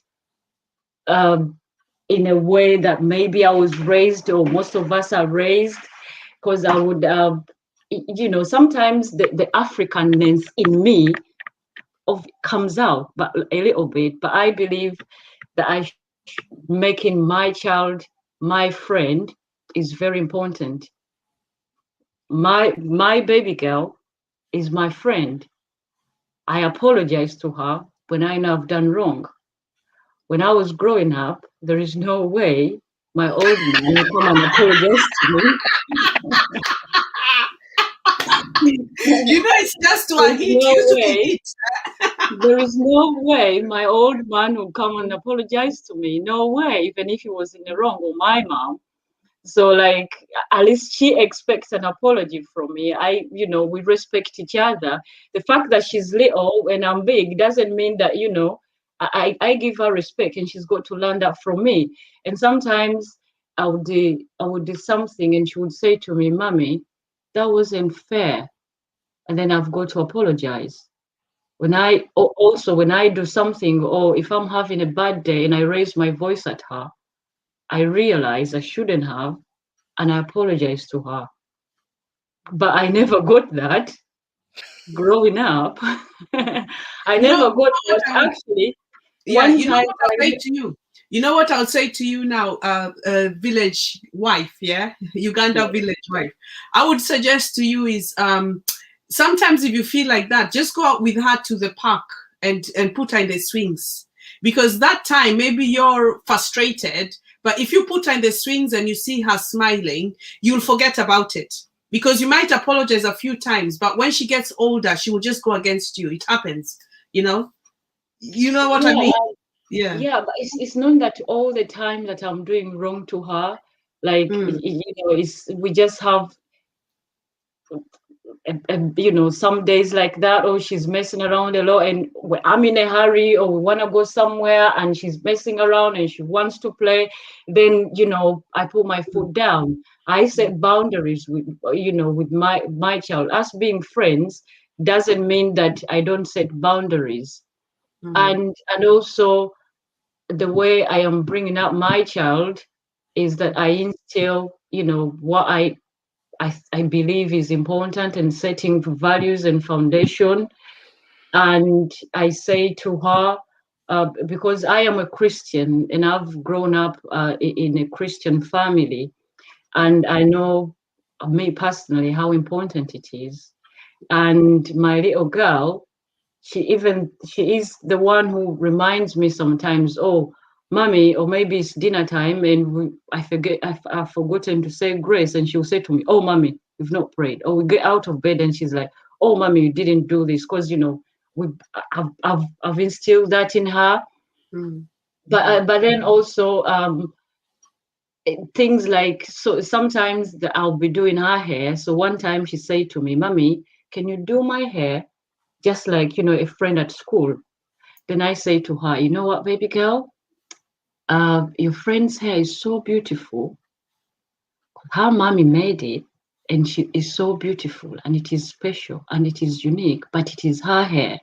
in a way that maybe I was raised, or most of us are raised, because I would, sometimes the Africanness in me comes out, but a little bit. But I believe that making my child my friend, is very important. My baby girl is my friend. I apologize to her when I know I've done wrong. When I was growing up, there is no way my old man will come and apologize to me. You know, it's just to hit you. There is no way my old man will come and apologize to me. No way, even if he was in the wrong, or my mom. So like, at least she expects an apology from me. We respect each other. The fact that she's little and I'm big doesn't mean that, I give her respect, and she's got to learn that from me. And sometimes I would do something and she would say to me, "Mommy, that wasn't fair." And then I've got to apologize. When I do something, or if I'm having a bad day and I raise my voice at her, I realize I shouldn't have, and I apologize to her. But I never got that growing up. I never got that, actually. Yeah, you know what I'll say to you? You know what I'll say to you now, village wife, yeah? Uganda village wife. I would suggest to you is, sometimes if you feel like that, just go out with her to the park and put her in the swings. Because that time, maybe you're frustrated, but if you put her in the swings and you see her smiling, you'll forget about it. Because you might apologize a few times, but when she gets older, she will just go against you. It happens, You know what I mean? Yeah, but it's not that all the time that I'm doing wrong to her. Like, we just have, some days like that, or she's messing around a lot and I'm in a hurry, or we want to go somewhere and she's messing around and she wants to play. Then, I put my foot down. I set boundaries with my child. Us being friends doesn't mean that I don't set boundaries. And also, the way I am bringing up my child is that I instill, what I believe is important, and setting values and foundation. And I say to her, because I am a Christian and I've grown up in a Christian family, and I know, me personally, how important it is. And my little girl, she is the one who reminds me sometimes, "Oh, Mommy," or maybe it's dinner time and I've forgotten to say grace, and she'll say to me, "Oh, Mommy, we've not prayed." Or we get out of bed and she's like, "Oh, Mommy, you didn't do this," because I've instilled that in her. But then also things like, so sometimes I'll be doing her hair. So one time she said to me, "Mommy, can you do my hair just like, a friend at school?" Then I say to her, "You know what, baby girl? Your friend's hair is so beautiful. Her mommy made it, and she is so beautiful, and it is special, and it is unique, but it is her hair.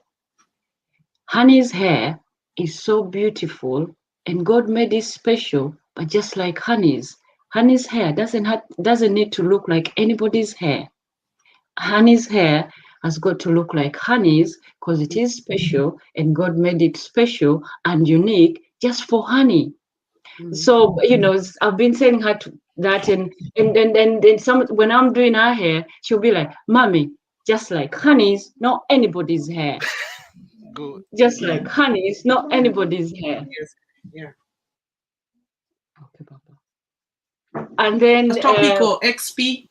Honey's hair is so beautiful, and God made it special, but just like Honey's hair doesn't need to look like anybody's hair. Honey's hair has got to look like Honey's because it is special, and God made it special and unique just for Honey." So, I've been saying her that, and then when I'm doing her hair, she'll be like, "Mommy, just like Honey's, not anybody's hair." Good. Just like Honey's, not anybody's hair. Yes. Yeah. Okay, Papa. And then topical XP.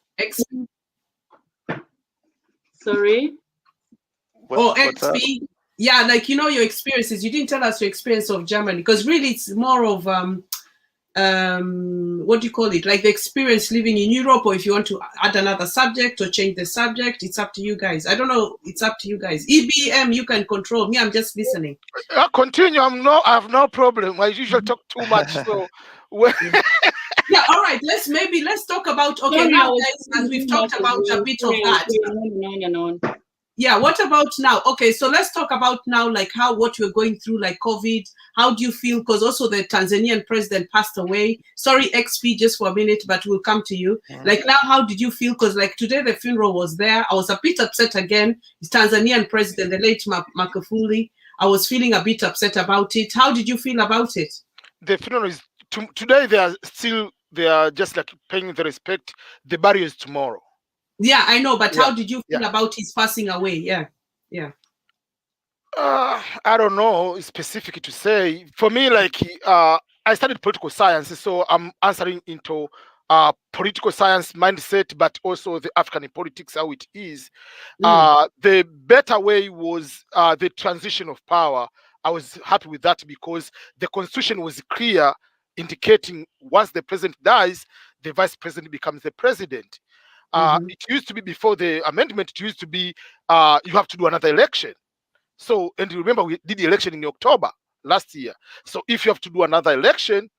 Sorry. What's up? XP. Yeah, like your experiences. You didn't tell us your experience of Germany, because really it's more of what do you call it? Like the experience living in Europe, or if you want to add another subject or change the subject, it's up to you guys. I don't know. It's up to you guys. EBM, you can control me. I'm just listening. Continue. I have no problem. I usually talk too much. So. Yeah, all right. Let's talk about now, guys, as we've talked about a bit of that. Yeah, what about now? Okay, so let's talk about now, like what you're going through, like COVID. How do you feel? Because also the Tanzanian president passed away. Sorry, XP, just for a minute, but we'll come to you. Like now, how did you feel? Because like today the funeral was there. I was a bit upset again. The Tanzanian president, the late Magufuli. I was feeling a bit upset about it. How did you feel about it? The funeral is today. They are still they are just like paying the respect. The burial is tomorrow. Yeah, I know, but Yeah, how did you feel about his passing away? Yeah. I don't know specific to say. For me, like I studied political science, so I'm answering into political science mindset, but also the African politics, how it is. The better way was the transition of power. I was happy with that because the constitution was clear, indicating once the president dies, the vice president becomes the president. It used to be before the amendment. It used to be you have to do another election. So, and you remember we did the election in October last year. So if you have to do another election,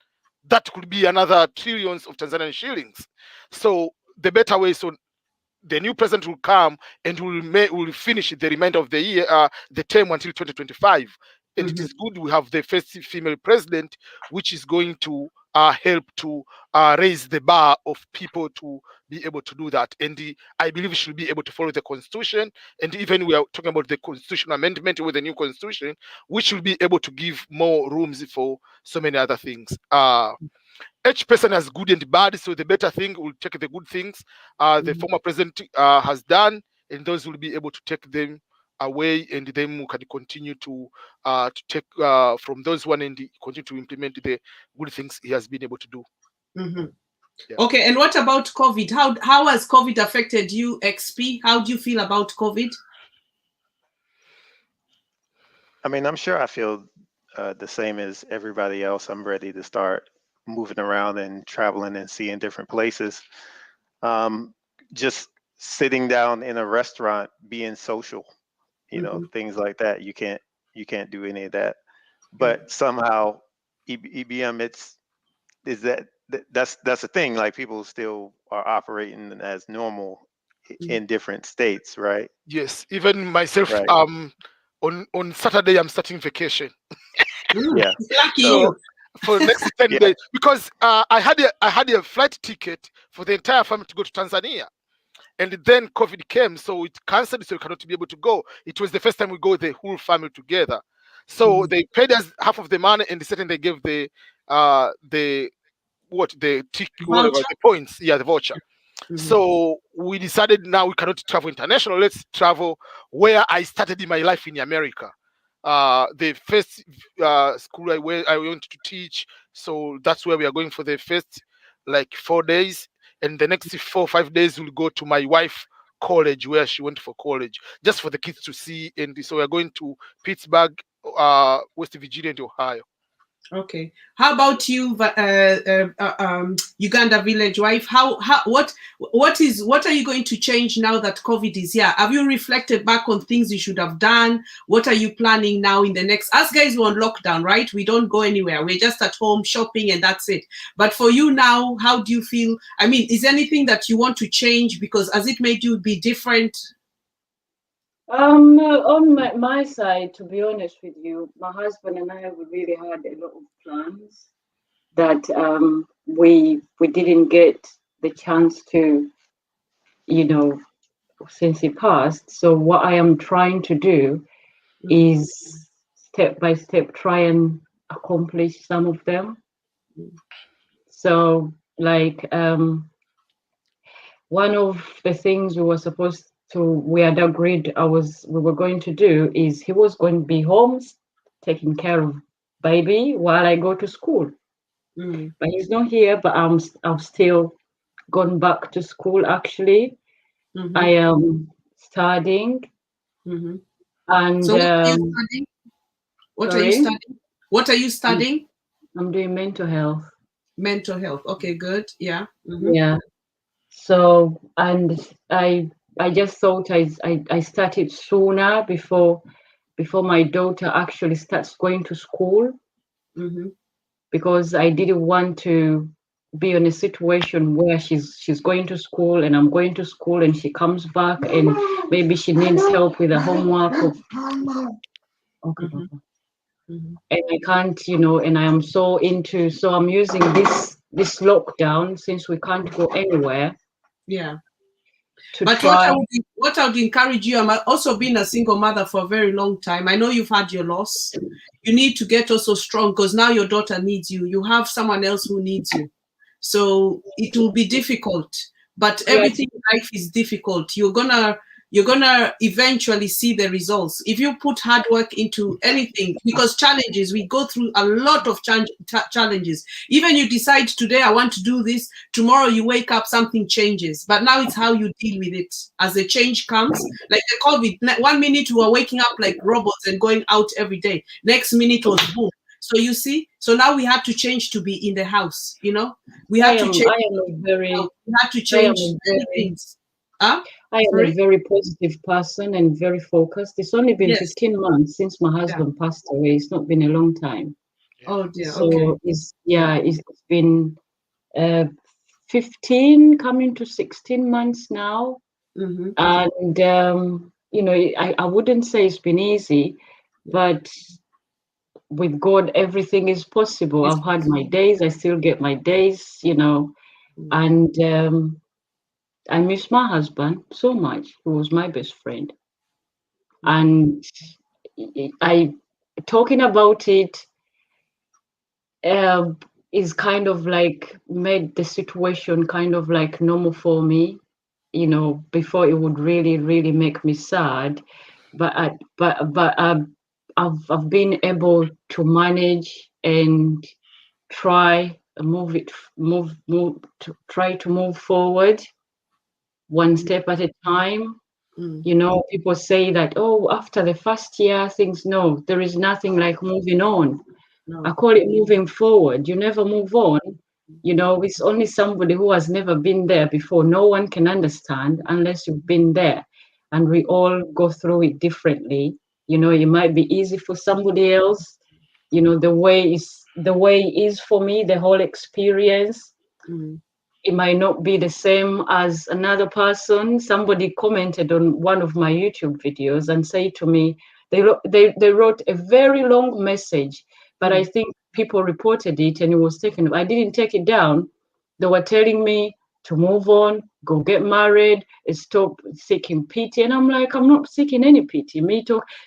that could be another trillions of Tanzanian shillings. So the better way, so the new president will come and will finish the remainder of the year, the term until 2025. And it is good we have the first female president, which is going to help to raise the bar of people to be able to do that. And I believe we should be able to follow the constitution. And even we are talking about the constitutional amendment with the new constitution, we should be able to give more rooms for so many other things. Each person has good and bad, so the better thing will take the good things the former president has done, and those will be able to take them away, and then we can continue to take from those one and continue to implement the good things he has been able to do. Okay, and what about COVID? How has COVID affected you, XP? How do you feel about COVID? I mean, I'm sure I feel the same as everybody else. I'm ready to start moving around and traveling and seeing different places. Just sitting down in a restaurant, being social, you know, things like that. You can't do any of that. But somehow, EBM, that's the thing. Like, people still are operating as normal in different states, right? Yes, even myself. Right. On Saturday I'm starting vacation. Yeah. Lucky So, you. for next 10 days, because I had a flight ticket for the entire family to go to Tanzania, and then COVID came, so it cancelled, so we cannot be able to go. It was the first time we go the whole family together. So they paid us half of the money, and they gave the tick, whatever, the points, the voucher. So we decided now we cannot travel international. Let's travel where I started in my life in America. The first school I went to teach, so that's where we are going for the first like 4 days, and the next 4 or 5 days we'll go to my wife college where she went for college, just for the kids to see. And so we're going to Pittsburgh, West Virginia, and Ohio. Okay. How about you, Uganda village wife? What are you going to change now that COVID is here? Have you reflected back on things you should have done? What are you planning now in the next? Us guys were on lockdown, right? We don't go anywhere. We're just at home shopping and that's it. But for you now, how do you feel? I mean, is there anything that you want to change because has it made you be different? On my side, to be honest with you, my husband and I, we really had a lot of plans that we didn't get the chance to, you know, since he passed. So what I am trying to do is step by step try and accomplish some of them. So like one of the things we had agreed we were going to do is he was going to be home taking care of baby while I go to school. But he's not here, but I've still gone back to school actually. I am studying. And so what are you studying? What are you studying? I'm doing mental health. Mental health. Okay, good. Yeah. Yeah. So, and I just thought I started sooner before my daughter actually starts going to school, because I didn't want to be in a situation where she's going to school and I'm going to school and she comes back and maybe she needs help with the homework. And I can't, and I am so I'm using this lockdown, since we can't go anywhere. Yeah. But what I would encourage you, I'm also been a single mother for a very long time. I know you've had your loss. You need to get also strong because now your daughter needs you. You have someone else who needs you. So it will be difficult, but everything in life is difficult. You're gonna eventually see the results if you put hard work into anything, because challenges, we go through a lot of challenges. Even you decide today I want to do this, tomorrow you wake up, something changes, but now it's how you deal with it as the change comes. Like the COVID, 1 minute we were waking up like robots and going out every day, next minute was boom. So you see, so now we had to change to be in the house, you know, we had to change. We had to change many things. Huh? I am a very positive person and very focused. It's only been 15 months since my husband passed away. It's not been a long time. Oh dear. So okay. It's been 15 coming to 16 months now. Mm-hmm. And you know, I wouldn't say it's been easy, but with God everything is possible. I've had my days, I still get my days, you know, and I miss my husband so much. He was my best friend. And I talking about it is kind of like made the situation kind of like normal for me. You know, before it would really, really make me sad. But I've been able to manage and try try to move forward one step at a time. You know, people say that, oh, after the first year, no, there is nothing like moving on. No. I call it moving forward. You never move on. You know, it's only somebody who has never been there before. No one can understand unless you've been there. And we all go through it differently. You know, it might be easy for somebody else. You know, the way it is for me, the whole experience. It might not be the same as another person. Somebody commented on one of my YouTube videos and said to me, they wrote a very long message, but I think people reported it and it was taken. I didn't take it down. They were telling me to move on, go get married, stop seeking pity. And I'm like, I'm not seeking any pity.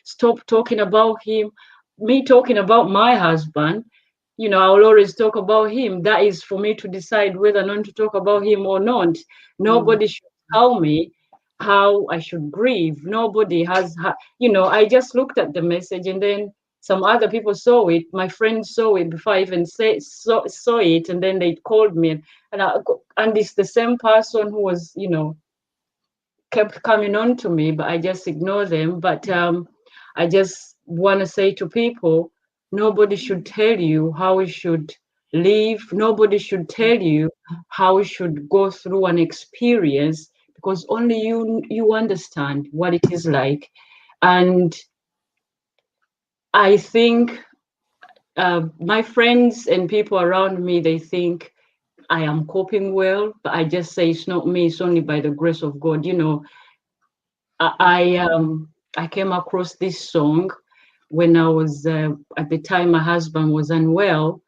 Stop talking about him. Me talking about my husband. You know, I'll always talk about him. That is for me to decide whether or not to talk about him or not. Nobody should tell me how I should grieve. Nobody has, you know, I just looked at the message and then some other people saw it. My friends saw it before I even saw it. And then they called me and it's the same person who was, you know, kept coming on to me, but I just ignore them. But I just want to say to people, nobody should tell you how you should live. Nobody should tell you how you should go through an experience, because only you understand what it is like. And I think my friends and people around me, they think I am coping well, but I just say it's not me. It's only by the grace of God. You know, I came across this song when I was at the time my husband was unwell.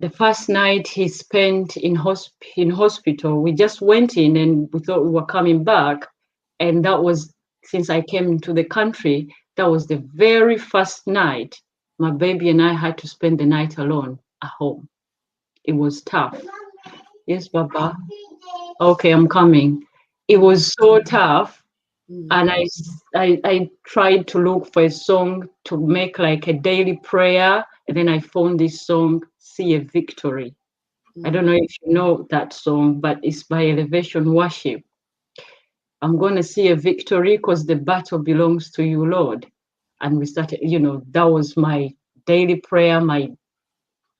The first night he spent in hospital, we just went in and we thought we were coming back. And that was, since I came into the country, that was the very first night my baby and I had to spend the night alone at home. It was tough. Yes, Baba. Okay, I'm coming. It was so tough. And I tried to look for a song to make like a daily prayer. And then I found this song, See a Victory. I don't know if you know that song, but it's by Elevation Worship. I'm going to see a victory because the battle belongs to you, Lord. And we started, you know, that was my daily prayer,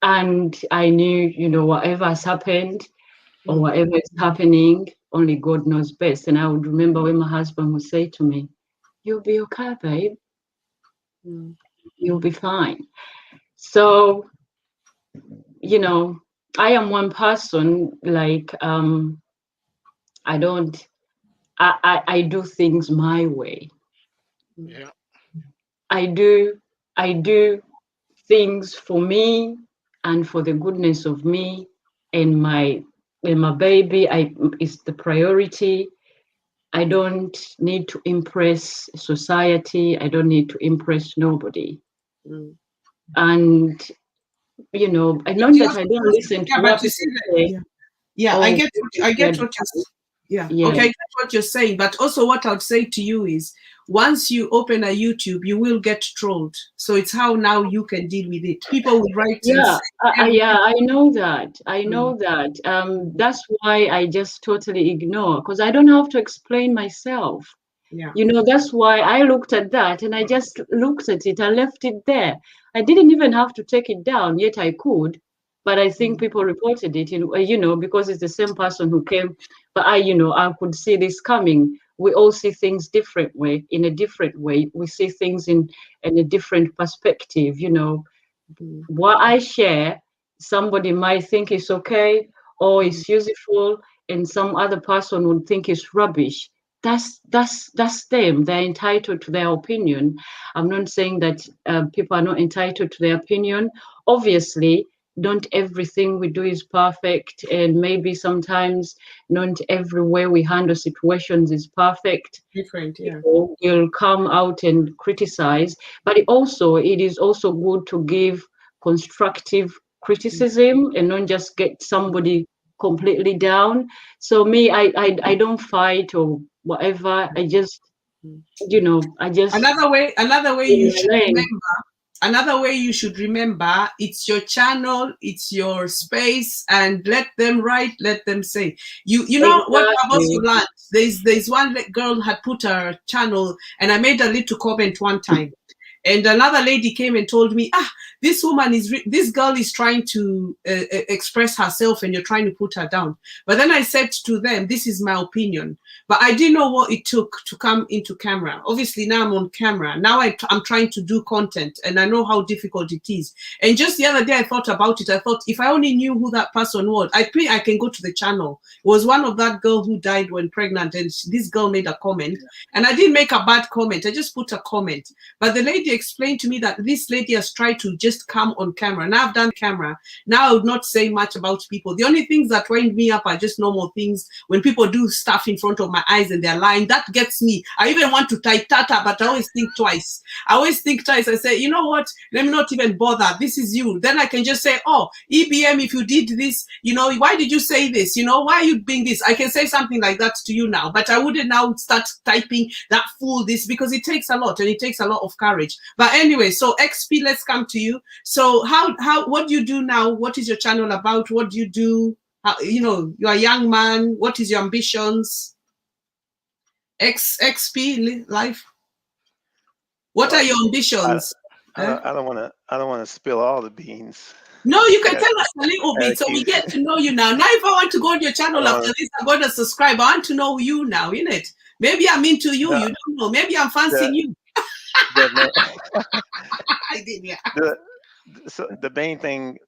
and I knew, you know, whatever has happened or whatever is happening, only God knows best. And I would remember when my husband would say to me, you'll be okay, babe. You'll be fine. So, you know, I am one person, like, I do things my way. Yeah. I do things for me and for the goodness of me and my baby. Is the priority. I don't need to impress society. I don't need to impress nobody. And you know, I know that I don't listen to Yeah, what but you see people that, say. yeah. Yeah, I get what you're yeah. Yeah. Okay, I get what you're saying. But also what I would say to you is once you open a YouTube, you will get trolled. So it's how now you can deal with it. People will write and Yeah, say yeah, I know that. I know Mm. that. That's why I just totally ignore, because I don't have to explain myself. Yeah. You know, that's why I looked at that and I just looked at it. I left it there. I didn't even have to take it down, yet I could. But I think people reported it, you know, because it's the same person who came. But I, you know, I could see this coming. We all see things in a different way. We see things in a different perspective, you know. What I share, somebody might think it's okay or it's useful, and some other person would think it's rubbish. That's them. They're entitled to their opinion. I'm not saying that people are not entitled to their opinion. Obviously, not everything we do is perfect, and maybe sometimes not every way we handle situations is perfect. Different, yeah. People will come out and criticize, but it is also good to give constructive criticism and not just get somebody completely down. So me, I don't fight or whatever. I just, you know, Another way in you my should lane. remember, it's your channel, it's your space, and let them write, let them say. You know what I've also Exactly. learned? There's one girl had put her channel, and I made a little comment one time. And another lady came and told me, this girl is trying to express herself and you're trying to put her down. But then I said to them, this is my opinion. But I didn't know what it took to come into camera. Obviously, now I'm on camera. Now I'm trying to do content and I know how difficult it is. And just the other day, I thought about it. I thought, if I only knew who that person was, I think I can go to the channel. It was one of that girl who died when pregnant. And this girl made a comment. And I didn't make a bad comment. I just put a comment. But the lady explained to me that this lady has tried to just come on camera. Now I've done camera. Now I would not say much about people. The only things that wind me up are just normal things. When people do stuff in front of my eyes and they're lying, that gets me. I even want to type tata, but I always think twice. I say, you know what? Let me not even bother. This is you. Then I can just say, oh, EBM, if you did this, you know, why did you say this? You know, why are you doing this? I can say something like that to you now, but I wouldn't now start typing that fool this, because it takes a lot and it takes a lot of courage. But anyway, so XP, let's come to you. So what do you do now? What is your channel about? What do you do? You know, you're a young man. What is your ambitions? XP life. What are your ambitions? I don't want to spill all the beans. No, you can tell us a little bit so we get to know you now. Now, if I want to go on your channel after this, I'm going to subscribe. I want to know you now, innit? Maybe I'm into you. You don't know. Maybe I'm fancying you. I did, yeah. So the main thing,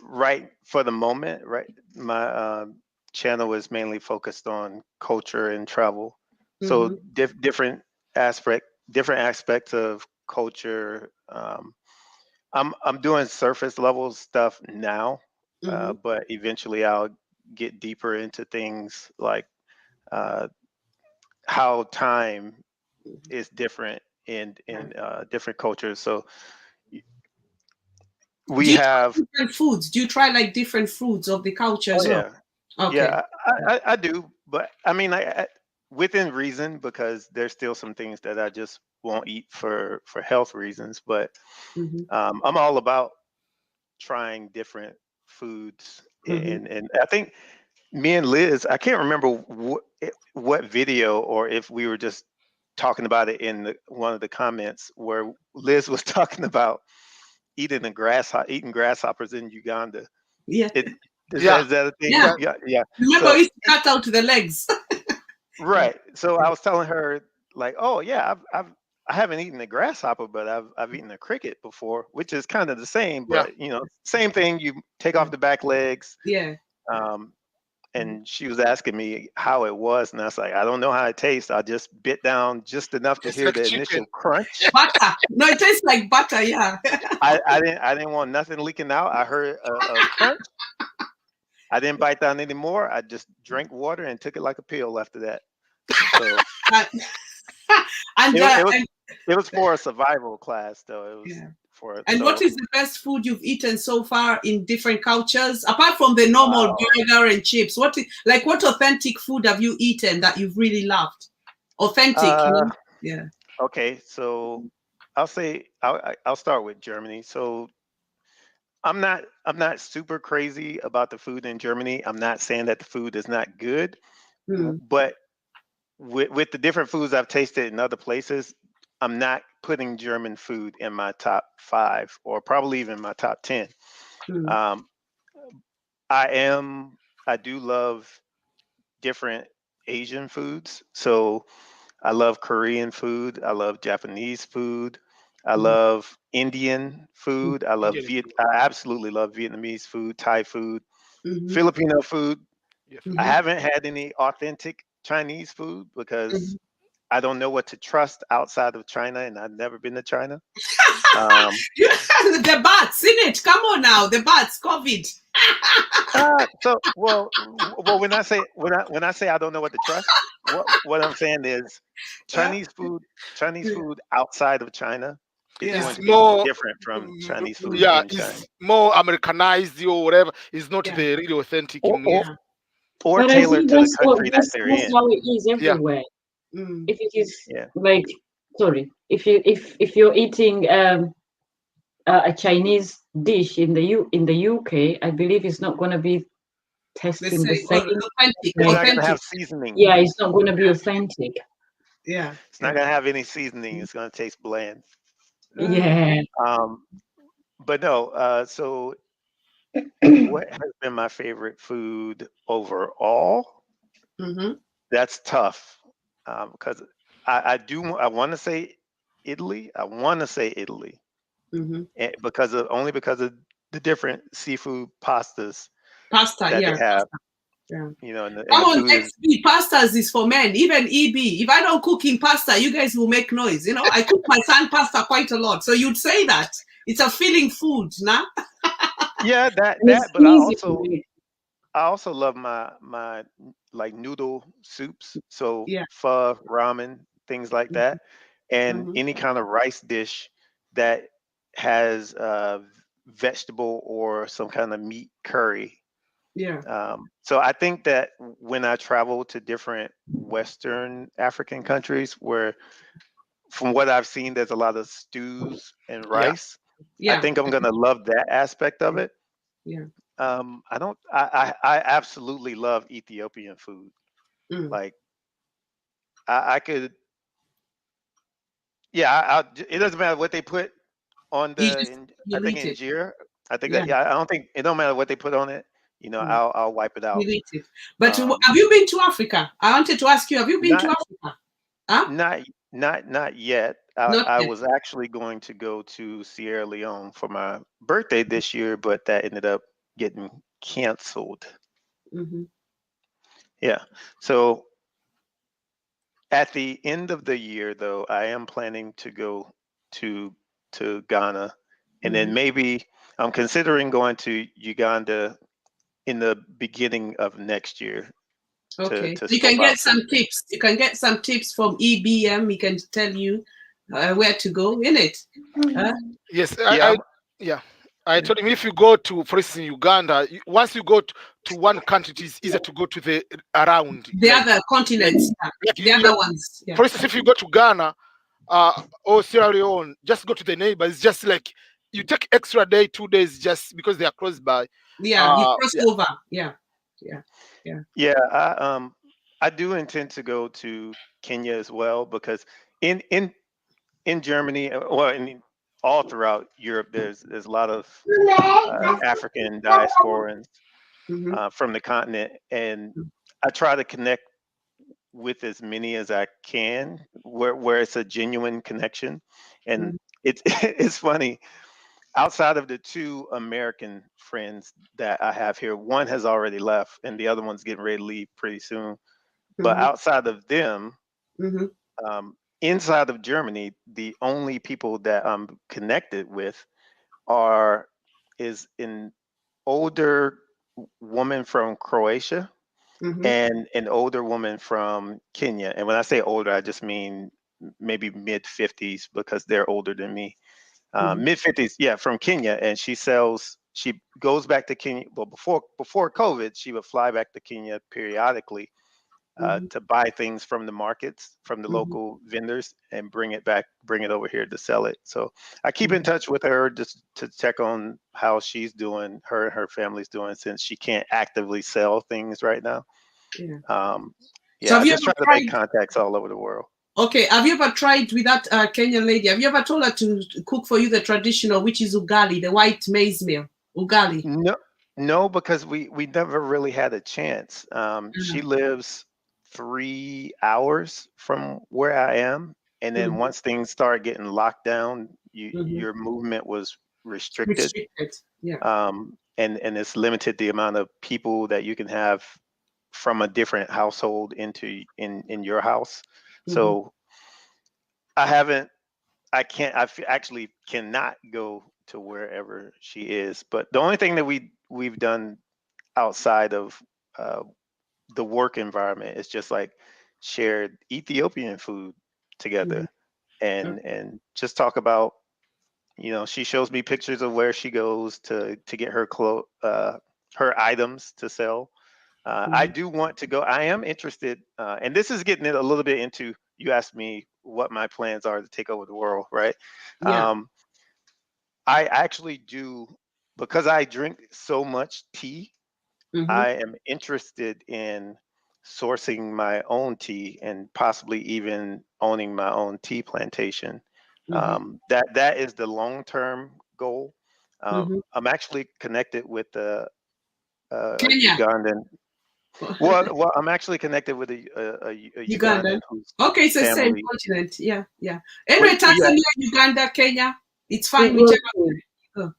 right, for the moment, right, my channel is mainly focused on culture and travel. So different aspects of culture. I'm doing surface level stuff now, but eventually I'll get deeper into things like how time is different in different cultures. So we have different foods. Do you try like different foods of the culture as well? Okay. Yeah, I do, but I mean, within reason, because there's still some things that I just won't eat for health reasons. But I'm all about trying different foods, and I think me and Liz, I can't remember what video, or if we were just talking about it in one of the comments where Liz was talking about eating grasshoppers in Uganda. Yeah. Is that a thing? Yeah. Remember, we used to cut out the legs. Right. So I was telling her, like, oh yeah, I haven't eaten a grasshopper, but I've eaten a cricket before, which is kind of the same, but you know, same thing. You take off the back legs. Yeah. And she was asking me how it was, and I was like, I don't know how it tastes. I just bit down just enough to hear the initial crunch. Butter. No, it tastes like butter. Yeah. I didn't want nothing leaking out. I heard a crunch. I didn't bite down anymore. I just drank water and took it like a pill after that. So It was for a survival class, though. It was Yeah. for. And so, what is the best food you've eaten so far in different cultures, apart from the normal burger and chips? What authentic food have you eaten that you've really loved? Authentic, you know? Yeah. Okay, so I'll say I'll start with Germany. So I'm not super crazy about the food in Germany. I'm not saying that the food is not good, but with the different foods I've tasted in other places, I'm not putting German food in my top 5 or probably even my top 10. Um, I do love different Asian foods. So I love Korean food. I love Japanese food. I love Indian food. I absolutely love Vietnamese food, Thai food, Filipino food. I haven't had any authentic Chinese food because I don't know what to trust outside of China, and I've never been to China. The bats, in it. Come on now, the bats, COVID. When I say I don't know what to trust, what I'm saying is Chinese food outside of China is going to be more different from Chinese food in China. it's more Americanized or whatever. It's not the really authentic. Or But I tailored think to the country that they're that's in. how it is everywhere. If it is like, sorry, if you're eating a Chinese dish in the UK, I believe it's not going to be tasting the same. Authentic. It's not going to have seasoning. Yeah, it's not going to be authentic. Yeah, it's not going to have any seasoning. It's going to taste bland. Yeah. But no. So, what has been my favorite food overall? That's tough because I want to say Italy. I want to say Italy. Because of the different seafood pastas that they have. Yeah. You know, and come on, XP, pastas is for men. Even EB, if I don't cook in pasta, you guys will make noise. You know, I cook my son pasta quite a lot, so you'd say that it's a filling food, nah? Yeah, that. But I also love my like noodle soups. So pho, ramen, things like that, and any kind of rice dish that has vegetable or some kind of meat curry. So I think that when I travel to different Western African countries where, from what I've seen, there's a lot of stews and rice. I think I'm gonna love that aspect of it. I absolutely love Ethiopian food. Like I could, it doesn't matter what they put on I think injera. I think that I don't think it don't matter what they put on it. You know, I'll wipe it out. But have you been to Africa? I wanted to ask you, have you been to Africa? Huh? Not yet. I was actually going to go to Sierra Leone for my birthday this year, but that ended up getting canceled. Yeah. So at the end of the year, though, I am planning to go to Ghana, and then maybe I'm considering going to Uganda in the beginning of next year. Okay, you can get some tips. You can get some tips from EBM. He can tell you where to go, innit? Yes, I told him if you go to, for instance, Uganda, once you go to one country, it is easier to go to the around the other continents, the other ones. For instance, if you go to Ghana or Sierra Leone, just go to the neighbors. Just like you take extra day, 2 days, just because they are close by. You cross over. I do intend to go to Kenya as well, because in Germany, well, all throughout Europe, there's a lot of African diasporans from the continent, and I try to connect with as many as I can, where it's a genuine connection. And it's funny. Outside of the 2 American friends that I have here, one has already left and the other one's getting ready to leave pretty soon. But outside of them, inside of Germany, the only people that I'm connected with is an older woman from Croatia and an older woman from Kenya. And when I say older, I just mean maybe mid-50s because they're older than me. Mhm. Mid-50s, yeah, from Kenya, and she goes back to Kenya. Well, before COVID, she would fly back to Kenya periodically to buy things from the markets, from the local vendors, and bring it over here to sell it. So I keep in touch with her just to check on how she's doing, her and her family's doing, since she can't actively sell things right now. Yeah. Yeah, have I you just try ever to make tried? contacts all over the world. Okay, have you ever tried with that Kenyan lady? Have you ever told her to cook for you the traditional, which is ugali, the white maize meal, ugali? No, because we never really had a chance. She lives 3 hours from where I am, and then once things start getting locked down, your movement was restricted. Yeah. And it's limited the amount of people that you can have from a different household in your house. So I actually cannot go to wherever she is. But the only thing that we've done outside of the work environment is just like shared Ethiopian food together and just talk about, she shows me pictures of where she goes to get her her items to sell. I do want to go. I am interested, and this is getting it a little bit into, you asked me what my plans are to take over the world, right? Yeah. I actually do, because I drink so much tea, I am interested in sourcing my own tea and possibly even owning my own tea plantation. That is the long-term goal. I'm actually connected with a Kenya. Ugandan. Well, I'm actually connected with a Uganda. Ugandan whose Okay, it's the same family. continent. Yeah, yeah. Anyway, Yeah, Tanzania, Uganda, Kenya, it's We fine. go Whichever. to Go.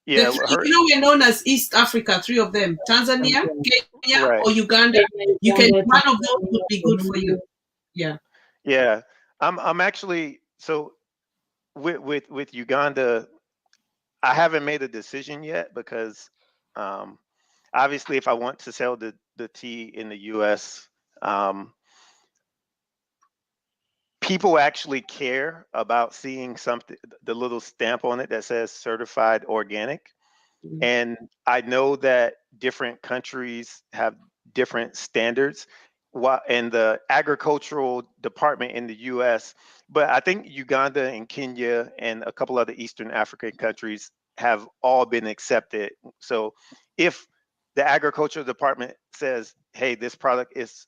yeah, The three, we're known as East Africa, three of them. Tanzania, Kenya, right. or Uganda. You can, one of those would be good for you. Yeah. Yeah, I'm actually, so with Uganda, I haven't made a decision yet because obviously if I want to sell the tea in the US, people actually care about seeing something, the little stamp on it that says certified organic. And I know that different countries have different standards, and the agricultural department in the US, but I think Uganda and Kenya and a couple other Eastern African countries have all been accepted. So if the agricultural department says, hey, this product is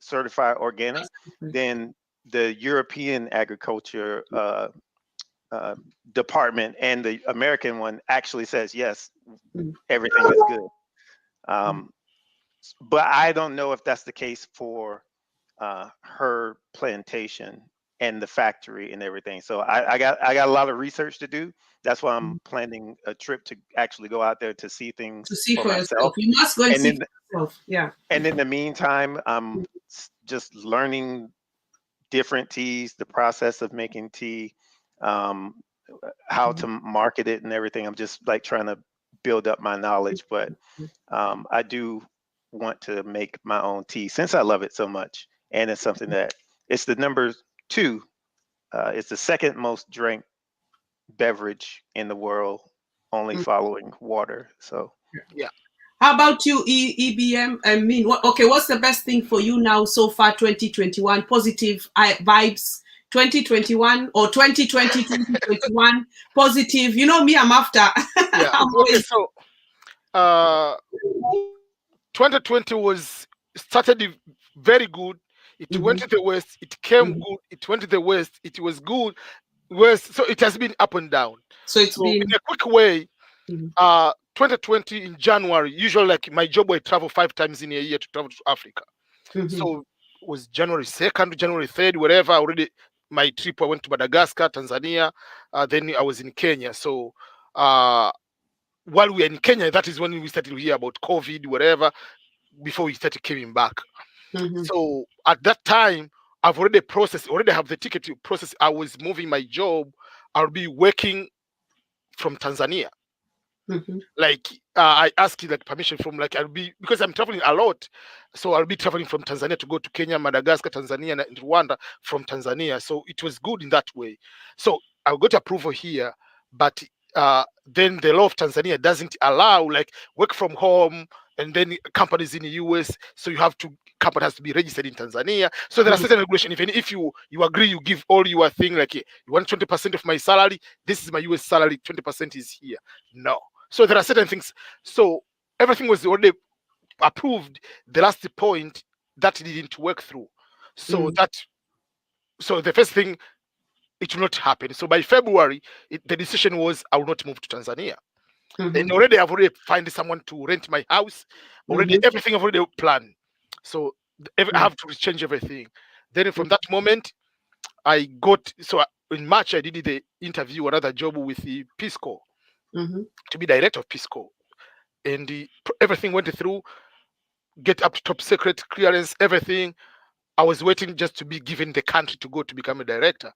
certified organic, then the European agriculture department and the American one actually says, yes, everything is good. But I don't know if that's the case for her plantation and the factory and everything. So I got a lot of research to do. That's why I'm planning a trip to actually go out there to see things To see for for myself. yourself. You must go and And see then, for yourself. Yeah. and in the meantime, I'm just learning different teas, the process of making tea, how to market it and everything. I'm just like trying to build up my knowledge, but I do want to make my own tea since I love it so much. And it's something that it's the number 2. It's the second most drank beverage in the world, only following water. So Yeah. How about you, EBM? I mean, what's the best thing for you now so far, 2021? Positive vibes, 2021 or 2020, 2021, positive. You know me, I'm after. Yeah. I'm Okay. always, So, 2020 started very good. It went to the west. It came good. It went to the west. It was good. West. So it has been up and down. so it's So been. in a quick way, 2020 in January, usually like my job, I travel 5 times in a year to travel to Africa. So it was January 2nd, January 3rd, whatever. Already my trip, I went to Madagascar, Tanzania. Then I was in Kenya. So while we were in Kenya, that is when we started to hear about COVID, whatever, before we started coming back. So at that time, I've already have the ticket to process. I was moving my job. I'll be working from Tanzania. Like I asked like permission from like because I'm traveling a lot, so I'll be traveling from Tanzania to go to Kenya, Madagascar, Tanzania, and Rwanda from Tanzania. So it was good in that way. So I got approval here, but then the law of Tanzania doesn't allow like work from home, and then companies in the US. So company has to be registered in Tanzania. So there are certain regulations. Even if you agree, you give all your thing, like you want 20% of my salary. This is my US salary. 20% is here. No. So there are certain things. So everything was already approved. The last point that didn't work through. So so the first thing, it will not happen. So by February, the decision was I will not move to Tanzania. And already I've already found someone to rent my house. Already everything I've already planned. So I have to change everything. Then from that moment, I got in March I did the interview, another job with the Peace Corps to be director of Peace Corps. And everything went through, get up to top secret clearance, everything. I was waiting just to be given the country to go to become a director.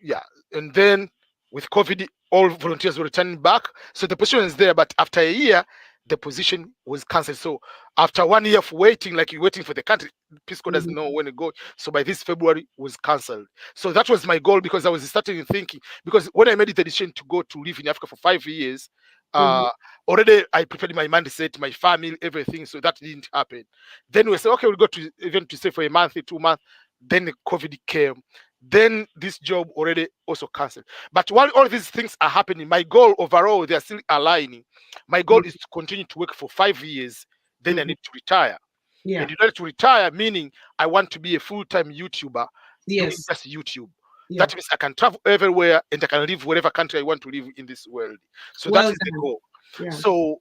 Yeah. And then with COVID, all volunteers were returning back. So the position is there, but after a year, the position was cancelled. So after 1 year of waiting, like you're waiting for the country, Peace Corps doesn't know when to go. So by this February was cancelled. So that was my goal, because I was starting thinking, because when I made the decision to go to live in Africa for 5 years, already I prepared my mindset, my family, everything. So that didn't happen. Then we said, okay, we'll go to even to stay for a month, 2 months. Then the COVID came. Then this job already also cancelled. But while all these things are happening, my goal overall, they are still aligning. My goal is to continue to work for 5 years. Then I need to retire. Yeah. And in order to retire, meaning I want to be a full-time YouTuber. Yes. Doing just YouTube. Yeah. That means I can travel everywhere and I can live wherever country I want to live in this world. So Well that is the done. goal. Yeah. So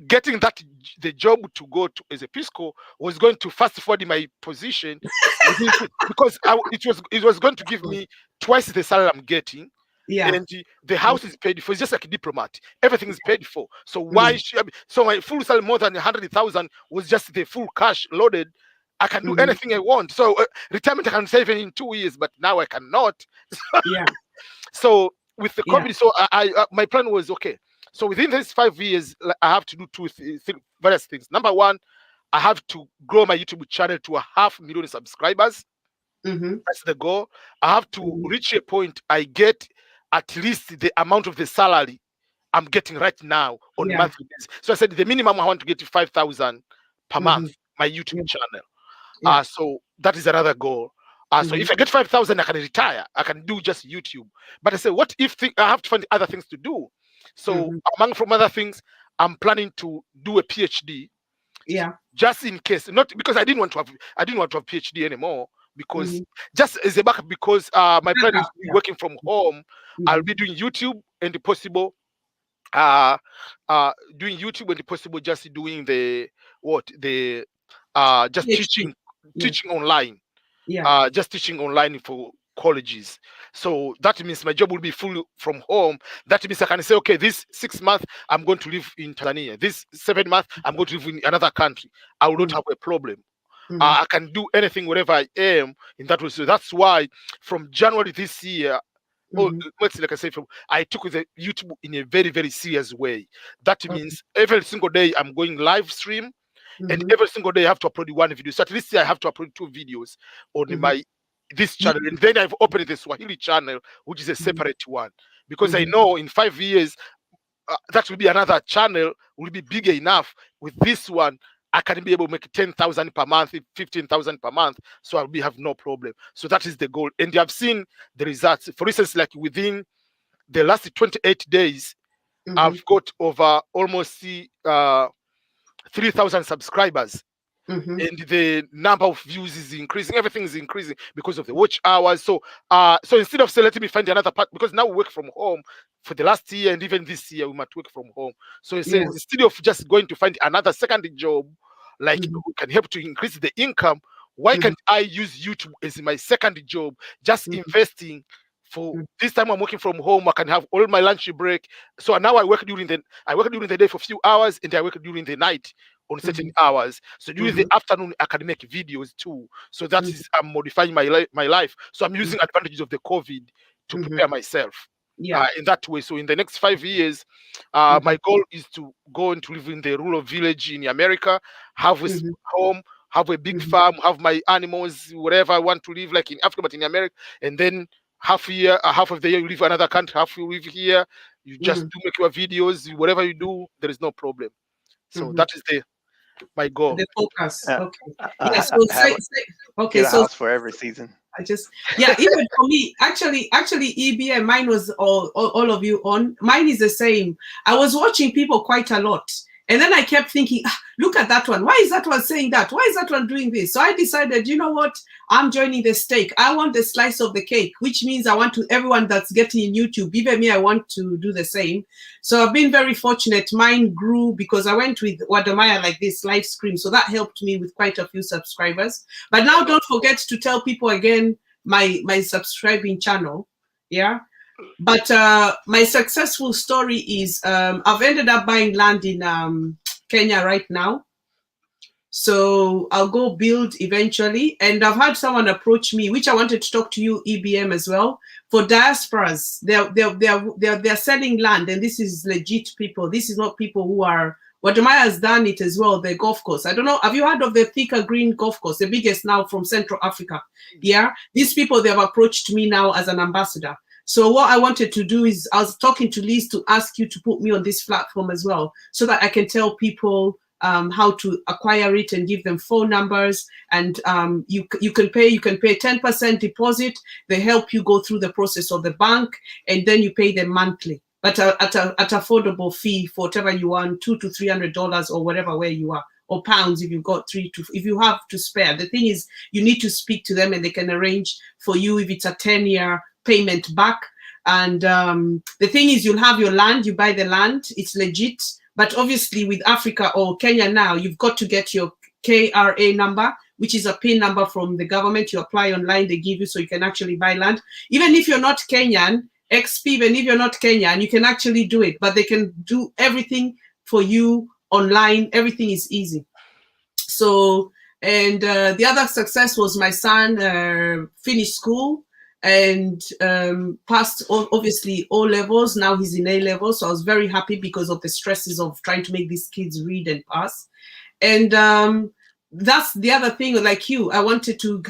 getting the job to go to as a Peace Corps was going to fast forward my position because it was going to give me twice the salary I'm getting. Yeah. And the house is paid for. It's just like a diplomat. Everything is paid for. So why should so my full salary more than 100,000 was just the full cash loaded. I can do anything I want. So retirement I can save in 2 years, but now I cannot. Yeah. So with the COVID, so I my plan was okay. So within these 5 years, I have to do various things. Number one, I have to grow my YouTube channel to 500,000 subscribers. That's the goal. I have to reach a point I get at least the amount of the salary I'm getting right now on a monthly basis. So I said the minimum I want to get to 5,000 per month, my YouTube channel. So that is another goal. So if I get 5,000, I can retire. I can do just YouTube. But I said, what if I have to find other things to do? So from other things, I'm planning to do a PhD. Yeah. Just in case, not because I didn't want to have PhD anymore. Because just as a backup, because my plan is working from home. I'll be doing YouTube and if possible, just doing just teaching online. Just teaching online for colleges. So that means my job will be full from home. That means I can say, okay, this 6 months I'm going to live in Tanzania. This 7 months I'm going to live in another country. I will not have a problem. I can do anything wherever I am in that way. So that's why from January this year, like I said, I took the YouTube in a very, very serious way. That means every single day I'm going live stream, and every single day I have to upload one video. So at least I have to upload 2 videos on this channel, and then I've opened the Swahili channel, which is a separate one, because I know in 5 years that will be another channel, will be bigger enough. With this one, I can be able to make 10,000 per month, 15,000 per month. So I'll have no problem. So that is the goal. And you have seen the results. For instance, like within the last 28 days, I've got over almost 3,000 subscribers. And the number of views is increasing. Everything is increasing because of the watch hours. So instead of saying, let me find another part, because now we work from home for the last year, and even this year we might work from home. So instead of just going to find another second job, like can help to increase the income, why can't I use YouTube as my second job, just investing? For this time I'm working from home, I can have all my lunch break. So now I work during the day for a few hours, and I work during the night on certain hours. So during the afternoon I can make videos too. So that is I'm modifying my life. So I'm using advantages of the COVID to prepare myself. in that way. So in the next 5 years, my goal is to go and to live in the rural village in America, have a home, have a big farm, have my animals, wherever I want to live, like in Africa, but in America. And then half of the year you live in another country, half you live here. You just do make your videos, whatever you do, there is no problem. So that is my goal. The focus. Okay. Get a house for every season. Even for me, actually, EBM, mine was all of you on. Mine is the same. I was watching people quite a lot. And then I kept thinking, look at that one. Why is that one saying that? Why is that one doing this? So I decided, you know what? I'm joining the stake. I want the slice of the cake, which means I want to everyone that's getting in YouTube, even me, I want to do the same. So I've been very fortunate. Mine grew because I went with Wadamaya like this live stream. So that helped me with quite a few subscribers. But now don't forget to tell people again my subscribing channel. Yeah. But my successful story is I've ended up buying land in Kenya right now. So I'll go build eventually. And I've had someone approach me, which I wanted to talk to you, EBM, as well, for diasporas. They're selling land, and this is legit people. This is not people who are, Wadamaya has done it as well, the golf course. I don't know, have you heard of the Thika Green golf course, the biggest now from Central Africa? Yeah, these people, they have approached me now as an ambassador. So what I wanted to do is, I was talking to Liz to ask you to put me on this platform as well, so that I can tell people how to acquire it and give them phone numbers. And you can pay 10% deposit. They help you go through the process of the bank, and then you pay them monthly, but at affordable fee for whatever you want, $200 to $300 or whatever where you are, or pounds if you've got if you have to spare. The thing is, you need to speak to them, and they can arrange for you if it's a 10-year payment back. And the thing is, you'll have your land, you buy the land, it's legit. But obviously with Africa or Kenya now, you've got to get your KRA number, which is a PIN number from the government. You apply online, they give you, so you can actually buy land. Even if you're not Kenyan, even if you're not Kenyan, you can actually do it, but they can do everything for you online. Everything is easy. So, and the other success was my son finished school and passed obviously O levels. Now he's in A levels. So I was very happy because of the stresses of trying to make these kids read and pass. And that's the other thing, like you, I wanted to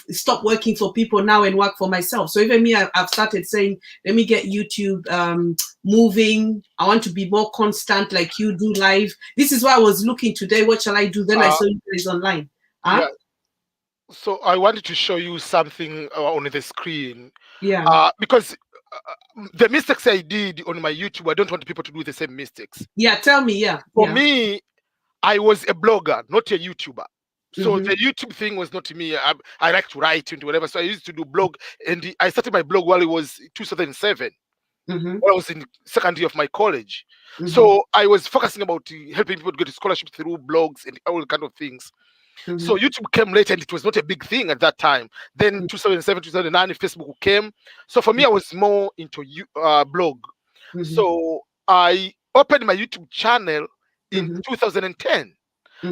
stop working for people now and work for myself. So even me, I've started saying, let me get YouTube moving. I want to be more constant, like you do live. This is why I was looking today. What shall I do? Then I saw you guys online. Yeah. So I wanted to show you something on the screen. Yeah. Because the mistakes I did on my YouTube, I don't want people to do the same mistakes. Yeah, tell me. Yeah. For me, I was a blogger, not a YouTuber. So the YouTube thing was not me. I like to write and whatever. So I used to do blog, and I started my blog while it was 2007. When I was in second year of my college. So I was focusing about helping people to get a scholarship through blogs and all kind of things. So YouTube came later, and it was not a big thing at that time. Then 2007, 2009, Facebook came. So for me, I was more into blog. So I opened my YouTube channel in 2010.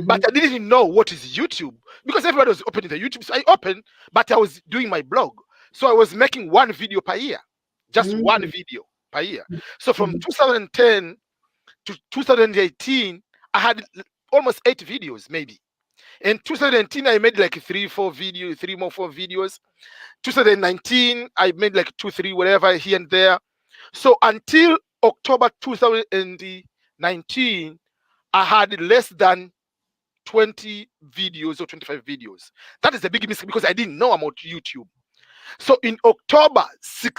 But I didn't know what is YouTube, because everybody was opening the YouTube. So I opened, but I was doing my blog. So I was making one video per year, just one video per year. So from 2010 to 2018, I had almost 8 videos, maybe. In 2018, I made like 3 more, 4 videos. 2019, I made like 2, 3, whatever, here and there. So until October 2019, I had less than 20 videos or 25 videos. That is the big mistake, because I didn't know about YouTube. So in October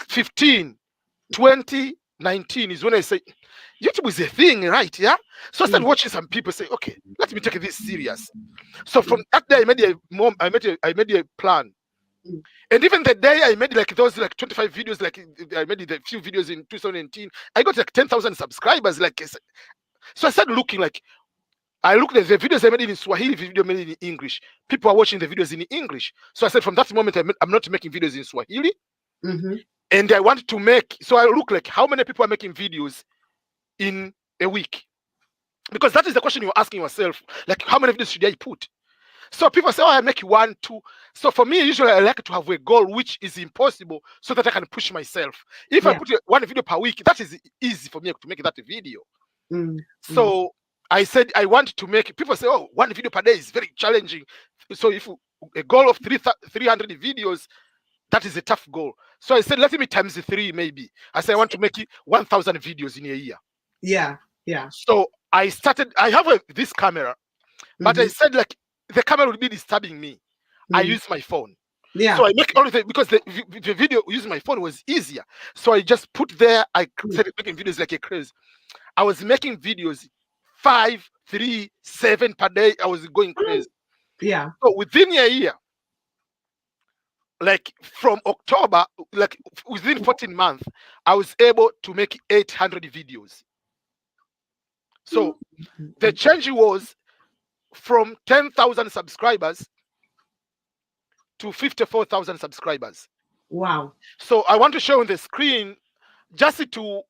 15, 2019 is when I say, YouTube is a thing, right? Yeah. So I started watching some people say, okay, let me take this serious. So from that day, I made a plan. And even the day I made like those like 25 videos, like I made a few videos in 2018, I got like 10,000 subscribers. Like, so I started looking like, I looked at the videos I made in Swahili, video made in English. People are watching the videos in English. So I said, from that moment, I'm not making videos in Swahili. And I wanted to make, so I look like how many people are making videos in a week? Because that is the question you're asking yourself. Like, how many videos should I put? So people say, oh, I make 1, 2. So for me, usually I like to have a goal which is impossible so that I can push myself. If I put one video per week, that is easy for me to make that video. So I said I want to make, people say, oh, 1 video per day is very challenging. So if a goal of 300 videos, that is a tough goal. So I said, let me times 3 maybe. I said I want to make it 1,000 videos in a year. Yeah. So I started, I have this camera, but I said like the camera would be disturbing me. I use my phone. So I make all of it because the video using my phone was easier. So I just put there, I started making videos like a crazy. I was making videos 5, 3, 7 per day. I was going crazy. So within a year, like from October, like within 14 months, I was able to make 800 videos. So the change was from 10,000 subscribers to 54,000 subscribers. Wow. So I want to show on the screen just to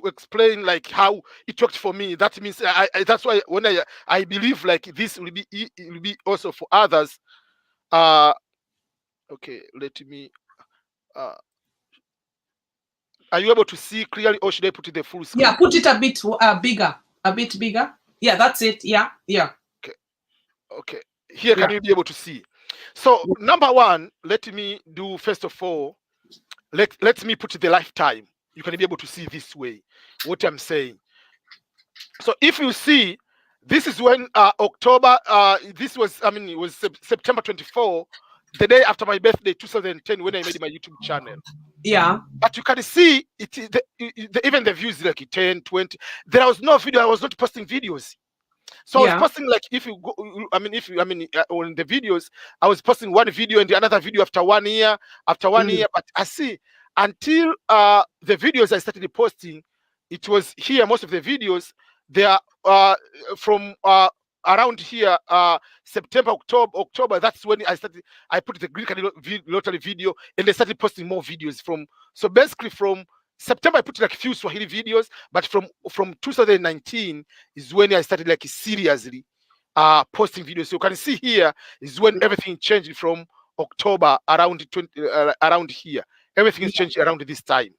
explain like how it worked for me. That means that's why when I believe like this will be also for others. Okay, let me. Are you able to see clearly, or should I put it the full screen? Yeah, put it a bit bigger. A bit bigger. Yeah, that's it. Yeah. Okay. Here, can you be able to see? So number 1, let me do first of all. Let me put the lifetime. You can be able to see this way what I'm saying. So if you see, this is when October. This was, I mean, it was September 24, the day after my birthday, 2010, when I made my YouTube channel. Yeah. But you can see it. Even the views like 10, 20. There was no video. I was not posting videos. So I was posting like if you go, on the videos, I was posting 1 video and another video after 1 year, But I see until the videos I started posting, it was here. Most of the videos they are from around here, September, October. That's when I started. I put the Greek lottery video, and they started posting more videos from. So basically, from September, I put like a few Swahili videos, but from 2019 is when I started like seriously posting videos. So you can see here is when everything changed from October around around here. Everything is changed around this time.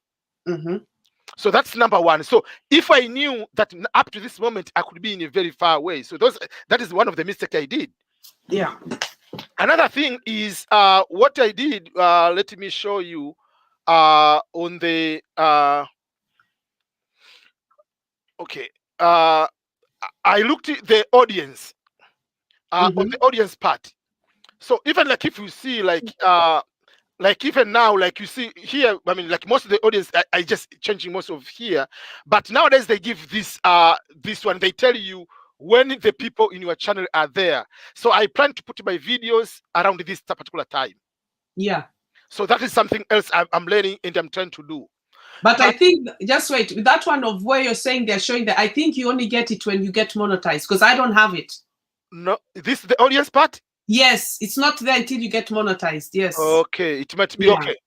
So that's number 1. So if I knew that up to this moment I could be in a very far away, so that is one of the mistakes I did. Yeah. Another thing is what I did. Let me show you. On the okay, I looked at the audience on the audience part. So even like if you see like even now, like you see here, I mean, like most of the audience, I just changing most of here. But nowadays they give this one. They tell you when the people in your channel are there. So I plan to put my videos around this particular time. Yeah. So that is something else I'm learning and I'm trying to do. But I think, just wait, with that one of where you're saying they're showing that, I think you only get it when you get monetized, because I don't have it. No, this is the audience part? Yes, it's not there until you get monetized. Yes. Okay, it might be okay.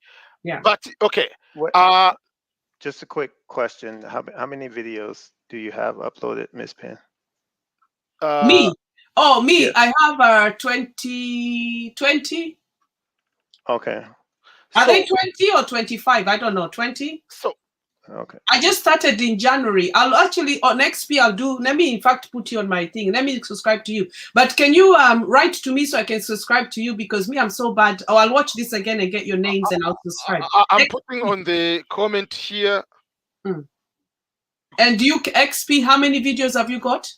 Yeah. But okay. Just a quick question. How many videos do you have uploaded, Miss Penn? Me? Oh, me. Yes. I have 20. Okay. Are they 20 or 25? I don't know. 20? So okay. I just started in January. I'll actually on XP I'll do. Let me in fact put you on my thing. Let me subscribe to you. But can you write to me so I can subscribe to you, because me, I'm so bad. Oh, I'll watch this again and get your names and I'll subscribe. I'm putting on the comment here. And you XP, how many videos have you got?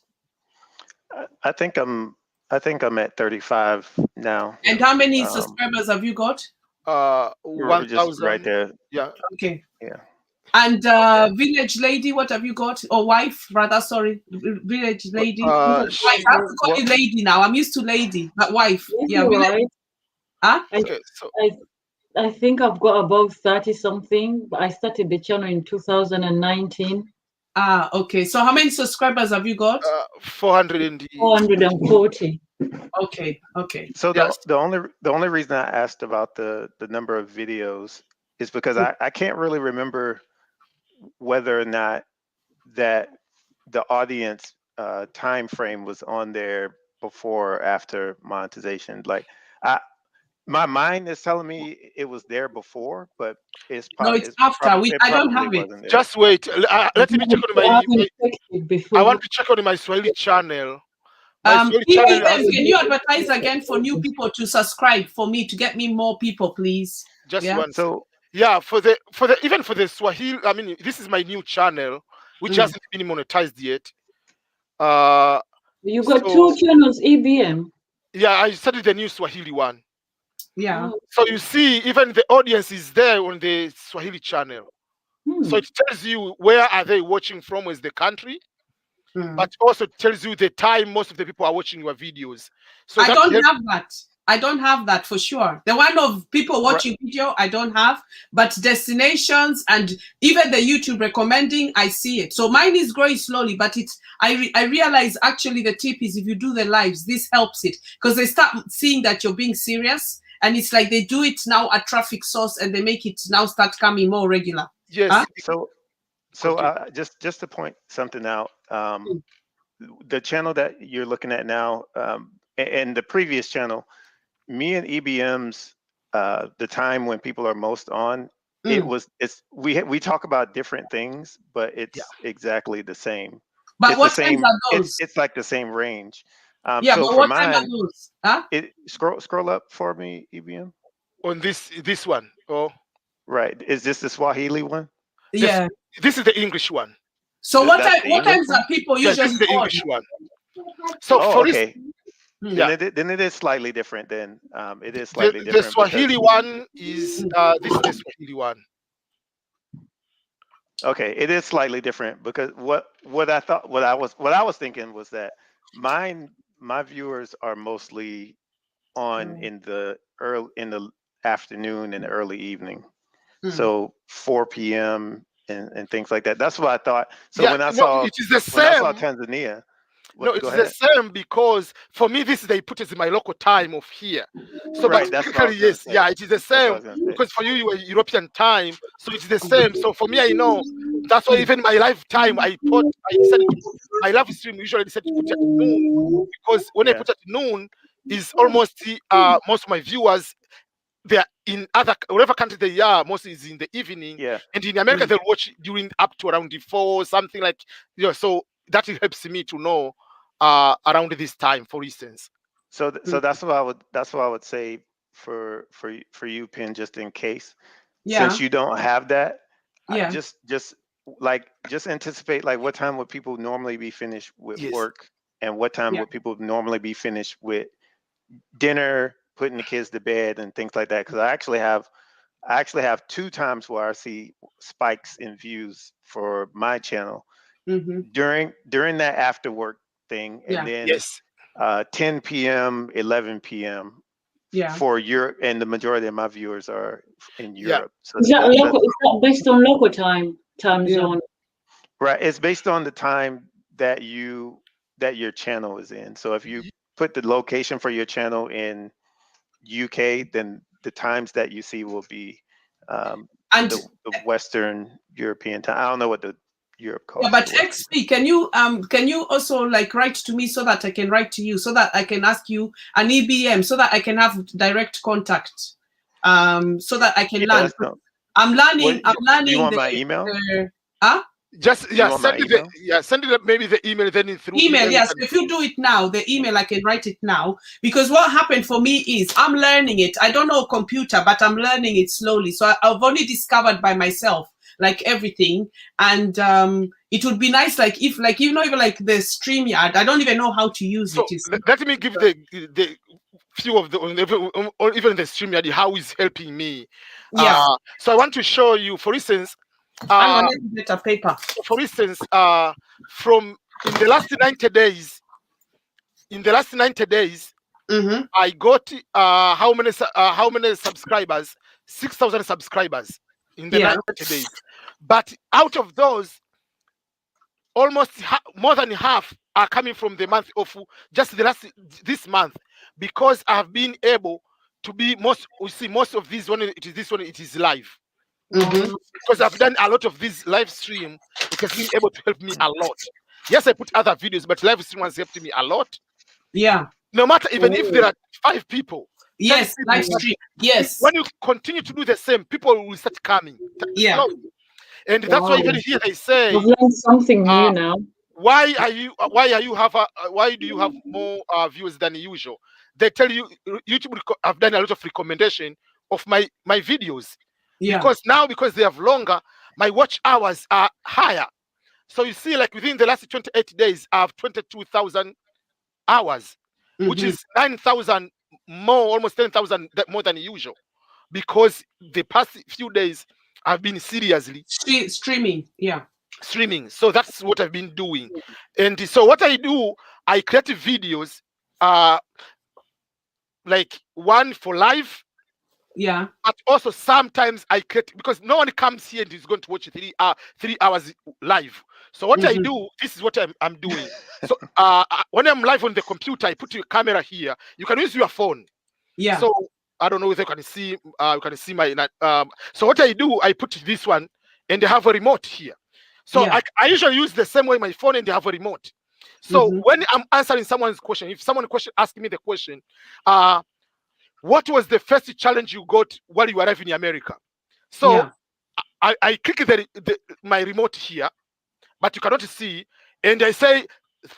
I think I'm at 35 now. And how many subscribers have you got? 1,000 right there. Yeah. Okay. Yeah. And village lady, what have you got? Or wife, rather, sorry. Village lady. Wife. I have to call you lady now. I'm used to lady, but wife. Yeah. Right. Huh? Okay, so I think I've got about 30 something, but I started the channel in 2019. Ah, okay. So how many subscribers have you got? 440. Okay, okay. So Yes. the only reason I asked about the number of videos is because I can't really remember whether or not that the audience time frame was on there before or after monetization. Like, my mind is telling me it was there before, but it's No, probably it's after. I don't probably have it. wasn't there. Just wait. Let me check on I my. haven't checked it before. I want to check on my Swahili channel. My Swahili channel EBM, has, can you advertise again for new people to subscribe for me to get me more people, please? just Yeah. one. So Yeah, even for the Swahili. I mean, this is my new channel, which hasn't been monetized yet. You got so- two channels, EBM. Yeah, I started the new Swahili one. Yeah. Oh, So you see, even the audience is there on the Swahili channel. hmm. So it tells you where are they watching from, is the country, Mm. but also tells you the time most of the people are watching your videos. So I that don't helps- have that. I don't have that for sure. The one of people watching video, I don't have, but destinations and even the YouTube recommending, I see it. So mine is growing slowly, but I realize actually the tip is if you do the lives, this helps it because they start seeing that you're being serious, and it's like they do it now at traffic source and they make it now start coming more regular. Yes. Huh? So just to point something out, the channel that you're looking at now, and the previous channel, me and EBM's, the time when people are most on, we talk about different things, but it's exactly the same. But It's what the same. times are those? It's like the same range. Yeah, so but for what time are mine, those? Huh? scroll up for me, EBM. On this one. Oh, Right. Is this the Swahili one? Yeah. this is the English one. So That's the what English times one? are people Yes, usually this is the on? English one. So Oh, for okay. Yeah. Then it is slightly different. Then it is slightly the different. Swahili one is this is the Swahili one. Okay, it is slightly different because what I was thinking was that my viewers are mostly on in the afternoon and early evening, so 4 p.m. and things like that. That's what I thought. So Yeah, when I no, saw it is the when I saw same. Tanzania, No, go it's ahead. the same because for me this they put it in my local time of here. So Right, but that's what I was technically gonna yes, say. yeah, it is the That's what I same was gonna say. because for you are European time, so it's the same. So for me, I know that's why even my lifetime I decided to put my live stream usually decided to put it at noon because when I put it at noon is almost most of my viewers they're in whatever country they are, mostly is in the evening. Yeah. And in America they'll watch during up to around the 4, something like so that helps me to know around this time, for instance. So that's what I would say for you, Pin, just in case. Yeah. Since you don't have that, Yeah. just anticipate like what time would people normally be finished with work, and what time would people normally be finished with dinner, putting the kids to bed, and things like that. Because I actually have 2 times where I see spikes in views for my channel during that after work thing, and then 10 p.m., 11 p.m. for Europe, and the majority of my viewers are in Europe. So is that based on local time zone? Right. It's based on the time that your channel is in. So if you put the location for your channel in UK, then the times that you see will be the Western European time. I don't know what the Europe calls. Yeah, but XP, can you also like write to me so that I can write to you, so that I can ask you an EBM, so that I can have direct contact, so that I can learn. I'm learning. Do you want my email? Just send it maybe the email then through email. Yes, if you do it now, the email I can write it now, because what happened for me is I'm learning it. I don't know computer, but I'm learning it slowly. So I've only discovered by myself, like everything, and it would be nice, like if like even like the StreamYard, I don't even know how to use it. Let me give the few of the or even the StreamYard how is helping me. Yeah. So I want to show you, for instance. Hang on, let me get a paper. For instance, from in the last 90 days, I got how many subscribers? 6,000 subscribers in the 90 days. But out of those, almost more than half are coming from the month of just this month, because I've been able to be most of these it is live. Because I've done a lot of this live stream, it has been able to help me a lot. Yes, I put other videos, but live stream has helped me a lot. Yeah. No matter even if there are 5 people. Yes, live stream. Yes. When you continue to do the same, people will start coming. Yeah. Slowly. And that's why even here they say, I've learned something new now. why do you have more views than usual? They tell you YouTube have done a lot of recommendation of my videos. Yeah. Because they have longer, my watch hours are higher. So you see, like within the last 28 days, I have 22,000 hours, which is 9,000 more, almost 10,000 more than usual, because the past few days I've been seriously streaming. Yeah. Streaming. So that's what I've been doing. And so what I do, I create videos, like one for live. Yeah. But also sometimes I create, because no one comes here and is going to watch 3 hours live. So what I do, this is what I'm doing. So when I'm live on the computer, I put your camera here. You can use your phone. Yeah. So I don't know if you can see my so what I do, I put this one and they have a remote here. So I usually use the same way my phone, and they have a remote. So when I'm answering someone's question, if someone asking me the question, what was the first challenge you got while you arrived in America? So I click my remote here, but you cannot see, and I say,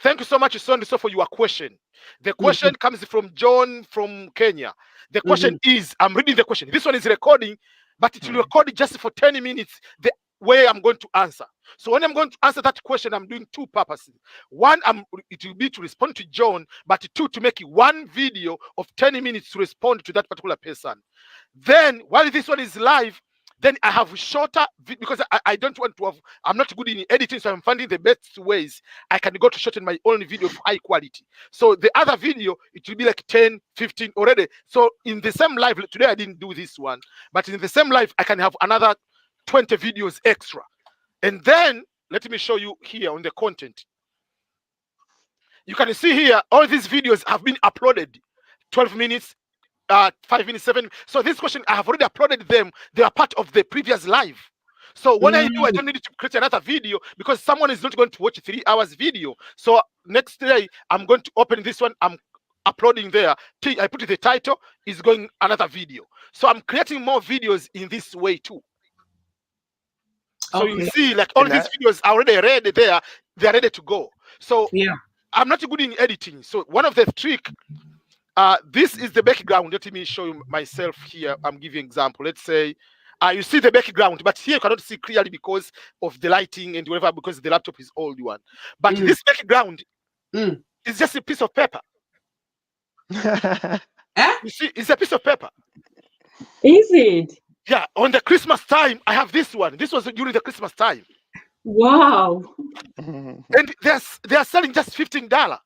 thank you so much, so and so, for your question. The question comes from John from Kenya. The question is, I'm reading the question. This one is recording, but it will record just for 10 minutes the way I'm going to answer. So when I'm going to answer that question, I'm doing 2 purposes. One, it will be to respond to John, but 2, to make one video of 10 minutes to respond to that particular person. Then, while this one is live, then I have shorter, because I don't want to have, I'm not good in editing, so I'm finding the best ways I can go to shorten my own video for high quality. So the other video, it will be like 10, 15 already. So in the same live, today I didn't do this one, but in the same live, I can have another 20 videos extra. And then, let me show you here on the content. You can see here, all these videos have been uploaded. 12 minutes, 5 minutes, 7. So this question, I have already uploaded them. They are part of the previous live. So when I do, I don't need to create another video, because someone is not going to watch 3 hours video. So next day, I'm going to open this one. I'm uploading there. I put the title, is going another video. So I'm creating more videos in this way too. So you see, like all these videos are already ready there. They're ready to go. So I'm not good in editing. So one of the trick, this is the background. Let me show you myself here. I'm giving example. Let's say you see the background, but here you cannot see clearly because of the lighting and whatever, because the laptop is old one. But this background is just a piece of paper. You see, it's a piece of paper. Is it? Yeah, on the Christmas time, I have this one. This was during the Christmas time. Wow. And they are selling just $15.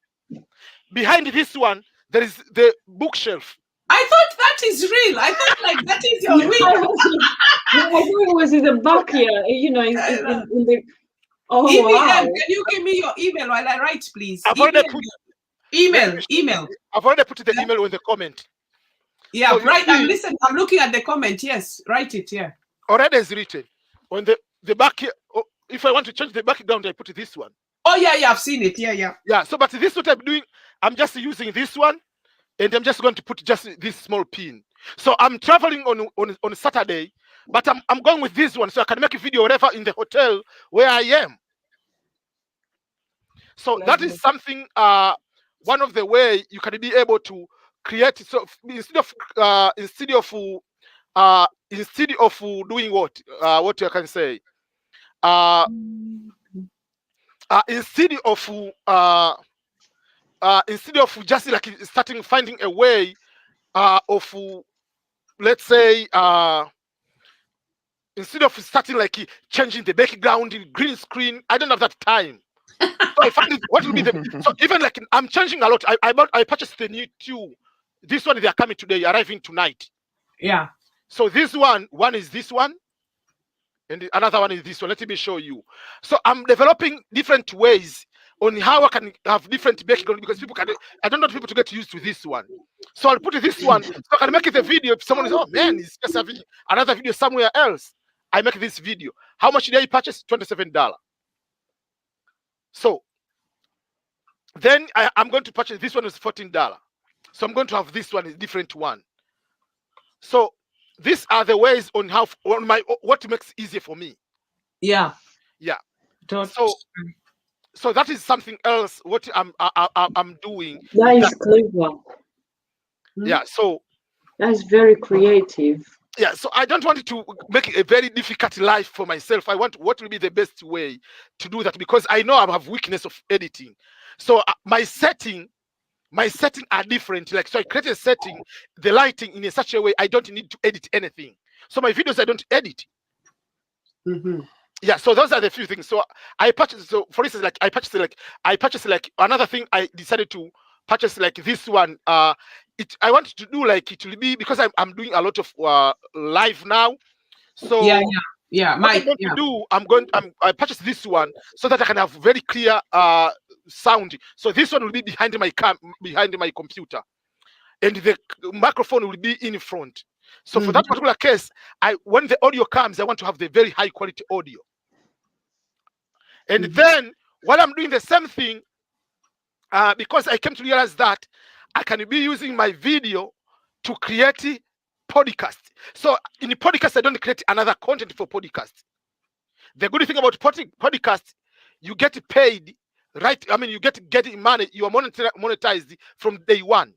Behind this one, there is the bookshelf. I thought that is real. I thought like that is your real. I thought it was in the back here, you know, in the. Oh, EBM, wow. can you give me your email while I write, please? I've already put email. I've already put the email in the comment. Yeah, so right. I'm looking at the comment. Yes, write it. Yeah. Already is written on the back here. Oh, if I want to change the background, I put this one. Oh yeah, I've seen it. Yeah. So, but this is what I'm doing. I'm just using this one, and I'm just going to put just this small pin. So I'm traveling on Saturday, but I'm going with this one, so I can make a video wherever in the hotel where I am. So that is something. One of the way you can be able to create. So instead of doing what you can say, instead of just like finding a way of, let's say, instead of starting like changing the background in green screen, I don't have that time. So I find what will be so even like I'm changing a lot. I purchased the new 2. This one, they are coming today, arriving tonight. Yeah. So this one is this one, and another one is this one. Let me show you. So I'm developing different ways on how I can have different background, because I don't want people to get used to this one. So I'll put this one so I can make it a video. If someone is, oh man, it's just having another video somewhere else, I make this video. How much did I purchase? $27. So Then I'm going to purchase this one is $14. So I'm going to have this one is different one. So these are the ways on how what makes it easier for me. Yeah. Yeah. Don't. So that is something else. What I'm doing. That is clever. Yeah. So that's very creative. Yeah. So I don't want to make a very difficult life for myself. I want what will be the best way to do that, because I know I have weakness of editing. So my setting are different. Like, so I create a setting, the lighting in such a way I don't need to edit anything. So my videos I don't edit. Yeah, so those are the few things. So I purchased. So for instance, like I purchased like another thing. I decided to purchase like this one. I wanted to do like it will be, because I'm doing a lot of live now. So yeah. What I'm going to do, I purchased this one so that I can have very clear sound. So this one will be behind my computer, and the microphone will be in front. So for that particular case, when the audio comes, I want to have the very high quality audio. And then while I'm doing the same thing, because I came to realize that I can be using my video to create podcast. So in the podcast, I don't create another content for podcast. The good thing about podcast, you get paid, right? I mean, you get getting money. You are monetized from day one.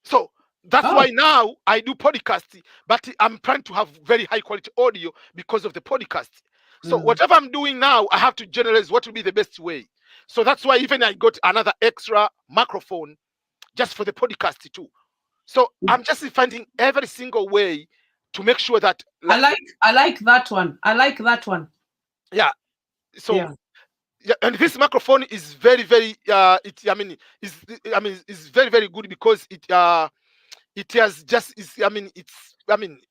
So that's why now I do podcast, but I'm trying to have very high quality audio because of the podcast. So whatever I'm doing now, I have to generalize what will be the best way. So that's why even I got another extra microphone just for the podcast too. So I'm just finding every single way to make sure that I like that one. I like that one. Yeah. So and this microphone is very, very it's very, very good, because it has just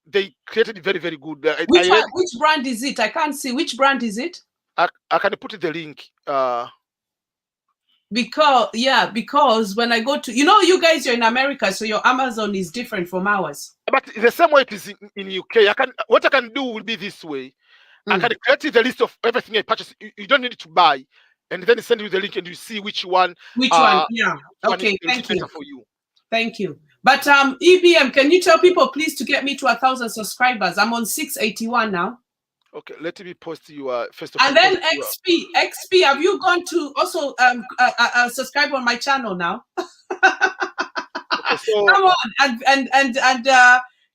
they created it very, very good. Which brand is it? I can't see. Which brand is it? I can put the link. Because when I go to, you guys, you're in America, so your Amazon is different from ours. But the same way it is in UK. What I can do will be this way. I can create the list of everything I purchase. You don't need to buy, and then send you the link, and you see which one. Yeah. Okay. Thank you. For you. Thank you. But EBM, can you tell people please to get me to 1,000 subscribers? I'm on 681 now. Okay, let me post you first of all. And then XP, have you gone to also subscribe on my channel now? Okay, so come on, and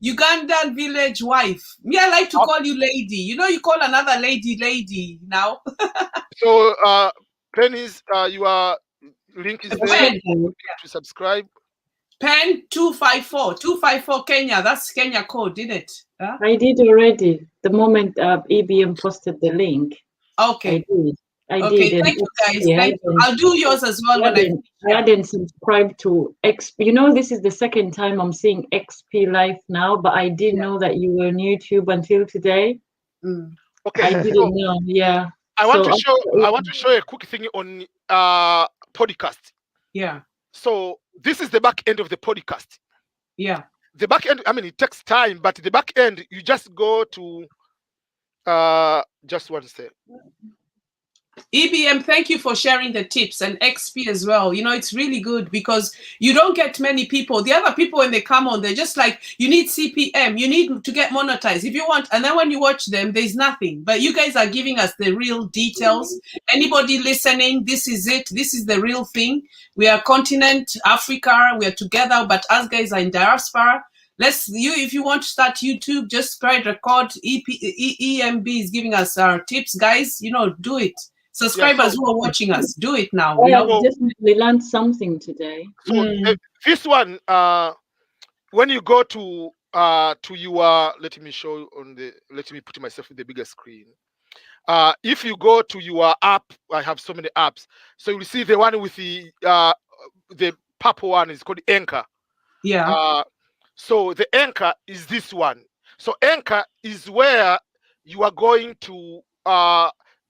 Ugandan village wife. Me, I like to call you lady. You call another lady now. So Penny's your link is there to subscribe. Pen 254 Kenya. That's Kenya code, didn't it? Huh? I did already. The moment EBM posted the link. Okay. I did. Did. Thank you, guys. Thank you. I'll do yours as well. I hadn't subscribed to XP. This is the second time I'm seeing XP live now, but I didn't know that you were on YouTube until today. Okay. I didn't know. Yeah. I want to show a quick thing on podcast. Yeah. So this is the back end of the podcast. Yeah. The back end, it takes time, but the back end, you just go to just one step. EBM, thank you for sharing the tips, and XP as well. It's really good because you don't get many people. The other people, when they come on, they're just like, you need CPM, you need to get monetized if you want. And then when you watch them, there's nothing. But you guys are giving us the real details. Anybody listening, this is it. This is the real thing. We are continent, Africa, we are together, but us guys are in diaspora. If you want to start YouTube, just spread record. EMB is giving us our tips, guys. Do it. Subscribers who are watching us, do it now. I have definitely learned something today. So this one, when you go to your, let me put myself in the bigger screen. If you go to your app, I have so many apps. So you'll see the one with the purple one is called Anchor. Yeah. So the Anchor is this one. So Anchor is where you are going to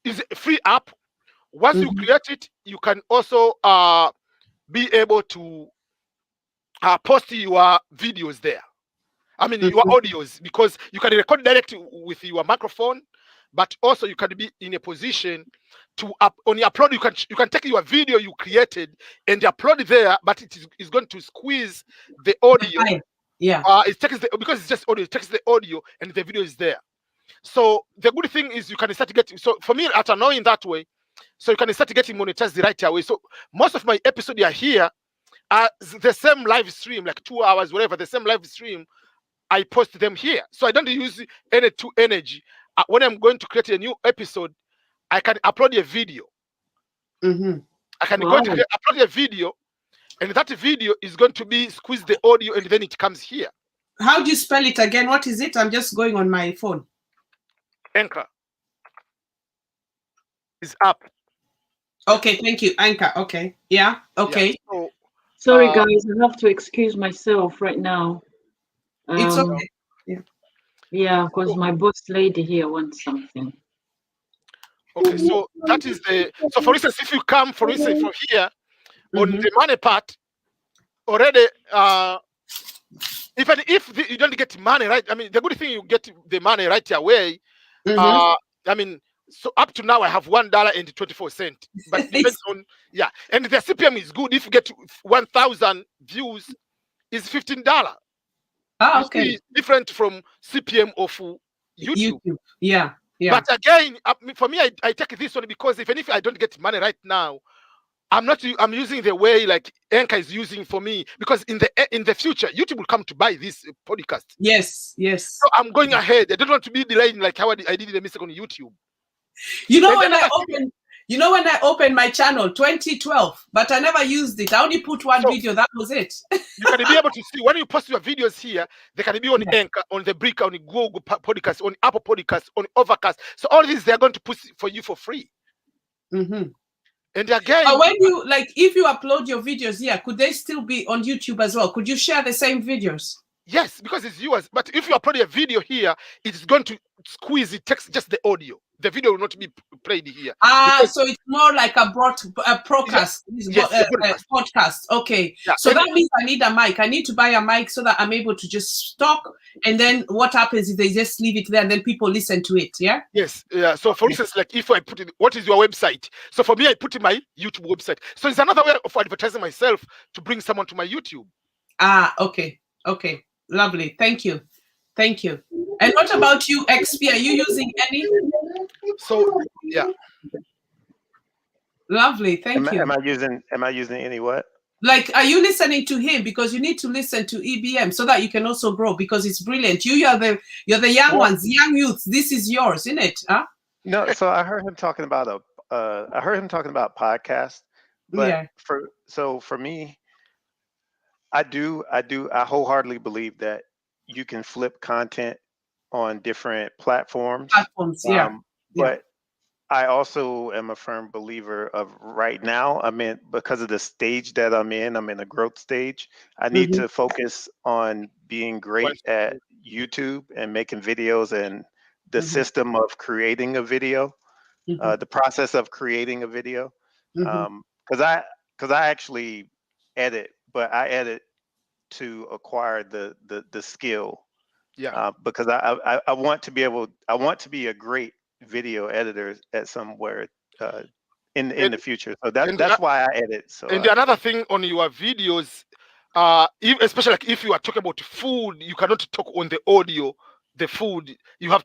is a free app. Once you create it, you can also be able to post your videos there. Your audios, because you can record directly with your microphone. but also you can be in a position to on your upload. You can take your video you created and upload it there, but it is going to squeeze the audio. Yeah. It takes because it's just audio. It takes the audio and the video is there. So the good thing is you can start getting. So for me, at annoying that way, so you can start getting monetized right away. So most of my episodes are here. The same live stream, like 2 hours, whatever. The same live stream, I post them here. So I don't use any energy. When I'm going to create a new episode, I can upload a video. I can go to upload a video, and that video is going to be squeeze the audio, and then it comes here. How do you spell it again? What is it? I'm just going on my phone. Anchor is up. Okay, thank you. Anchor. Okay. Yeah. Okay. Yeah, so, sorry, guys. I have to excuse myself right now. It's okay. Yeah. Yeah, because my boss lady here wants something. Okay, so that is the. So for instance, if you come, for instance, from here on the money part, already, even if you don't get money, right? I mean, the good thing you get the money right away. I mean, so up to now I have $1.24, but depends on and the CPM is good. If you get 1,000 views, is $15. Okay. Different from CPM of YouTube. Yeah. But again, for me, I take this one because even if I don't get money right now, I'm using the way like Anchor is using for me, because in the future YouTube will come to buy this podcast. Yes. So I'm going ahead. I don't want to be delaying like how I did the mistake on YouTube. You know when I opened my channel 2012, but I never used it. I only put one video. That was it. You can be able to see when you post your videos here. They can be on Anchor, on the Breaker, on Google Podcast, on Apple Podcasts, on Overcast. So all these they're going to put for you for free. And again, when you if you upload your videos here, could they still be on YouTube as well? Could you share the same videos? Yes, because it's yours. But if you upload a video here, it's going to squeeze. It takes just the audio. The video will not be played here. So it's more like a podcast. Podcast. Okay. Yeah. So that means I need a mic. I need to buy a mic so that I'm able to just talk. And then what happens if they just leave it there and then people listen to it? Yeah. Yes. Yeah. So for instance, like if I put it, what is your website? So for me, I put in my YouTube website. So it's another way of advertising myself to bring someone to my YouTube. Okay. Okay. Lovely. Thank you. And what about you, XP? Are you using any? So yeah. Lovely. Thank you. Am I using any what? Like, are you listening to him? Because you need to listen to EBM so that you can also grow, because it's brilliant. You're the young ones, young youths. This is yours, isn't it? Huh? No, so I heard him talking about podcasts. But for me, I wholeheartedly believe that you can flip content on different platforms. But I also am a firm believer of right now, because of the stage that I'm in a growth stage. I need to focus on being great at YouTube and making videos and the system of creating a video, the process of creating a video. Because I actually edit, but I edit to acquire the skill. Because I want to be a great video editor at somewhere in the future. So that's why I edit. So and another thing on your videos, especially like if you are talking about food, you cannot talk on the audio. The food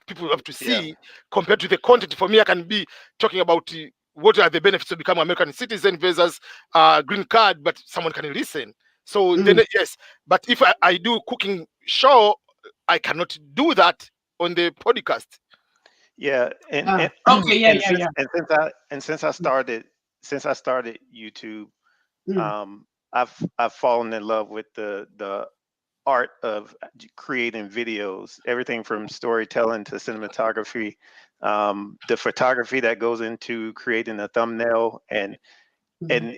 people have to see compared to the content. For me, I can be talking about what are the benefits of becoming American citizen versus green card, but someone can listen. So then yes, but if I do cooking show, I cannot do that on the podcast. Yeah, and since I started YouTube, I've fallen in love with the art of creating videos, everything from storytelling to cinematography, the photography that goes into creating a thumbnail, and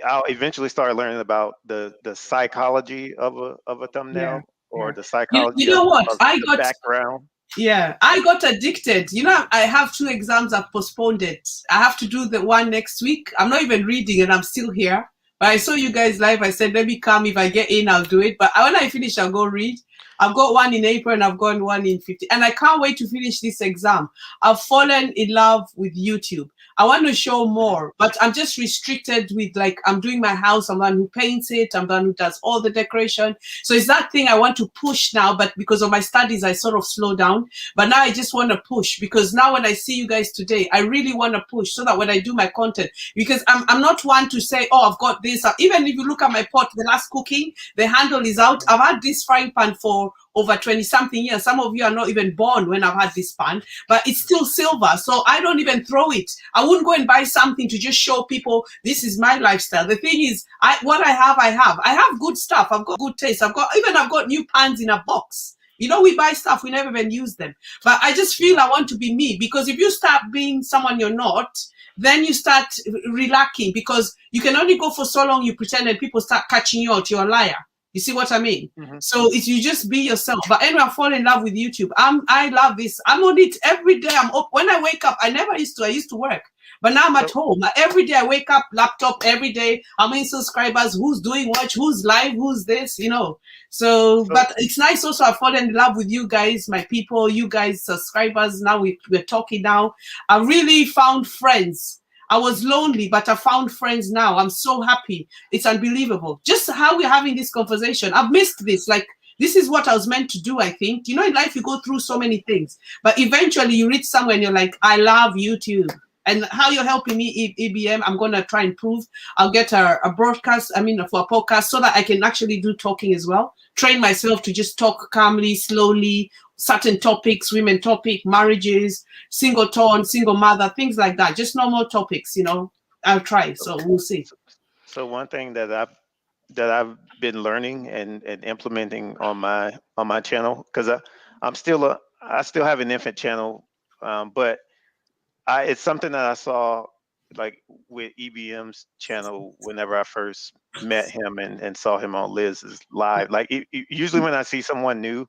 I'll eventually start learning about the psychology of a thumbnail or the psychology. You know what? I got background. Yeah, I got addicted. I have 2 exams. I've postponed it. I have to do the one next week. I'm not even reading and I'm still here. But I saw you guys live. I said, let me come. If I get in, I'll do it. But when I finish, I'll go read. I've got one in April and I've got one in 50. And I can't wait to finish this exam. I've fallen in love with YouTube. I want to show more, but I'm just restricted with, like, I'm doing my house. I'm the one who paints it. I'm the one who does all the decoration. So it's that thing I want to push now, but because of my studies, I sort of slow down. But now I just want to push, because now when I see you guys today, I really want to push so that when I do my content, because I'm not one to say, oh, I've got this. Even if you look at my pot, the last cooking, the handle is out. I've had this frying pan for over 20 something years. Some of you are not even born when I've had this pan, but it's still silver. So I don't even throw it. I wouldn't go and buy something to just show people this is my lifestyle. The thing is, what I have. I have good stuff. I've got good taste. I've got new pans in a box. You know, we buy stuff, we never even use them. But I just feel I want to be me, because if you start being someone you're not, then you start relacking, because you can only go for so long you pretend, and people start catching you out, you're a liar. You see what I mean? Mm-hmm. So it's, you just be yourself. But anyway, I fall in love with YouTube. I love this. I'm on it every day. I'm up. When I wake up, I used to work. But now I'm at home. Every day I wake up, laptop every day. How many subscribers? Who's doing what? Who's live? Who's this? You know. So, but it's nice also. I've fallen in love with you guys, my people, you guys, subscribers. Now we're talking now. I really found friends. I was lonely, but I found friends now. I'm so happy. It's unbelievable. Just how we're having this conversation. I've missed this. Like, this is what I was meant to do, I think. You know, in life, you go through so many things. But eventually, you reach somewhere and you're like, I love YouTube. And how you're helping me, EBM, I'm going to try and prove. I'll get a broadcast, for a podcast, so that I can actually do talking as well. Train myself to just talk calmly, slowly, certain topics, women topic, marriages, single tone, single mother, things like that. Just normal topics, you know. I'll try, so we'll see. So one thing that I've been learning and implementing on my channel, because I still have an infant channel, but it's something that I saw like with EBM's channel whenever I first met him and saw him on Liz's live. Like usually when I see someone new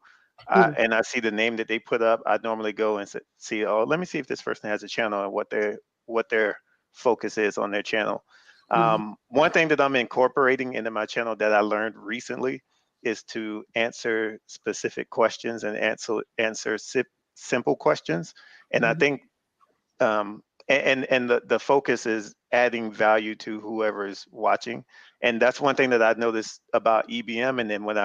and I see the name that they put up, I normally go and see, oh, let me see if this person has a channel and what their focus is on their channel. One thing that I'm incorporating into my channel that I learned recently is to answer specific questions and answer simple questions. And I think and the focus is adding value to whoever is watching. And that's one thing that I noticed about EBM. And then when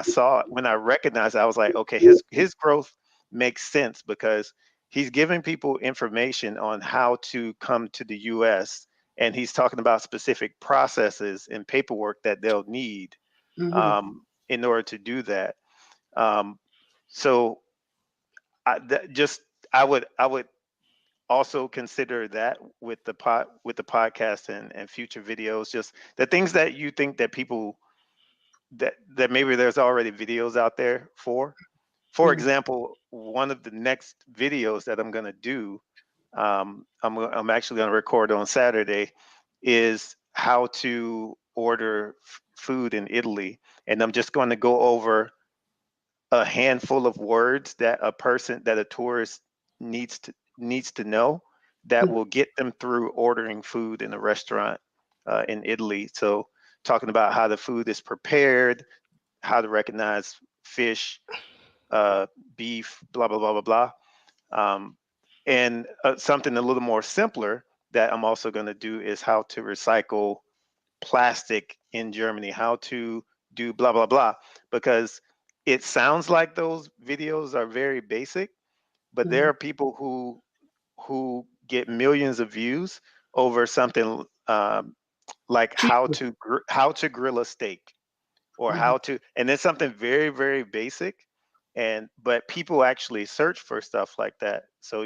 I recognized it, I was like, okay, his growth makes sense, because he's giving people information on how to come to the US, and he's talking about specific processes and paperwork that they'll need in order to do that. So I would also consider that with the podcast and future videos, just the things that you think that people that maybe there's already videos out there for. For example, one of the next videos that I'm going to do, I'm actually going to record on Saturday, is how to order food in Italy. And I'm just going to go over a handful of words that a tourist needs to know that will get them through ordering food in a restaurant in Italy. So talking about how the food is prepared, how to recognize fish, beef, blah, blah, blah, blah, blah. And something a little more simpler that I'm also going to do is how to recycle plastic in Germany, how to do blah, blah, blah, because it sounds like those videos are very basic, but there are people who get millions of views over something like how to grill a steak, or and it's something very, very basic, but people actually search for stuff like that. So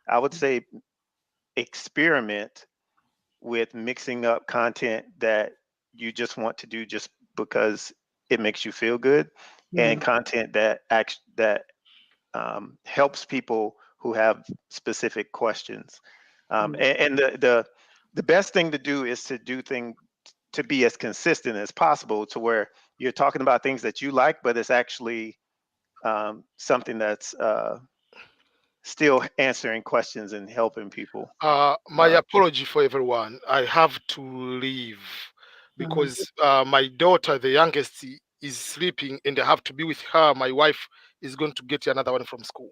I would say experiment with mixing up content that you just want to do just because it makes you feel good, and content that helps people who have specific questions. And the best thing to do is to be as consistent as possible, to where you're talking about things that you like, but it's actually something that's still answering questions and helping people. My apology for everyone. I have to leave because my daughter, the youngest, is sleeping and I have to be with her, my wife is going to get another one from school.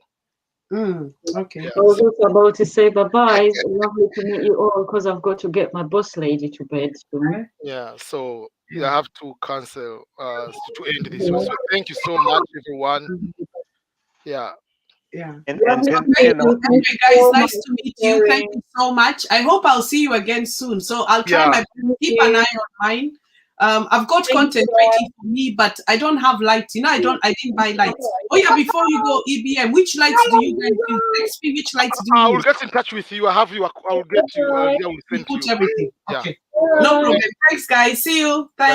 Okay. Yeah, I was just about to say bye-bye. Lovely to meet you all because I've got to get my boss lady to bed soon. yeah, so I have to cancel to end this one. So thank you so much, everyone. Yeah. Yeah. And Lovely then, to meet you know, you. Thank Anyway, you guys, so nice much to for meet you. Thank sharing. you so much. I hope I'll see you again soon. So I'll try Yeah. my best to keep an eye on mine. I've got Thank content you. waiting for me, but I don't have lights. You know, I didn't buy lights. Oh yeah, before you go, EBM, which lights do you guys use? Text me which lights do I you will use? get in touch with you. I have you. I will get you. I will You send put you. everything. Yeah. Okay. No problem. Thanks, guys. See you. Thanks.